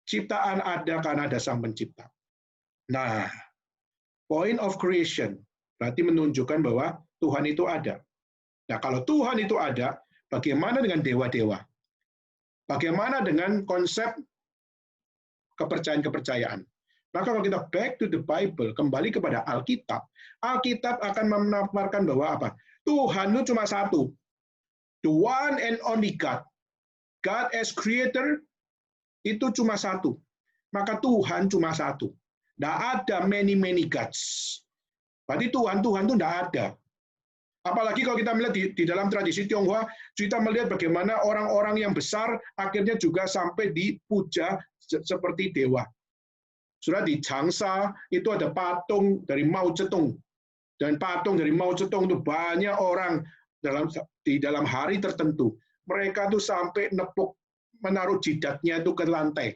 S1: ciptaan ada karena ada sang pencipta. Nah, point of creation berarti menunjukkan bahwa Tuhan itu ada. Nah, kalau Tuhan itu ada, bagaimana dengan dewa-dewa? Bagaimana dengan konsep kepercayaan-kepercayaan? Maka kalau kita back to the Bible, kembali kepada Alkitab, Alkitab akan memaparkan bahwa apa? Tuhan itu cuma satu. The one and only God. God as creator, itu cuma satu. Maka Tuhan cuma satu. Tidak ada many gods. Berarti Tuhan itu tidak ada. Apalagi kalau kita melihat di dalam tradisi Tionghoa, kita melihat bagaimana orang-orang yang besar akhirnya juga sampai dipuja seperti dewa. Sudah di Changsha itu ada patung dari Mao Zedong. Dan patung dari Mao Zedong itu banyak orang di dalam hari tertentu. Mereka tuh sampai menaruh jidatnya itu ke lantai,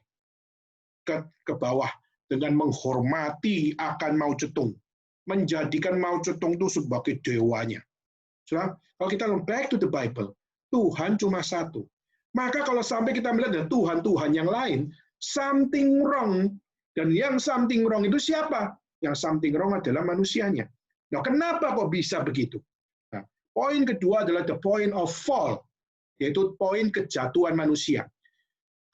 S1: ke bawah, dengan menghormati akan Mao Zedong. Menjadikan Mao Zedong itu sebagai dewanya. Sudah, kalau kita back to the Bible, Tuhan cuma satu. Maka kalau sampai kita melihat Tuhan-Tuhan yang lain, something wrong. Dan yang something wrong itu siapa? Yang something wrong adalah manusianya. Nah, kenapa kok bisa begitu? Nah, poin kedua adalah the point of fall, yaitu poin kejatuhan manusia.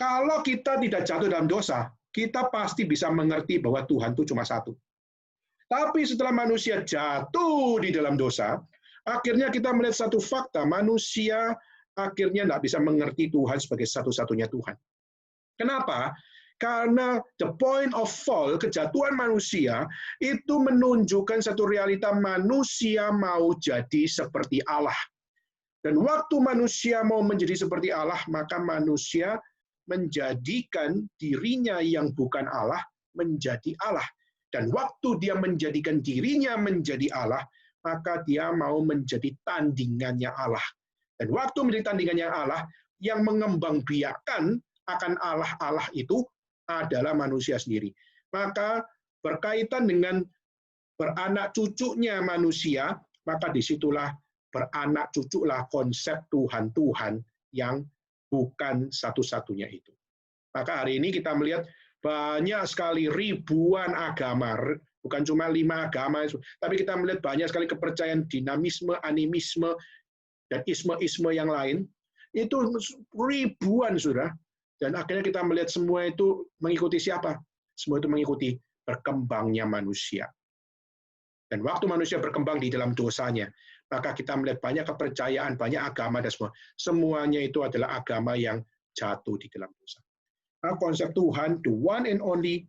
S1: Kalau kita tidak jatuh dalam dosa, kita pasti bisa mengerti bahwa Tuhan itu cuma satu. Tapi setelah manusia jatuh di dalam dosa, akhirnya kita melihat satu fakta, manusia akhirnya tidak bisa mengerti Tuhan sebagai satu-satunya Tuhan. Kenapa? Karena the point of fall, kejatuhan manusia, itu menunjukkan satu realita manusia mau jadi seperti Allah. Dan waktu manusia mau menjadi seperti Allah, maka manusia menjadikan dirinya yang bukan Allah menjadi Allah. Dan waktu dia menjadikan dirinya menjadi Allah, maka dia mau menjadi tandingannya Allah. Dan waktu menjadi tandingannya Allah, yang mengembangbiakan akan Allah itu adalah manusia sendiri. Maka berkaitan dengan beranak cucunya manusia, maka disitulah beranak cuculah konsep Tuhan-Tuhan yang bukan satu-satunya itu. Maka hari ini kita melihat banyak sekali ribuan agama, bukan cuma 5 agama, tapi kita melihat banyak sekali kepercayaan dinamisme, animisme, dan isme-isme yang lain, itu ribuan, saudara. Dan akhirnya kita melihat semua itu mengikuti siapa? Semua itu mengikuti berkembangnya manusia. Dan waktu manusia berkembang di dalam dosanya, maka kita melihat banyak kepercayaan, banyak agama, dan semuanya itu adalah agama yang jatuh di dalam dosa. Nah, konsep Tuhan, the one and only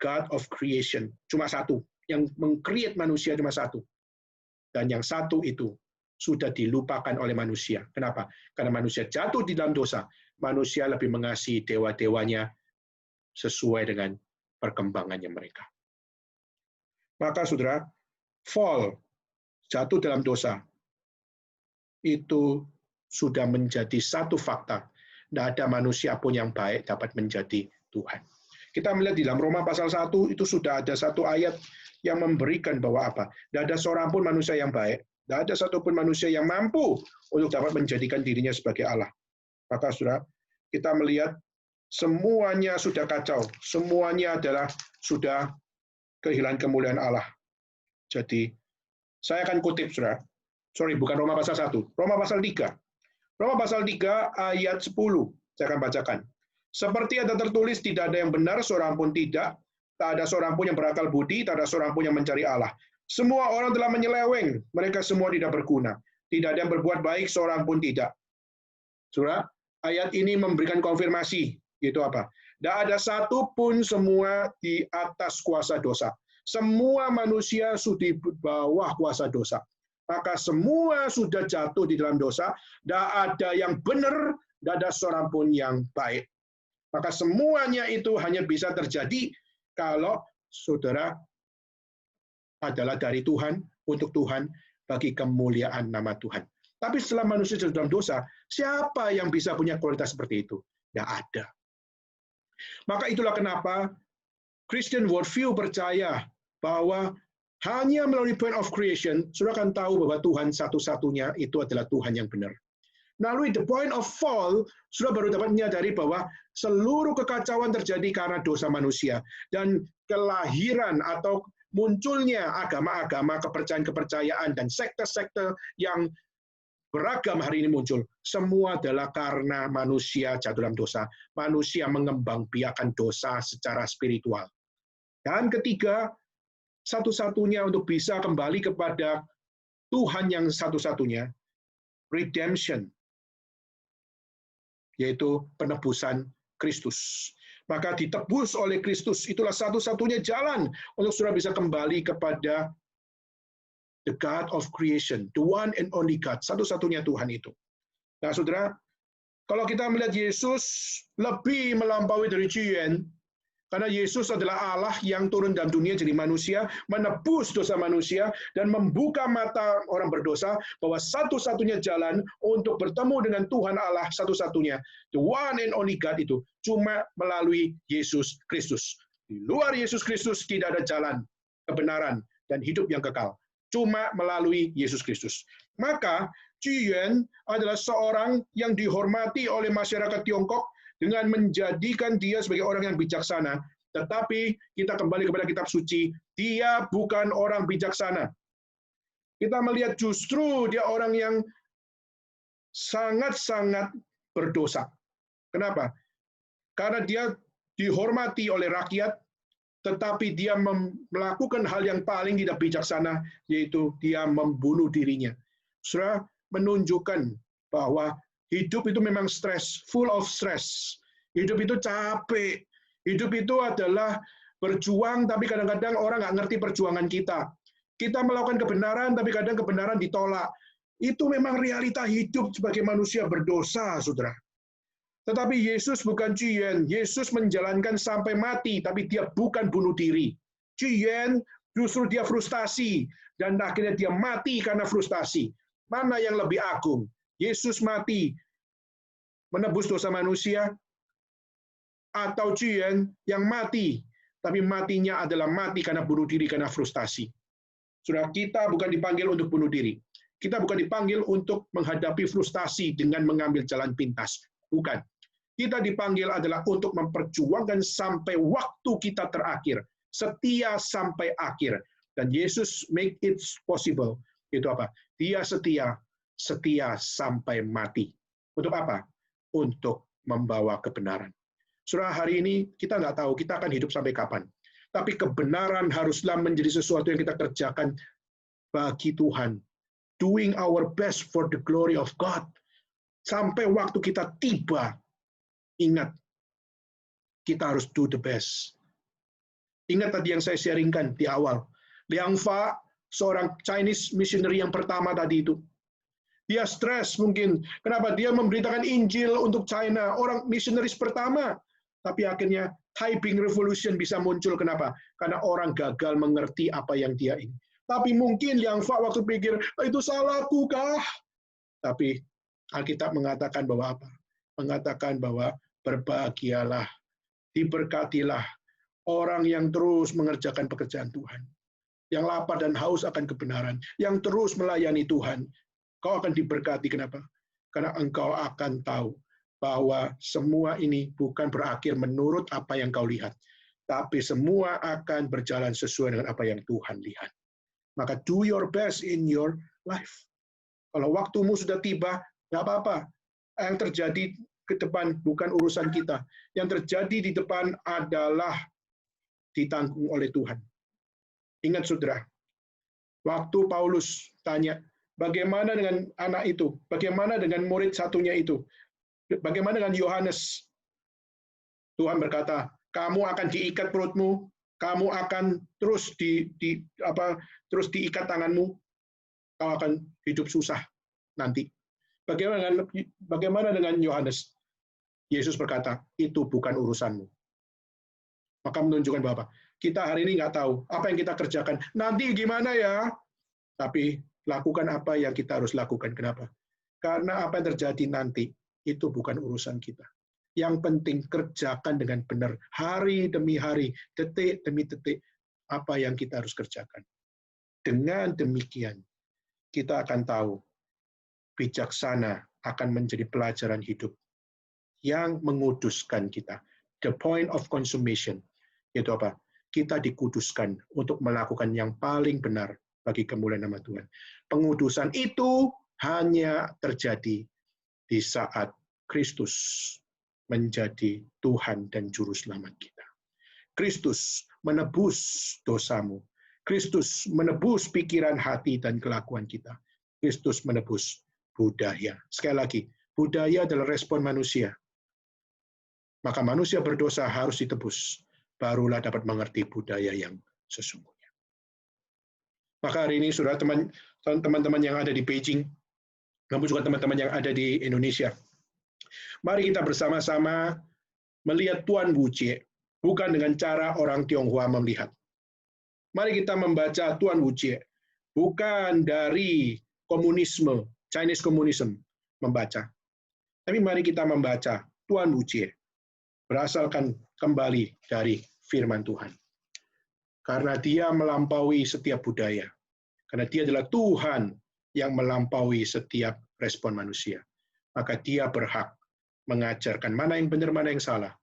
S1: God of creation, cuma satu. Yang meng-create manusia cuma satu. Dan yang satu itu sudah dilupakan oleh manusia. Kenapa? Karena manusia jatuh di dalam dosa. Manusia lebih mengasihi dewa-dewanya sesuai dengan perkembangannya mereka. Maka saudara, fall, jatuh dalam dosa, itu sudah menjadi satu fakta. Tidak ada manusia pun yang baik dapat menjadi Tuhan. Kita melihat di dalam Roma pasal 1, itu sudah ada satu ayat yang memberikan bahwa apa? Tidak ada seorang pun manusia yang baik. Tidak ada satupun manusia yang mampu untuk dapat menjadikan dirinya sebagai Allah. Maka saudara, kita melihat semuanya sudah kacau. Semuanya adalah sudah kehilangan kemuliaan Allah. Jadi, saya akan kutip, saudara. Sorry, bukan Roma pasal 1. Roma pasal 3. Roma pasal 3 ayat 10. Saya akan bacakan. Seperti ada tertulis, tidak ada yang benar, seorang pun tidak. Tak ada seorang pun yang berakal budi, tak ada seorang pun yang mencari Allah. Semua orang telah menyeleweng, mereka semua tidak berguna. Tidak ada yang berbuat baik, seorang pun tidak. Saudara, ayat ini memberikan konfirmasi, yaitu apa? Tidak ada satu pun semua di atas kuasa dosa. Semua manusia sudah di bawah kuasa dosa. Maka semua sudah jatuh di dalam dosa. Tidak ada yang benar, tidak ada seorang pun yang baik. Maka semuanya itu hanya bisa terjadi kalau saudara adalah dari Tuhan, untuk Tuhan, bagi kemuliaan nama Tuhan. Tapi setelah manusia jatuh dalam dosa, siapa yang bisa punya kualitas seperti itu? Tidak ada. Maka itulah kenapa Christian worldview percaya bahwa hanya melalui point of creation, saudara akan tahu bahwa Tuhan satu-satunya itu adalah Tuhan yang benar. Melalui the point of fall, saudara baru dapat menyadari bahwa seluruh kekacauan terjadi karena dosa manusia. Dan kelahiran atau munculnya agama-agama, kepercayaan-kepercayaan, dan sekte-sekte yang beragam hari ini muncul. Semua adalah karena manusia jatuh dalam dosa. Manusia mengembangbiakan dosa secara spiritual. Dan ketiga, satu-satunya untuk bisa kembali kepada Tuhan yang satu-satunya, redemption, yaitu penebusan Kristus. Maka ditebus oleh Kristus, itulah satu-satunya jalan untuk saudara bisa kembali kepada the God of creation, the one and only God, satu-satunya Tuhan itu. Nah, saudara, kalau kita melihat Yesus lebih melampaui dari Ciyuen, karena Yesus adalah Allah yang turun dalam dunia jadi manusia, menebus dosa manusia, dan membuka mata orang berdosa bahwa satu-satunya jalan untuk bertemu dengan Tuhan Allah satu-satunya, the one and only God itu, cuma melalui Yesus Kristus. Di luar Yesus Kristus tidak ada jalan, kebenaran, dan hidup yang kekal. Cuma melalui Yesus Kristus. Maka, Ciyuen adalah seorang yang dihormati oleh masyarakat Tiongkok dengan menjadikan dia sebagai orang yang bijaksana. Tetapi kita kembali kepada kitab suci, dia bukan orang bijaksana. Kita melihat justru dia orang yang sangat-sangat berdosa. Kenapa? Karena dia dihormati oleh rakyat, tetapi dia melakukan hal yang paling tidak bijaksana, yaitu dia membunuh dirinya. Saudara, menunjukkan bahwa hidup itu memang stres, full of stress. Hidup itu capek. Hidup itu adalah berjuang, tapi kadang-kadang orang nggak ngerti perjuangan kita. Kita melakukan kebenaran, tapi kadang kebenaran ditolak. Itu memang realita hidup sebagai manusia berdosa, saudara. Tetapi Yesus bukan Cien. Yesus menjalankan sampai mati, tapi dia bukan bunuh diri. Cien justru dia frustasi, dan akhirnya dia mati karena frustasi. Mana yang lebih agung? Yesus mati menebus dosa manusia, atau Cien yang mati, tapi matinya adalah mati karena bunuh diri, karena frustasi. Saudara, kita bukan dipanggil untuk bunuh diri. Kita bukan dipanggil untuk menghadapi frustasi dengan mengambil jalan pintas. Bukan. Kita dipanggil adalah untuk memperjuangkan sampai waktu kita terakhir. Setia sampai akhir. Dan Yesus make it possible. Itu apa? Dia setia sampai mati. Untuk apa? Untuk membawa kebenaran. Saudara, hari ini kita nggak tahu kita akan hidup sampai kapan. Tapi kebenaran haruslah menjadi sesuatu yang kita kerjakan bagi Tuhan. Doing our best for the glory of God. Sampai waktu kita tiba, ingat, kita harus do the best. Ingat tadi yang saya sharingkan di awal. Liang Fa, seorang Chinese missionary yang pertama tadi itu. Dia stres mungkin. Kenapa? Dia memberitakan Injil untuk China. Orang missionaries pertama. Tapi akhirnya Taiping Revolution bisa muncul. Kenapa? Karena orang gagal mengerti apa yang dia ingin. Tapi mungkin Liang Fa waktu pikir, itu salahku kah? Tapi Alkitab mengatakan bahwa apa? Mengatakan bahwa berbahagialah, diberkatilah orang yang terus mengerjakan pekerjaan Tuhan. Yang lapar dan haus akan kebenaran. Yang terus melayani Tuhan. Kau akan diberkati. Kenapa? Karena engkau akan tahu bahwa semua ini bukan berakhir menurut apa yang kau lihat, tapi semua akan berjalan sesuai dengan apa yang Tuhan lihat. Maka do your best in your life. Kalau waktumu sudah tiba, nggak apa-apa. Yang terjadi ke depan bukan urusan kita. Yang terjadi di depan adalah ditanggung oleh Tuhan. Ingat saudara, waktu Paulus tanya, bagaimana dengan anak itu? Bagaimana dengan murid satunya itu? Bagaimana dengan Yohanes? Tuhan berkata, kamu akan diikat perutmu, kamu akan terus terus diikat tanganmu, kau akan hidup susah nanti. Bagaimana dengan Yohanes? Yesus berkata, itu bukan urusanmu. Maka menunjukkan bahwa kita hari ini nggak tahu apa yang kita kerjakan. Nanti gimana ya? Tapi lakukan apa yang kita harus lakukan. Kenapa? Karena apa yang terjadi nanti itu bukan urusan kita. Yang penting kerjakan dengan benar. Hari demi hari, detik demi detik, apa yang kita harus kerjakan. Dengan demikian, kita akan tahu bijaksana akan menjadi pelajaran hidup yang menguduskan kita. The point of consummation, yaitu apa? Kita dikuduskan untuk melakukan yang paling benar bagi kemuliaan nama Tuhan. Pengudusan itu hanya terjadi di saat Kristus menjadi Tuhan dan Juru Selamat kita. Kristus menebus dosamu. Kristus menebus pikiran, hati, dan kelakuan kita. Kristus menebus budaya. Sekali lagi, budaya adalah respon manusia. Maka manusia berdosa harus ditebus. Barulah dapat mengerti budaya yang sesungguhnya. Maka hari ini, saudara, teman-teman yang ada di Beijing, namun juga teman-teman yang ada di Indonesia, mari kita bersama-sama melihat Tuan Wu Jie, bukan dengan cara orang Tionghoa melihat. Mari kita membaca Tuan Wu Jie, bukan dari komunisme, Chinese Communism membaca. Tapi mari kita membaca Tuan Wu Jie, berasalkan kembali dari firman Tuhan. Karena dia melampaui setiap budaya. Karena dia adalah Tuhan yang melampaui setiap respon manusia. Maka dia berhak mengajarkan mana yang benar, mana yang salah.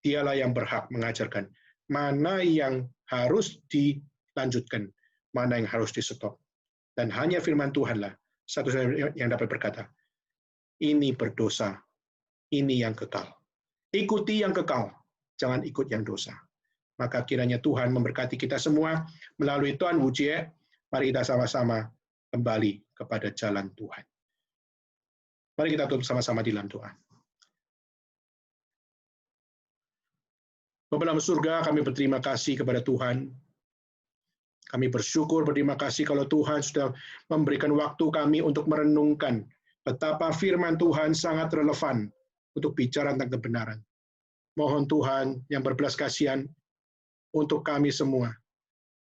S1: Dialah yang berhak mengajarkan mana yang harus dilanjutkan, mana yang harus di-stop. Dan hanya firman Tuhanlah satu-satunya yang dapat berkata, ini berdosa, ini yang kekal. Ikuti yang kekal, jangan ikut yang dosa. Maka kiranya Tuhan memberkati kita semua melalui Tuan Wu Jie. Mari kita sama-sama kembali kepada jalan Tuhan. Mari kita tutup sama-sama di dalam doa. Bapa dalam surga, kami berterima kasih kepada Tuhan. Kami bersyukur, berterima kasih kalau Tuhan sudah memberikan waktu kami untuk merenungkan betapa firman Tuhan sangat relevan untuk bicara tentang kebenaran. Mohon Tuhan yang berbelas kasihan untuk kami semua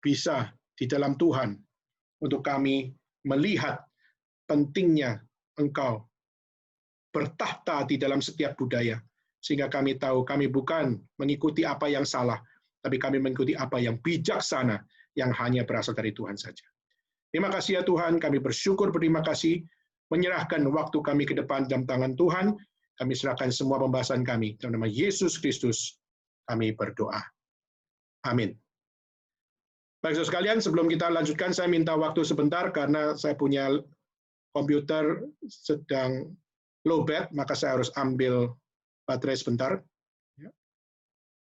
S1: bisa di dalam Tuhan untuk kami melihat pentingnya Engkau bertahta di dalam setiap budaya, sehingga kami tahu kami bukan mengikuti apa yang salah, tapi kami mengikuti apa yang bijaksana, yang hanya berasal dari Tuhan saja. Terima kasih ya Tuhan, kami bersyukur, berterima kasih, menyerahkan waktu kami ke depan dalam tangan Tuhan, kami serahkan semua pembahasan kami, dalam nama Yesus Kristus, kami berdoa. Amin. Baik, saudara sekalian, sebelum kita lanjutkan, saya minta waktu sebentar, karena saya punya komputer sedang lowbat, maka saya harus ambil baterai sebentar.